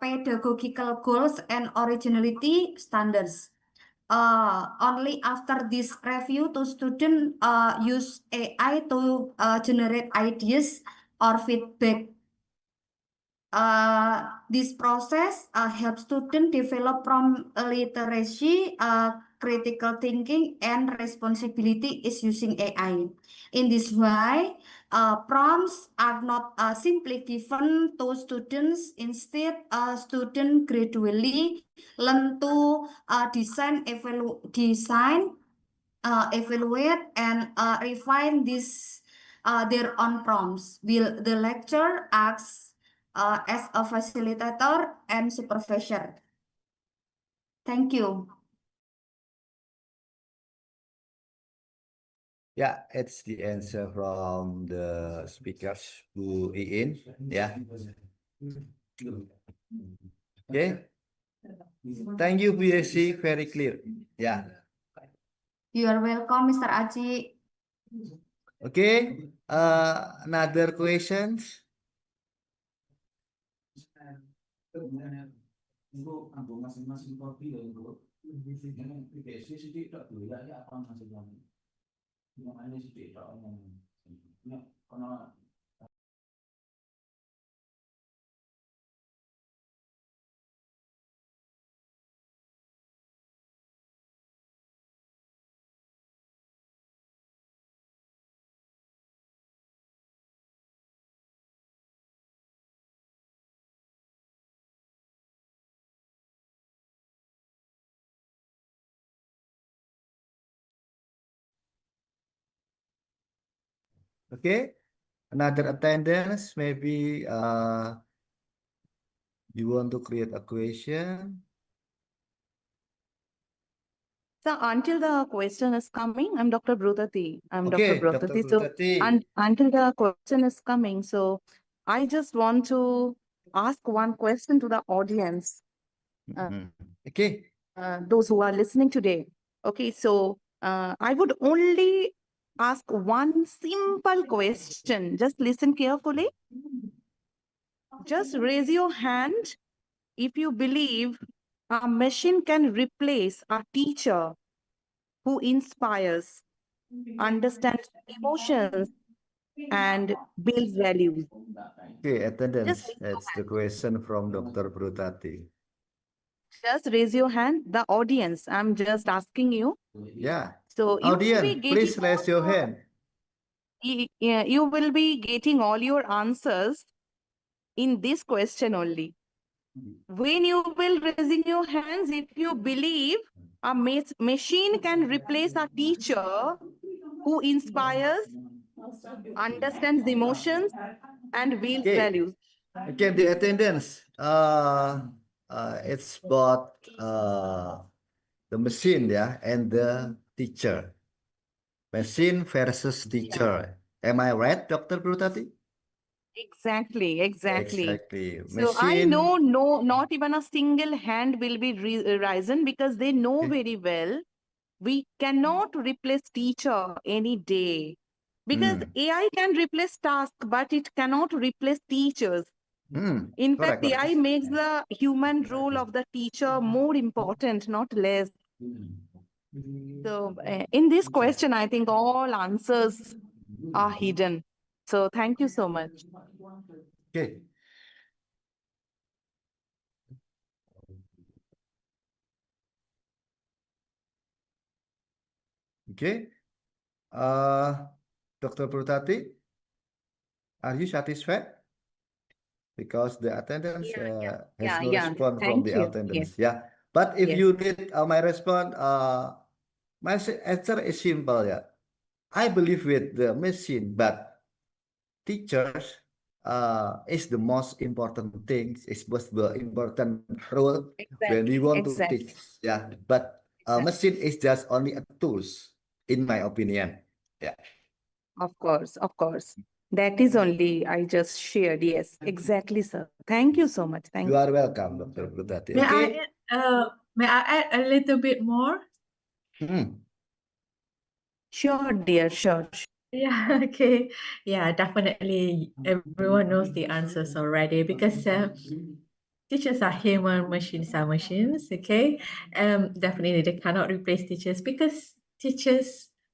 pedagogical goals and originality standards. Only after this review, to student use AI to generate ideas or feedback. This process helps students develop prompt literacy, critical thinking, and responsibility is using AI. In this way, prompts are not simply given to students. Instead, students gradually learn to evaluate and refine their own prompts. Will the lecturer acts as a facilitator and supervisor. Thank you. Yeah, it's the answer from the speakers, Bu Iin. Yeah. Okay. Thank you, BSC. Very clear. Yeah. You are welcome, Mr. Aji. Okay. Another questions? Okay. Another attendance, maybe you want to create a question? So until the question is coming, I'm Dr. Brutati. I'm Dr. Okay, Dr. Brutati. So Brutati. until the question is coming, so I just want to ask one question to the audience. Okay. Those who are listening today. Okay, so I would only ask one simple question. Just listen carefully. Just raise your hand if you believe a machine can replace a teacher who inspires, understands emotions, and builds values. Okay, Just attendance. raise your That's the hand. question from Dr. Brutati. Just raise your hand. The audience, I'm just asking you. Yeah. So you will be Audience, getting please raise your hand. you will be getting all your answers in this question only. When you will raising your hands, if you believe a machine can replace a teacher who inspires, understands the emotions, and builds Okay. values. Okay, the attendance. It's about the machine, yeah, and the teacher. Machine versus teacher. Am I right, Dr. Brutati? Exactly, exactly. Exactly. So I Machine. know, not even a single hand will be risen because they know Okay. very well we cannot replace teacher any day because AI can replace task, but it cannot replace teachers. In fact, Correct, correct. AI makes the human role of the teacher more important, not less. So, in this question, I think all answers are hidden. So, thank you so much. Okay. Okay. Dr. Purtati, are you satisfied? Because the attendance has no response from Thank the you. attendance. Yes. Yeah. But if Yes. you need my response, my answer is simple. Yeah. I believe with the machine, but teachers is the most important thing, is most the important role when we want to teach. Yeah. But machine is just only a tools, in my opinion. Yeah. Of course, of course. That is only I just shared. Yes, exactly, sir. Thank you so much. Thank You you. are welcome, Dr. Purtati. May Okay. may I add a little bit more? Sure, dear. Sure. Yeah, okay. Yeah, definitely. Everyone knows the answers already because teachers are human, machines are machines. Okay. Definitely they cannot replace teachers because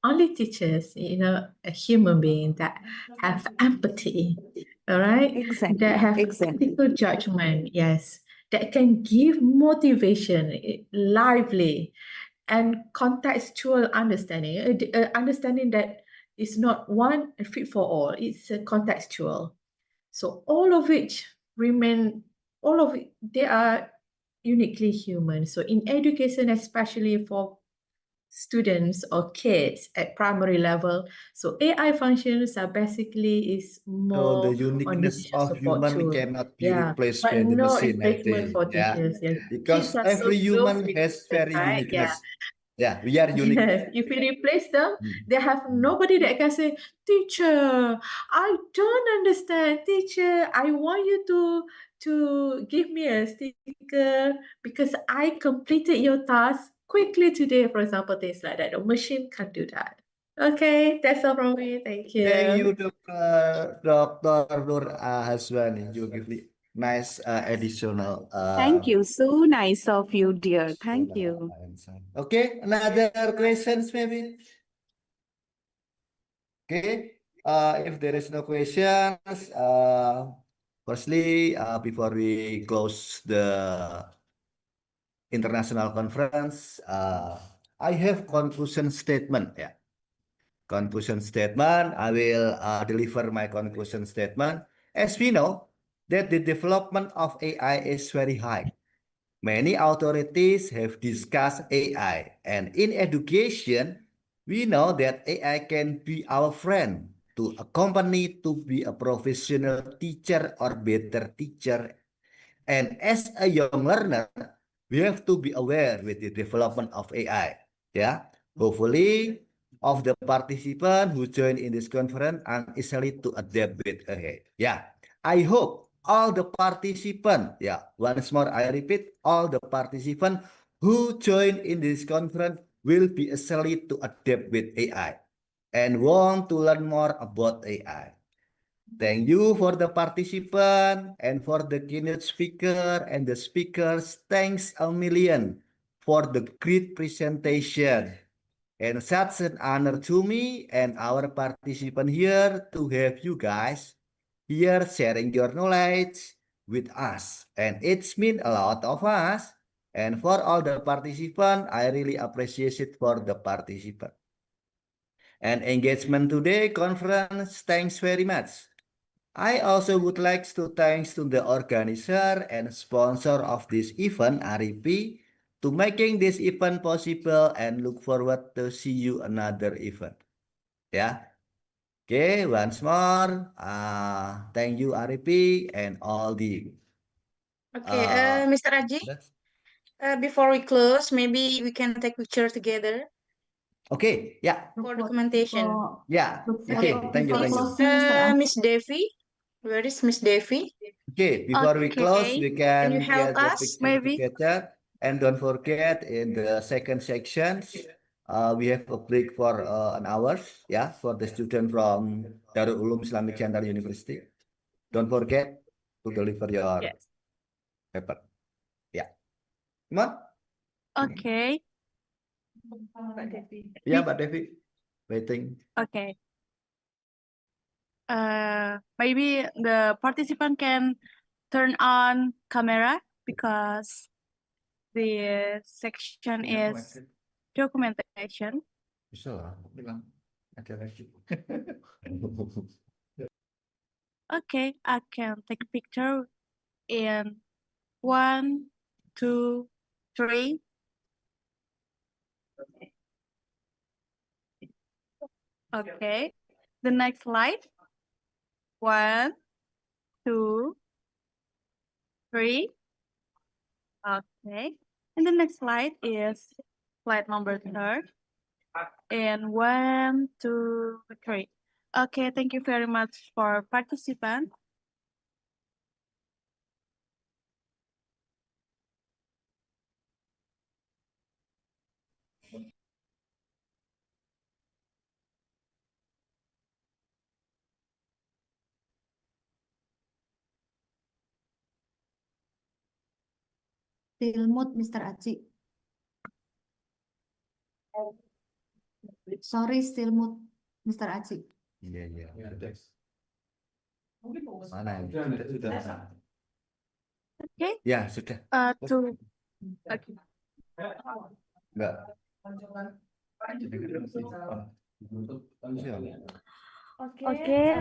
only teachers, a human being that have empathy, all right, that have critical judgment, yes, that can give motivation, lively, and contextual understanding, understanding that it's not one fit for all, it's contextual. So all of it, they are uniquely human. So in education, especially for students or kids at primary level, so AI functions are basically is So the more on uniqueness decision of support human tool. cannot be Yeah, replaced but by the no machine, I replacement think. for Yeah. teachers. Yeah, kids Because are so every close human with has teachers, very right? Yeah. uniqueness. Yeah, we are unique. Yes, if we replace them, they have nobody that can say, "Teacher, I don't understand. Teacher, I want you to give me a sticker because I completed your task quickly today," for example, things like that. The machine can't do that. Okay, that's all from me. Thank you. Thank you, Dr. Nur Haswani. You give me nice additional. Thank you. So nice of you, dear. Thank you. Okay, another questions maybe. Okay, if there is no questions, firstly, before we close the international conference, I have conclusion statement. Yeah, conclusion statement. I will deliver my conclusion statement. As we know that the development of AI is very high. Many authorities have discussed AI, and in education, we know that AI can be our friend to accompany to be a professional teacher or better teacher. And as a young learner, we have to be aware with the development of AI. Yeah, hopefully, of the participants who join in this conference are easily to adapt with AI. Yeah, I hope all the participants. Yeah, once more I repeat, all the participants who join in this conference will be easily to adapt with AI and want to learn more about AI. Thank you for the participant and for the keynote speaker and the speakers. Thanks a million for the great presentation. And such an honor to me and our participant here to have you guys here sharing your knowledge with us. And it's mean a lot of us. And for all the participants, I really appreciate it for the participant. And engagement today conference, thanks very much. I also would like to thanks to the organizer and sponsor of this event, RIP, to making this event possible and look forward to see you another event. Yeah. Okay, once more, thank you RIP and all the. Okay, Uh, Mr. Aji, that's before we close, maybe we can take picture together okay. Yeah. for documentation. Yeah. Okay, Okay. Thank you. Thank you. Miss Devi, where is Miss Devi? Okay, before we close, we Can you can help get the us? picture together. And don't forget, in the second section, we have a break for an hour, yeah, for the student from Darul Ulum Islamic Center University. Don't forget to deliver your Yes. paper. Yeah. Come on. Okay. Yeah, Mbak Devi. Waiting. Okay. Maybe the participant can turn on camera because the section is documentation. Bisa lah, bilang ada lagi. Okay, I can take a picture in 1, 2, 3. Okay. The next slide. 1, 2, 3. Okay. And the next slide is slide number 3. And 1, 2, 3. Okay, thank you very much for participant. Still mute, Mr. Aci. Sorry, still mute, Mr. Aci. Iya, iya. Mana ya? Sudah. Okay. Ya, sudah. To okay. Enggak. Okay,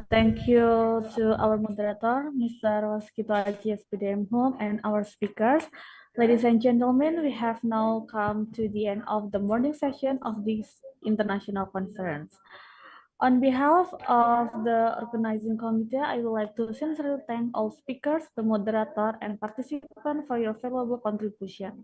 thank you to our moderator, Mr. Waskito Aji SPDM and our speakers. Ladies and gentlemen, we have now come to the end of the morning session of this international conference. On behalf of the organizing committee, I would like to sincerely thank all speakers, the moderator, and participants for your valuable contribution.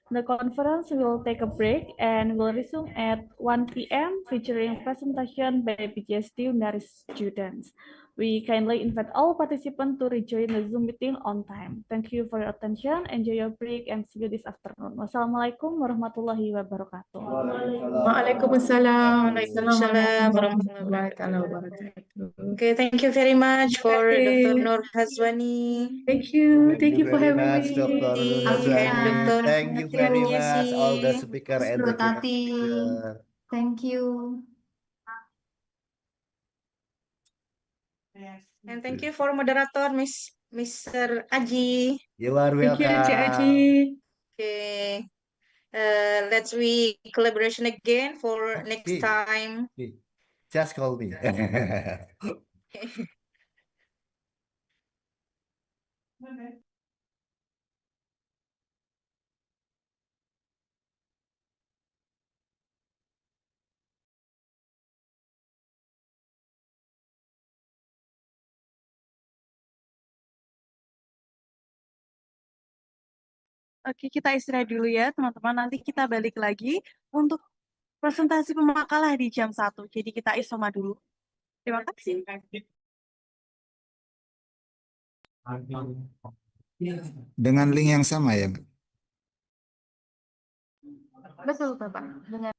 The conference will take a break and will resume at 1 p.m. featuring presentation by PGSD Undaris students. We kindly invite all participants to rejoin the Zoom meeting on time. Thank you for your attention. Enjoy your break and see you this afternoon. Wassalamualaikum warahmatullahi wabarakatuh. Waalaikumsalam. Waalaikumsalam warahmatullahi wabarakatuh. Okay, thank you very much for Dr. Nur Hazwani. Thank you. Thank you for very having much, Dr. me. And Dr. Thank you very much, all the Yesi. speaker Mas and Bro the keynote Tati. speaker. Thank you. And thank you for moderator, Mr. Aji. You are Thank you, Aci welcome. Aci. Okay. Let's we collaboration again for next Hey, time. hey, just call me. Oke, kita istirahat dulu ya, teman-teman. Nanti kita balik lagi untuk presentasi pemakalah di jam 1. Jadi kita isoma dulu. Terima kasih. Dengan link yang sama ya? Betul, Bapak. Dengan